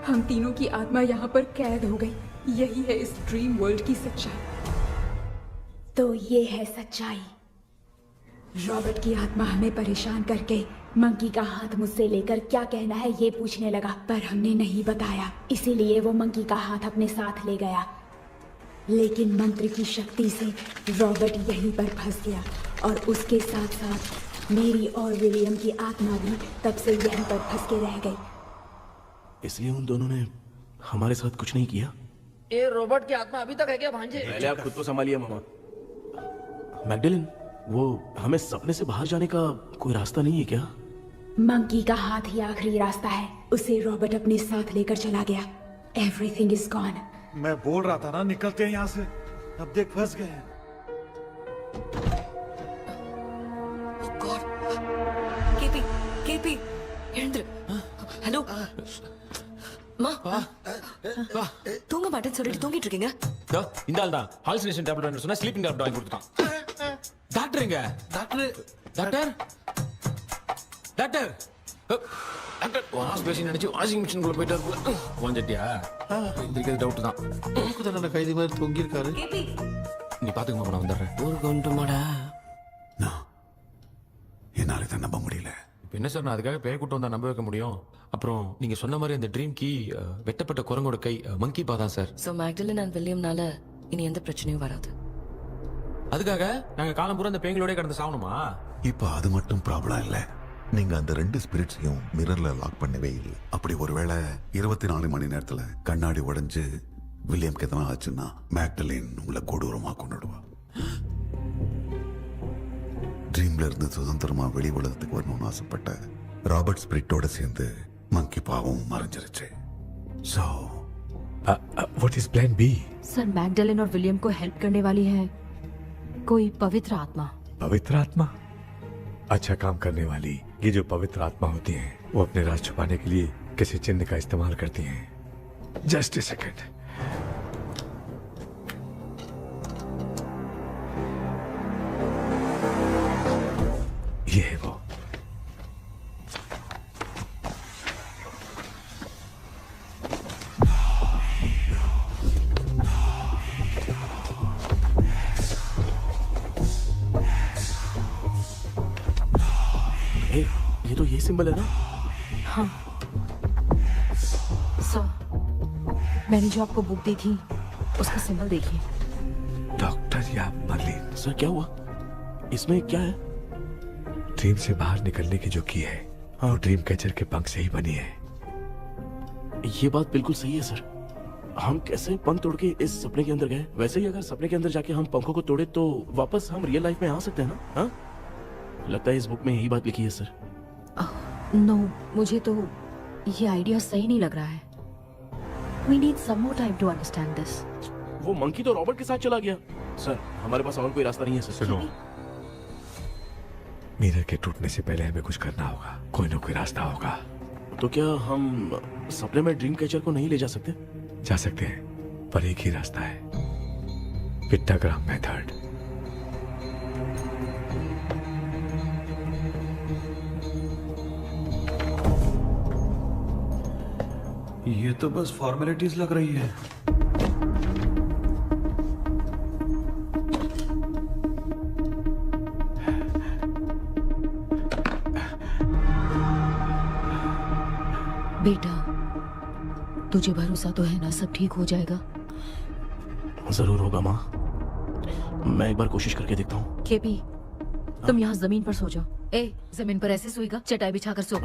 Speaker 15: हम तीनों की आत्मा यहाँ पर कैद हो गई. यही है इस ड्रीम वर्ल्ड की सच्चाई. तो ये है सच्चाई. रॉबर्ट की आत्मा हमें परेशान करके मंकी का हाथ मुझसे लेकर क्या कहना है ये पूछने लगा, पर हमने नहीं बताया. इसीलिए वो मंकी का हाथ अपने साथ ले गया. लेकिन मंत्र की शक्ति से रॉबर्ट यहीं पर फंस गया और उसके साथ साथ मेरी और विलियम की आत्मा भी तब से यहीं पर फंस के रह गई.
Speaker 3: इसलिए उन दोनों ने हमारे साथ कुछ नहीं किया.
Speaker 8: ये रॉबर्ट की आत्मा अभी तक है क्या भांजे?
Speaker 3: पहले आप खुद को संभालिए मामा. मैगडेलिन, वो हमें सपने से बाहर जाने का कोई रास्ता नहीं है क्या?
Speaker 15: मंकी का हाथ ही आखिरी रास्ता है. उसे रॉबर्ट अपने साथ लेकर चला गया. Everything is gone.
Speaker 2: मैं बोल रहा था ना निकलते हैं यहाँ से. अब देख फंस गए हैं.
Speaker 16: கேபி கேபி எழுந்துரு. ஹலோ மா, தூங்க மாட்டேன்னு சொல்லிட்டு தூங்கிட்டு இருக்கீங்க.
Speaker 11: இந்த ஆள் தான் ஹாலுசினேஷன் டேப்லெட் வாங்கி சொன்னா ஸ்லீப்பிங் டேப்லெட் வாங்கி கொடுத்தான். டாக்டர் எங்க? Doctor doctor doctor doctor wash basin நினைச்சு வாஷிங் மிஷின் குள்ள போயிட்டாரு. வாஞ்சிட்டியா? இதுக்கு டவுட் தான்.
Speaker 14: தன்னோட கைதி மாதிரி தொங்கி இருக்காரு.
Speaker 11: நீ பாத்துக்கமா, நான் வந்துடுறேன்.
Speaker 8: ஊருக்கு வந்துட்டுமாடா?
Speaker 7: என்னால தான் நம்ப முடியல.
Speaker 11: என்ன சார், நான் அதுக்காக பேய் கூட்டம் தான் நம்ப வைக்க முடியும். அப்புறம் நீங்க சொன்ன மாதிரி அந்த ட்ரீம் கீ வெட்டப்பட்ட குரங்கோட கை மங்கி பாதான் சார்.
Speaker 16: சோ மேக்டலின் அண்ட் வில்லியம்னால இனி எந்த பிரச்சனையும் வராது.
Speaker 11: அதுக்காக நாங்க காலம் பூரா அந்த பேய்களோட கடந்து சாவணுமா?
Speaker 7: இப்ப அது மட்டும் ப்ராப்ளம் இல்ல. நீங்க அந்த ரெண்டு ஸ்பிரிட்ஸையும் மிரர்ல லாக் பண்ணவே இல்லை. அப்படி ஒருவேளை 24 மணி நேரத்துல கண்ணாடி உடைஞ்சு வில்லியம்க்கு எதனா ஆச்சுன்னா மேக்டலின் உங்களை கொடூரமா கொண்டுடுவா. ட்ரீம்ல இருந்து சுதந்திரமா வெளி உலகத்துக்கு வரணும்னு ஆசைப்பட்ட ராபர்ட் ஸ்பிரிட்டோட சேர்ந்து மங்கி பாவம் மறைஞ்சிருச்சு.
Speaker 9: So, what is plan B?
Speaker 13: Sir, Magdalene और विलियम को हेल्प करने वाली है कोई पवित्र आत्मा.
Speaker 9: पवित्र आत्मा? अच्छा काम करने वाली ये जो पवित्र आत्मा होती हैं, वो अपने राज छुपाने के लिए किसी चिन्ह का इस्तेमाल करती हैं. Just a second. ये है वो.
Speaker 3: ये तो ये सिंबल है ना?
Speaker 13: हाँ सर, मैंने जो आपको बुक दी थी उसका सिंबल देखिए.
Speaker 9: डॉक्टर या मर्लिन.
Speaker 3: सर क्या हुआ? इसमें क्या है?
Speaker 9: ड्रीम से बाहर निकलने की जो की है वो ड्रीम कैचर के पंख से ही बनी है।
Speaker 3: ये बात बिल्कुल सही है सर। हम कैसे पंख तोड़ के इस सपने के अंदर गए, वैसे ही अगर सपने के अंदर जाके हम पंखों को तोड़े तो वापस हम रियल लाइफ में आ सकते हैं ना? हाँ, लगता है इस बुक में यही बात लिखी है सर।
Speaker 13: नो, मुझे तो ये आइडिया सही नहीं लग रहा है। We need some more time to understand this.
Speaker 3: वो मंकी तो रॉबर्ट के साथ चला गया सर। हमारे पास और कोई रास्ता नहीं है सर।
Speaker 9: सुनो, मिरर के टूटने से पहले हमें कुछ करना होगा। कोई ना कोई रास्ता होगा।
Speaker 3: तो क्या हम सपने में ड्रीम कैचर को नहीं ले जा सकते?
Speaker 9: जा सकते हैं, पर एक ही रास्ता है, पिट्टाग्राम मेथड।
Speaker 2: ये तो बस फॉर्मेलिटीज लग रही है।
Speaker 13: बेटा, तुझे भरोसा तो है ना सब ठीक हो जाएगा?
Speaker 3: जरूर होगा माँ, मैं एक बार कोशिश करके देखता हूँ।
Speaker 13: केपी, तुम यहाँ जमीन पर सो जाओ। ए, जमीन पर ऐसे सोएगा? चटाई बिछाकर सो।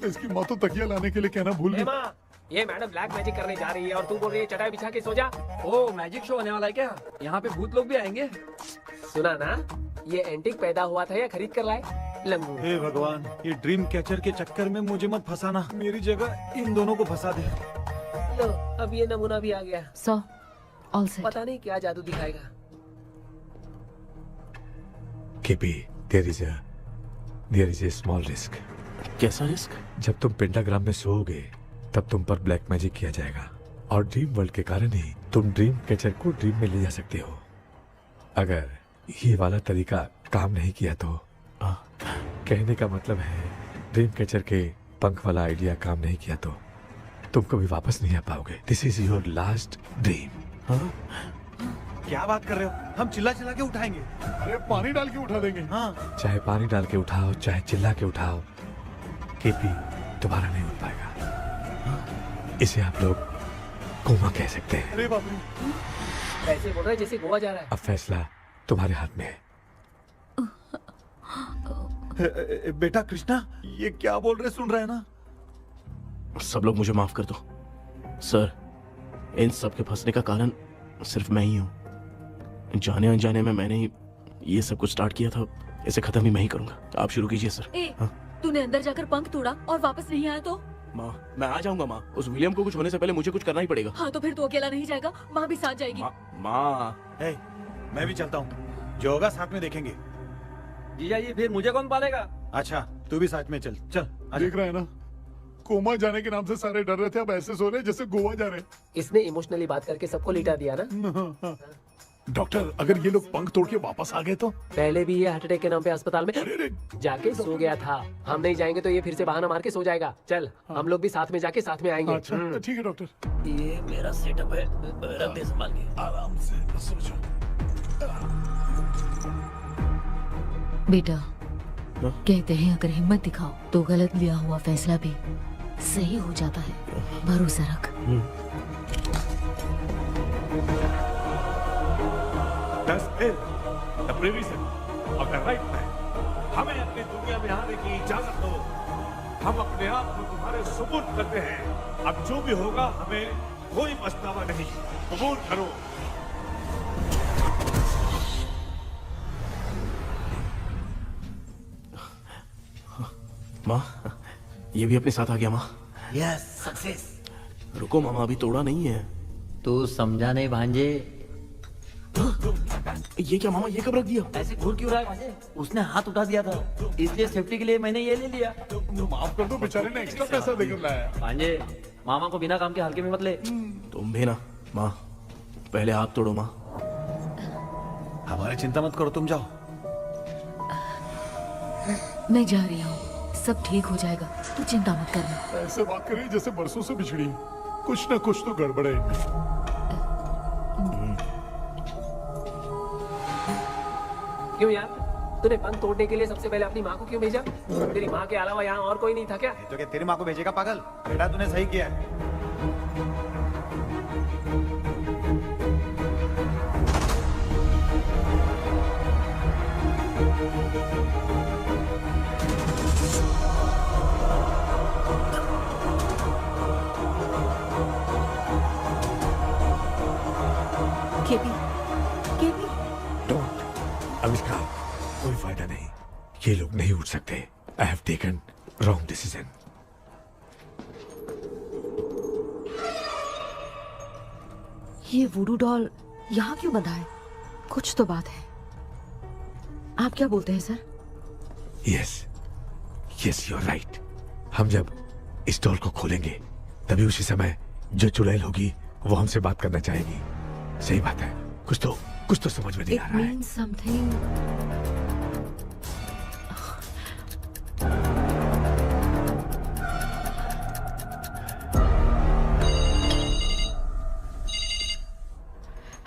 Speaker 7: इसकी माँ तो तकिया लाने के लिए कहना भूल गई।
Speaker 10: माँ, ये मैडम ब्लैक मैजिक करने जा रही है और तू बोल रही है चटाई बिछा के सो जा।
Speaker 4: ओ, मैजिक शो होने वाला है क्या? यहाँ पे भूत लोग भी आएंगे।
Speaker 10: सुना ना, ये एंटीक पैदा हुआ था या खरीद कर लाए? लंगू।
Speaker 2: हे भगवान, ये ड्रीम कैचर के चक्कर में मुझे मत फंसाना। मेरी जगह इन दोनों को फंसा दे।
Speaker 10: लो, अब ये नमूना भी आ गया।
Speaker 13: So, all set.
Speaker 10: पता नहीं क्या जादू दिखाएगा।
Speaker 9: KP, there is a small risk.
Speaker 3: कैसा रिस्क?
Speaker 9: जब तुम पेंटाग्राम में सोओगे तब तुम पर ब्लैक मैजिक किया जाएगा और ड्रीम वर्ल्ड के कारण ही तुम ड्रीम कैचर को ड्रीम में ले जा सकते हो। अगर ये वाला तरीका काम नहीं किया तो कहने का मतलब है ड्रीम कैचर के पंख वाला आइडिया काम नहीं किया तो तुम कभी वापस नहीं आ पाओगे। This is your last dream.
Speaker 2: क्या बात कर रहे हो? हम चिल्ला चिल्ला के उठाएंगे।
Speaker 7: अरे पानी डाल के उठा देंगे।
Speaker 2: हाँ,
Speaker 9: चाहे पानी डाल के उठाओ, चाहे चिल्ला के उठाओ, केपी दोबारा नहीं उठ पाएगा। इसे आप लोग कोमा कह सकते हैं।
Speaker 2: अरे बाप रे,
Speaker 10: ऐसे बोल रहा है जैसे गोवा जा रहा है।
Speaker 9: अब फैसला तुम्हारे हाथ में है।
Speaker 2: बेटा कृष्णा, ये क्या बोल रहे सुन रहे हैं ना?
Speaker 3: सब लोग मुझे माफ कर दो सर। इन सब के फंसने का कारण सिर्फ मैं ही हूँ। जाने अनजाने में मैंने ही ये सब कुछ स्टार्ट किया था। इसे खत्म ही मैं ही करूंगा। आप शुरू कीजिए सर।
Speaker 13: तूने अंदर जाकर पंख तोड़ा और वापस नहीं आया तो?
Speaker 3: माँ, मैं आ जाऊंगा माँ। उस विलियम को कुछ होने से पहले मुझे कुछ करना ही पड़ेगा।
Speaker 13: हाँ, तो फिर तू अकेला नहीं जाएगा, माँ भी साथ जाएगी।
Speaker 3: माँ,
Speaker 2: मैं भी चलता हूँ। जो होगा साथ में देखेंगे।
Speaker 4: जीजा जी, फिर मुझे कौन पालेगा?
Speaker 2: अच्छा, तू भी साथ में चल। चल
Speaker 7: देख रहा है ना, कोमा जाने के नाम से सारे डर रहे थे, अब ऐसे सो रहे जैसे गोवा जा रहे।
Speaker 10: इसने इमोशनली बात करके सबको लिटा दिया ना।
Speaker 7: डॉक्टर, अगर ये लोग पंख तोड़ के वापस आ गए तो?
Speaker 10: पहले भी ये हार्ट अटैक के नाम पे अस्पताल में जाके सो गया था। हम नहीं जाएंगे तो ये फिर से बहाना मार के सो जाएगा। चल, हम लोग भी साथ में जाके साथ में आएंगे।
Speaker 7: अच्छा, ठीक है डॉक्टर।
Speaker 10: ये मेरा सेटअप है, रख दे संभाल के।
Speaker 7: आराम से सो जाओ।
Speaker 13: बेटा, कहते हैं अगर हिम्मत दिखाओ तो गलत लिया हुआ फैसला भी सही हो जाता है। भरोसा रख।
Speaker 17: हमें अपनी दुनिया में आने की इजाजत दो। हम अपने आप को तुम्हारे सुपुर्द करते हैं। अब जो भी होगा हमें कोई पछतावा नहीं। कबूल करो।
Speaker 3: माँ, ये भी अपने साथ आ गया माँ।
Speaker 14: Yes, success.
Speaker 3: रुको मामा, अभी तोड़ा नहीं है।
Speaker 8: तू समझा नहीं भांजे।
Speaker 3: ये क्या मामा, ये कब रख दिया?
Speaker 8: ऐसे घूर क्यों रहा है भांजे? उसने हाथ उठा दिया था, इसलिए सेफ्टी के लिए मैंने ये ले लिया।
Speaker 7: माफ कर दो, बेचारे ने एक्स्ट्रा पैसा देकर लाया।
Speaker 8: भांजे, मामा को बिना काम के हल्के में मत ले।
Speaker 3: तुम भी ना माँ, पहले हाथ तोड़ो माँ।
Speaker 2: हमारी चिंता मत करो, तुम जाओ।
Speaker 13: मैं जा रही हूँ, सब ठीक हो जाएगा, तू चिंता मत करना।
Speaker 7: ऐसे बात करिए जैसे बरसों से बिछड़ी। कुछ ना कुछ तो गड़बड़ है इनमें।
Speaker 10: क्यों यार, तूने पंख तोड़ने के लिए सबसे पहले अपनी माँ को क्यों भेजा? तेरी माँ के अलावा यहाँ और कोई नहीं था क्या?
Speaker 2: तो क्या तेरी माँ को भेजेगा पागल? बेटा तूने सही किया है।
Speaker 13: KP, KP.
Speaker 9: डोंट आविष्कार, कोई फायदा नहीं। ये लोग नहीं उठ सकते। I have taken wrong decision.
Speaker 13: ये वुडू डॉल यहाँ क्यों बंधा है? कुछ तो बात है। आप क्या बोलते हैं sir?
Speaker 9: Yes yes, you are right. हम जब इस डॉल को खोलेंगे तभी उसी समय जो चुड़ैल होगी वो हमसे बात करना चाहेगी। सही बात है। कुछ तो समझ में नहीं आ रहा है।
Speaker 13: It means something.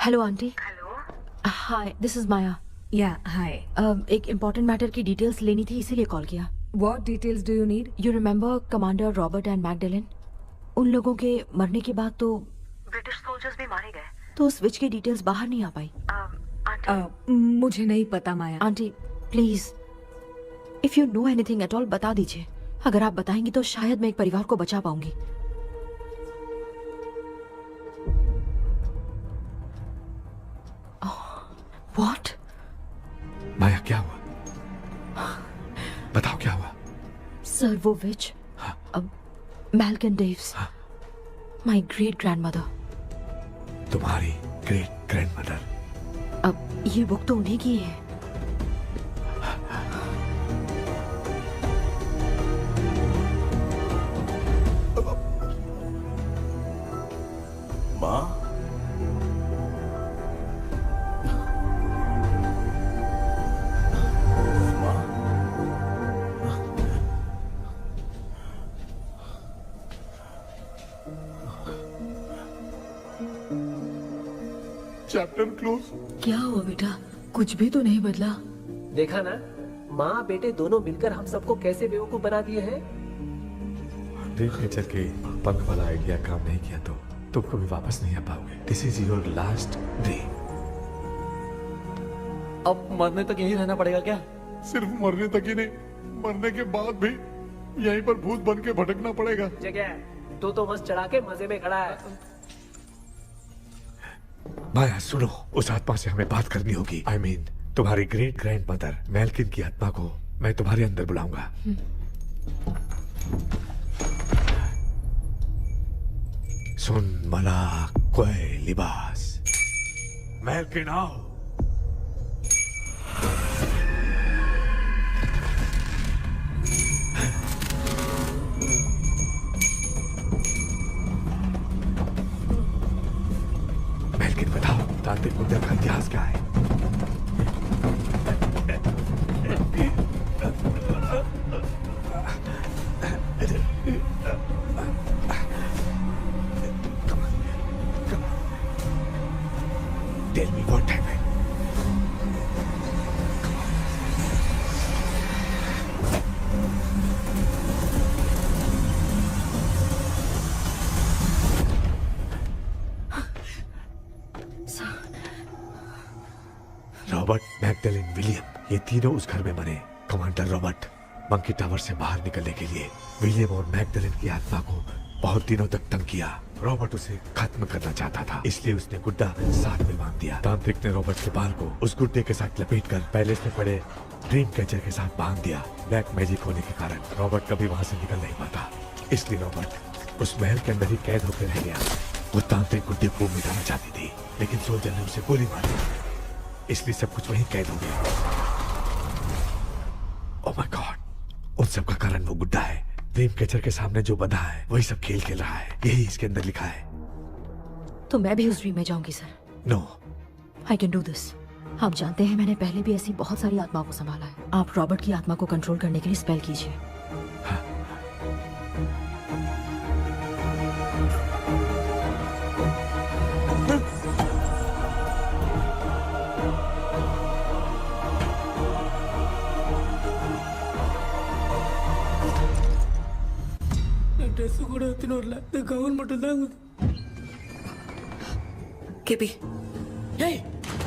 Speaker 13: Hello aunty.
Speaker 5: Hello,
Speaker 13: hi, this is Maya.
Speaker 1: Yeah hi.
Speaker 13: एक इम्पोर्टेंट मैटर की डिटेल्स लेनी थी, इसीलिए कॉल किया।
Speaker 1: What details do you need?
Speaker 13: You remember commander Robert and Magdalene? उन लोगों के मरने के बाद तो
Speaker 5: ब्रिटिश सोल्जर्स भी मारे गए।
Speaker 13: तो स्विच की डिटेल्स बाहर नहीं आ पाई।
Speaker 1: मुझे नहीं पता Maya.
Speaker 13: Aunty please, if you know anything at all बता दीजिए। अगर आप बताएंगी तो शायद मैं एक परिवार को बचा पाऊंगी। व्हाट?
Speaker 9: माया क्या हुआ? बताओ क्या हुआ?
Speaker 13: सर वो विच, मैल्कन डेव्स, माय ग्रेट ग्रैंडमदर।
Speaker 9: तुम्हारी ग्रेट ग्रैंडमदर?
Speaker 13: अब ये बुक तो उन्हीं की है।
Speaker 3: माँ,
Speaker 7: चैप्टर क्लोज।
Speaker 1: क्या हुआ बेटा? कुछ भी तो नहीं बदला।
Speaker 10: देखा ना, माँ बेटे दोनों मिलकर हम सबको कैसे बेवकूफ बना दिए हैं।
Speaker 9: ड्रीम कैचर के पंख वाला आइडिया काम नहीं किया तो तुम कभी वापस नहीं आ पाओगे। This is your last dream.
Speaker 4: अब मरने तक यही रहना पड़ेगा क्या?
Speaker 7: सिर्फ मरने तक ही नहीं, मरने के बाद भी यहीं पर भूत बन के भटकना पड़ेगा।
Speaker 10: जगह तो मस्त चढ़ा के मजे में खड़ा है।
Speaker 9: माया सुनो, उस आत्मा से हमें बात करनी होगी। आई मीन तुम्हारी ग्रेट ग्रैंड मदर मैल्किन की आत्मा को मैं तुम्हारे अंदर बुलाऊंगा। सुन मला कोई लिबास, मैल्किन आओ। मैल्किन बताओ, तांत्रिक मुद्रा का इतिहास क्या है? Tell me what happened. Robert, Magdalene, William, ये तीनों उस घर में मरे। कमांडर रॉबर्ट मंकी टावर से बाहर निकलने के लिए विलियम और मैगडेलिन की आत्मा को बहुत दिनों तक तंग किया। रॉबर्ट उसे खत्म करना चाहता था, इसलिए उसने गुड्डा साथ में बांध दिया। तांत्रिक ने रॉबर्ट के बाल को उस गुड्डे के साथ लपेटकर पैलेस में पड़े ड्रीम कैचर के साथ बांध दिया। ब्लैक मैजिक होने के कारण रॉबर्ट कभी वहां से निकल नहीं पाता, इसलिए रॉबर्ट उस महल के अंदर ही कैद होकर रह गया। वो तांत्रिक गुड्डे को मिटाना चाहती थी, लेकिन सोल्जर ने उसे गोली मार दी, इसलिए सब कुछ वहीं कैद हो गया। ओह माय गॉड, उन सब का कारण वो गुड्डा है। ड्रीम कैचर के सामने जो बंधा है वही सब खेल खेल रहा है, यही इसके अंदर लिखा है।
Speaker 13: तो मैं भी उस ड्रीम में जाऊंगी sir?
Speaker 9: No,
Speaker 13: I can do this. आप जानते हैं मैंने पहले भी ऐसी बहुत सारी आत्माओं को संभाला है। आप रॉबर्ट की आत्मा को कंट्रोल करने के लिए स्पेल कीजिए।
Speaker 10: ட்ரெஸ் கூட எடுத்துன்னு வரல, இந்த கவுன் மட்டும் தான்.
Speaker 8: கேபி,
Speaker 11: ஏய்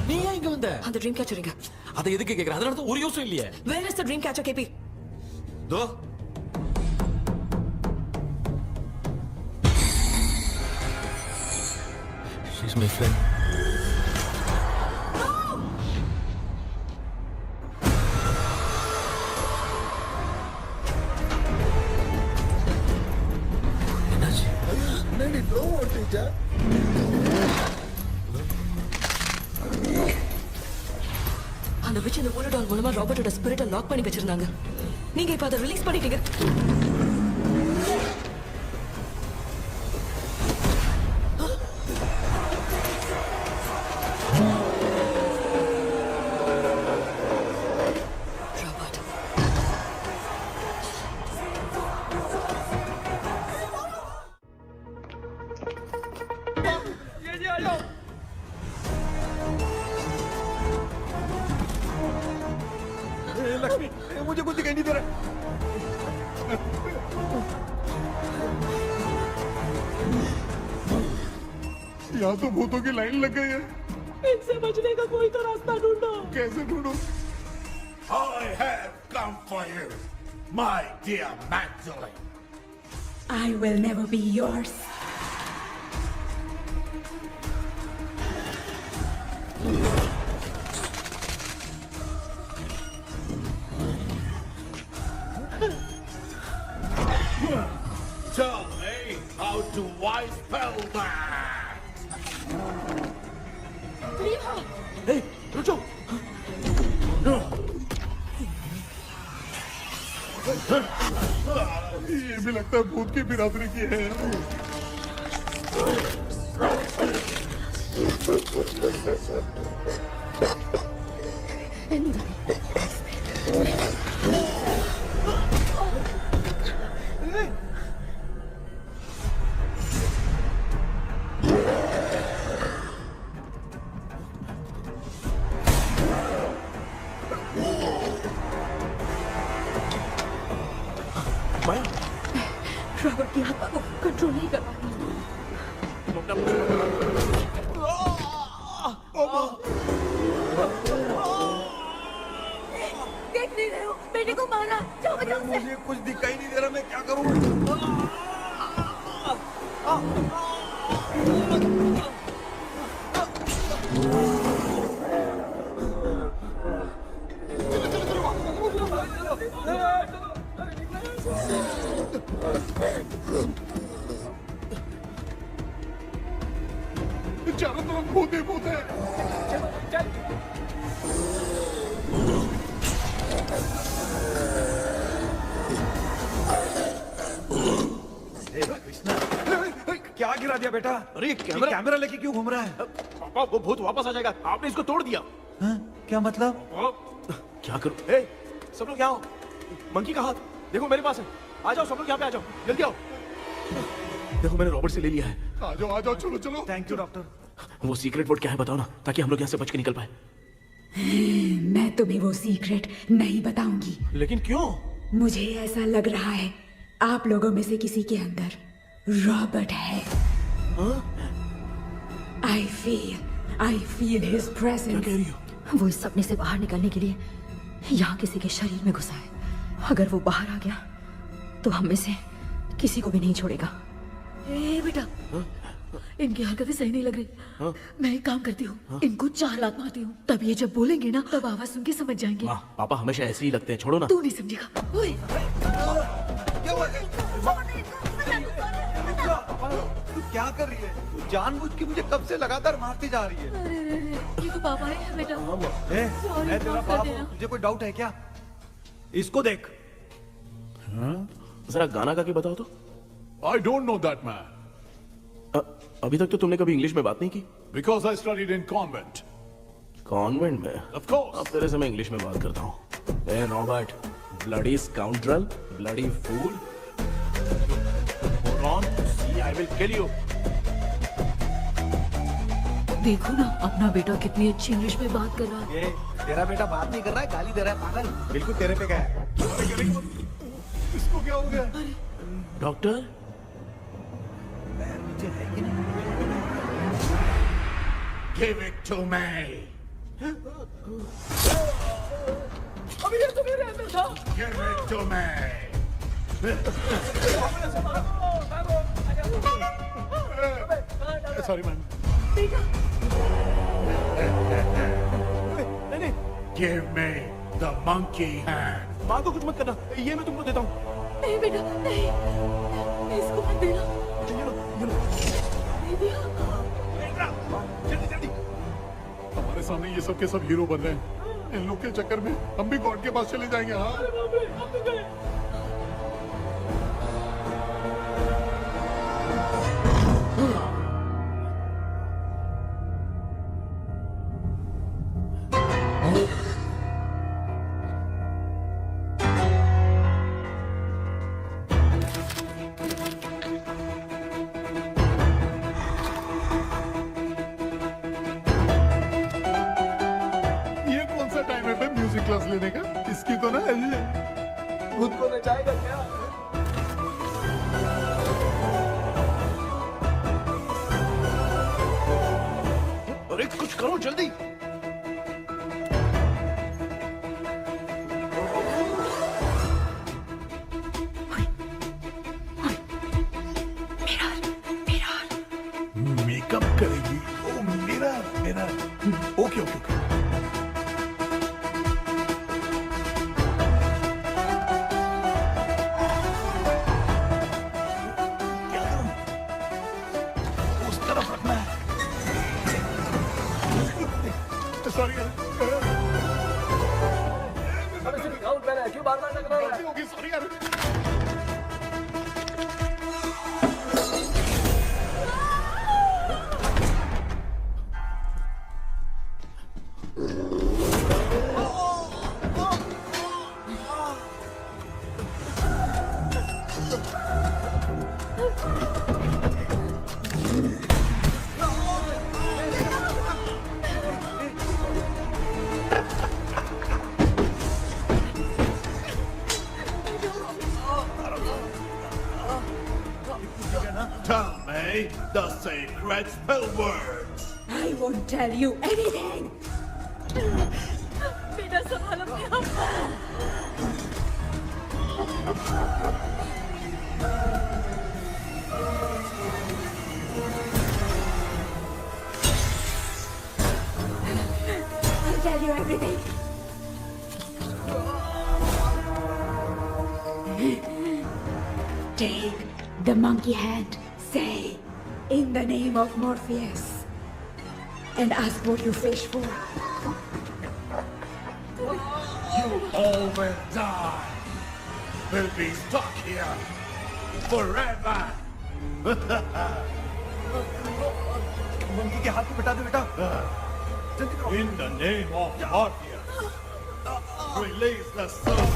Speaker 11: நீ ஏன் இங்க வந்த?
Speaker 8: அந்த ட்ரீம் கேச்சர் எங்க?
Speaker 11: அதை எதுக்கு கேக்குற? அதனால தான் ஒரு யூஸும் இல்லையே.
Speaker 8: Where is the dream catcher, KP?
Speaker 11: தோ she's my friend.
Speaker 14: बेटा
Speaker 18: அந்த witch இந்த bullet doll மூலமா ராபர்ட்டோட ஸ்பிரிட்டை லாக் பண்ணி வச்சிருந்தாங்க. நீங்க இப்ப அதை ரிலீஸ் பண்ணிட்டீங்க.
Speaker 2: लक्ष्मी मुझे कुछ दिखाई नहीं दे रहा।
Speaker 7: यहाँ तो भूतों की लाइन लग गई है।
Speaker 10: इनसे बचने का कोई तो रास्ता ढूंढो।
Speaker 7: कैसे ढूंढो?
Speaker 17: I have come for you, my dear Magdalene.
Speaker 15: I will never be yours.
Speaker 17: Tell me how to I spell that.
Speaker 3: Hey, रुको।
Speaker 7: ये भी लगता है भूत की बिरादरी की है।
Speaker 15: रॉबर्ट की आत्मा को कंट्रोल नहीं कर पा रही।
Speaker 1: देख नहीं रहे हो बेटे को मारा। जाओ बचाओ उसे।
Speaker 2: मुझे कुछ दिखाई नहीं दे रहा, मैं क्या करूं?
Speaker 7: चारों तरफ भूत ही भूत है।
Speaker 2: क्या गिरा दिया बेटा?
Speaker 3: अरे
Speaker 2: कैमरा लेके क्यों घूम रहा है?
Speaker 3: पापा वो भूत वापस आ जाएगा, आपने इसको तोड़ दिया।
Speaker 2: क्या मतलब?
Speaker 3: क्या करूं? ए, सब लोग यहाँ आओ। मंकी का हाथ देखो मेरे पास है। आ जाओ सब लोग यहाँ पे आ जाओ, जल्दी आओ। देखो मैंने रॉबर्ट से ले लिया है।
Speaker 7: आ जाओ चलो चलो।
Speaker 2: Thank you doctor.
Speaker 3: वो सीक्रेट वर्ड क्या है बताओ ना, ताकि हम लोग यहाँ से बच के निकल पाए।
Speaker 15: मैं तुम्हें वो सीक्रेट नहीं बताऊंगी।
Speaker 3: लेकिन क्यों?
Speaker 15: मुझे ऐसा लग रहा है आप लोगों में से किसी के अंदर रॉबर्ट है। I feel his presence।
Speaker 3: क्या कह रही हो?
Speaker 13: वो इस सपने से बाहर निकलने के लिए यहाँ किसी के शरीर में घुसा है। अगर वो बाहर आ गया तो हम में से किसी को भी नहीं छोड़ेगा।
Speaker 1: ए बेटा, इनकी हरकतें सही नहीं लग रही। मैं एक काम करती हूँ, इनको 4 लात मारती हूँ, तब ये जब बोलेंगे ना तब आवाज सुन के समझ जाएंगे।
Speaker 3: पापा हमेशा ऐसे ही लगते हैं, छोड़ो ना।
Speaker 1: तू नहीं समझेगा। ओए,
Speaker 2: तू क्या कर रही है? तू जानबूझ के मुझे कब से लगातार मारती जा रही है।
Speaker 1: अरे ये तो पापा है बेटा। Sorry,
Speaker 2: मैं तेरा
Speaker 1: माफ कर
Speaker 2: बाप
Speaker 1: देना।
Speaker 2: हूँ, तुझे कोई डाउट है क्या? इसको देख।
Speaker 3: जरा गाना गा के बताओ तो।
Speaker 7: I don't know that man.
Speaker 3: अभी तक तो तुमने कभी इंग्लिश में बात नहीं की।
Speaker 7: Because I studied in convent.
Speaker 3: Convent में?
Speaker 7: Of course.
Speaker 3: अब तेरे से मैं इंग्लिश में बात करता हूँ। ए Robert, bloody scoundrel, bloody fool. Hold on, see I will kill you.
Speaker 1: देखो ना अपना बेटा कितनी अच्छी इंग्लिश में बात कर रहा है।
Speaker 2: ये तेरा बेटा बात नहीं कर रहा है, गाली दे रहा है पागल। बिल्कुल तेरे पे क्या है?
Speaker 7: इसको क्या हो गया?
Speaker 3: Doctor?
Speaker 17: Give it to me.
Speaker 10: अभी ये तो मेरे अंदर था।
Speaker 17: Give it to me.
Speaker 7: Sorry man.
Speaker 3: नहीं।
Speaker 17: Give me the monkey hand.
Speaker 3: माँ को कुछ मत करना, ये मैं तुमको देता हूँ।
Speaker 1: नहीं बेटा, नहीं, इसको मत देना।
Speaker 3: ये लो।
Speaker 7: सामने ये सब के सब हीरो बन रहे हैं। इन लोग के चक्कर में हम भी गॉड के पास चले जाएंगे। हाँ म्यूजिक क्लास लेने का। इसकी तो ना खुद को नचाएगा क्या?
Speaker 2: अरे कुछ करो जल्दी।
Speaker 7: मेकअप करेगी। ओ मेरा मेरा ओके ओके ओके। सॉरी
Speaker 4: क्यों बार-बार टकरा रहा है?
Speaker 7: होगी सॉरी यार।
Speaker 17: Tell me the secret spell words.
Speaker 1: I won't tell you anything. बेटा संभाल अपने आप। I'll tell you everything. Take the monkey hand. Say, in the name of Morpheus, and ask what you fish for.
Speaker 17: You all will die. Will be stuck here forever.
Speaker 2: Monkey के हाथ में बिठा दो बेटा।
Speaker 17: In the name of Morpheus, release the soul.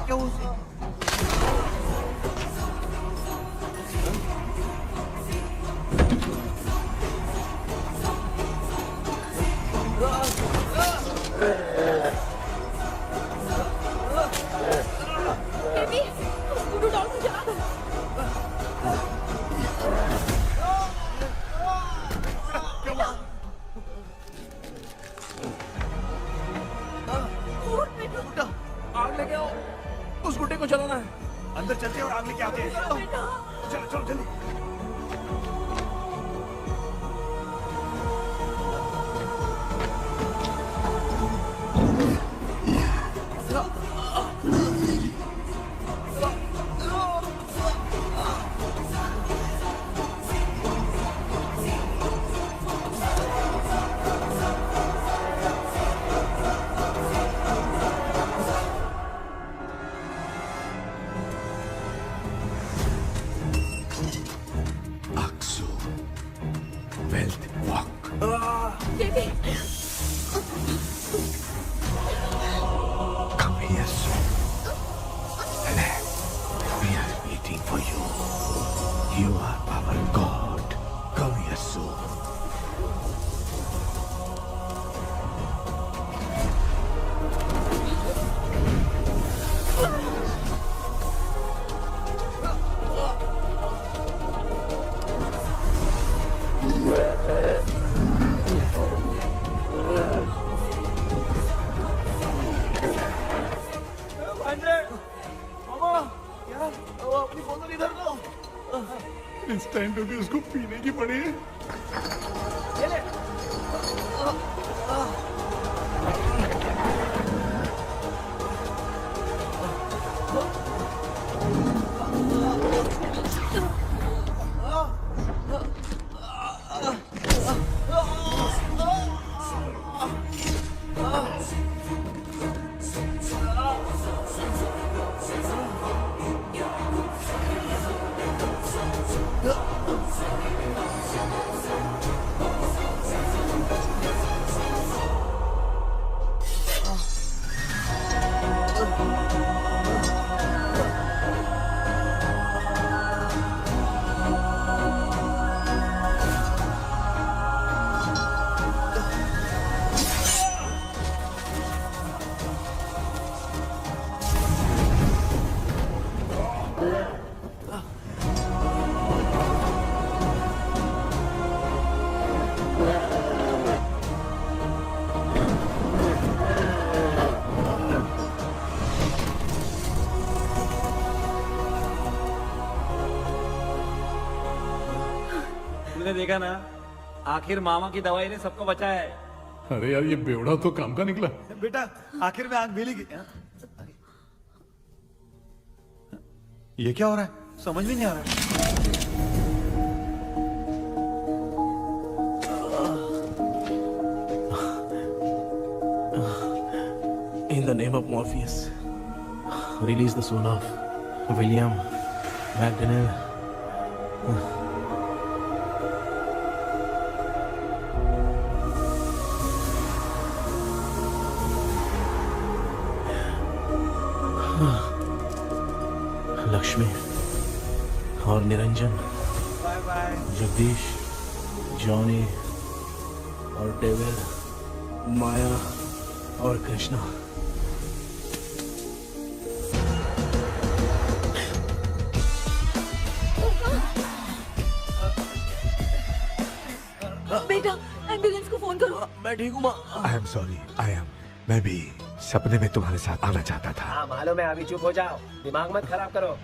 Speaker 2: क्या हुआ उसे?
Speaker 1: बेबी, स्कूटर डॉल को जला दो।
Speaker 3: आग लेके आओ, उस गुड्डे को जलाना है।
Speaker 2: अंदर चलते हैं और आग लेके आते हैं। चलो चलो जल्दी।
Speaker 1: Baby,
Speaker 9: Come here soon. We are waiting for you. You are our God. Come here soon.
Speaker 7: इस टाइम पे भी उसको पीने की पड़ी है।
Speaker 4: तुमने देखा ना, आखिर मामा की दवाई ने सबको बचाया है।
Speaker 9: अरे यार ये बेवड़ा तो काम का निकला।
Speaker 2: बेटा आखिर में आंख मिली गई। ये क्या हो रहा है? समझ में नहीं आ रहा है।
Speaker 3: In the name of Morpheus, release the soul of William McDonnell. Lakshmi और निरंजन, जगदीश, जॉनी और डेविड, माया और कृष्णा।
Speaker 1: बेटा एम्बुलेंस को फोन करो।
Speaker 3: मैं ठीक हूँ माँ।
Speaker 9: आई एम सॉरी, मैं भी सपने में तुम्हारे साथ आना चाहता था।
Speaker 10: हाँ मालूम है, अभी चुप हो जाओ, दिमाग मत खराब करो।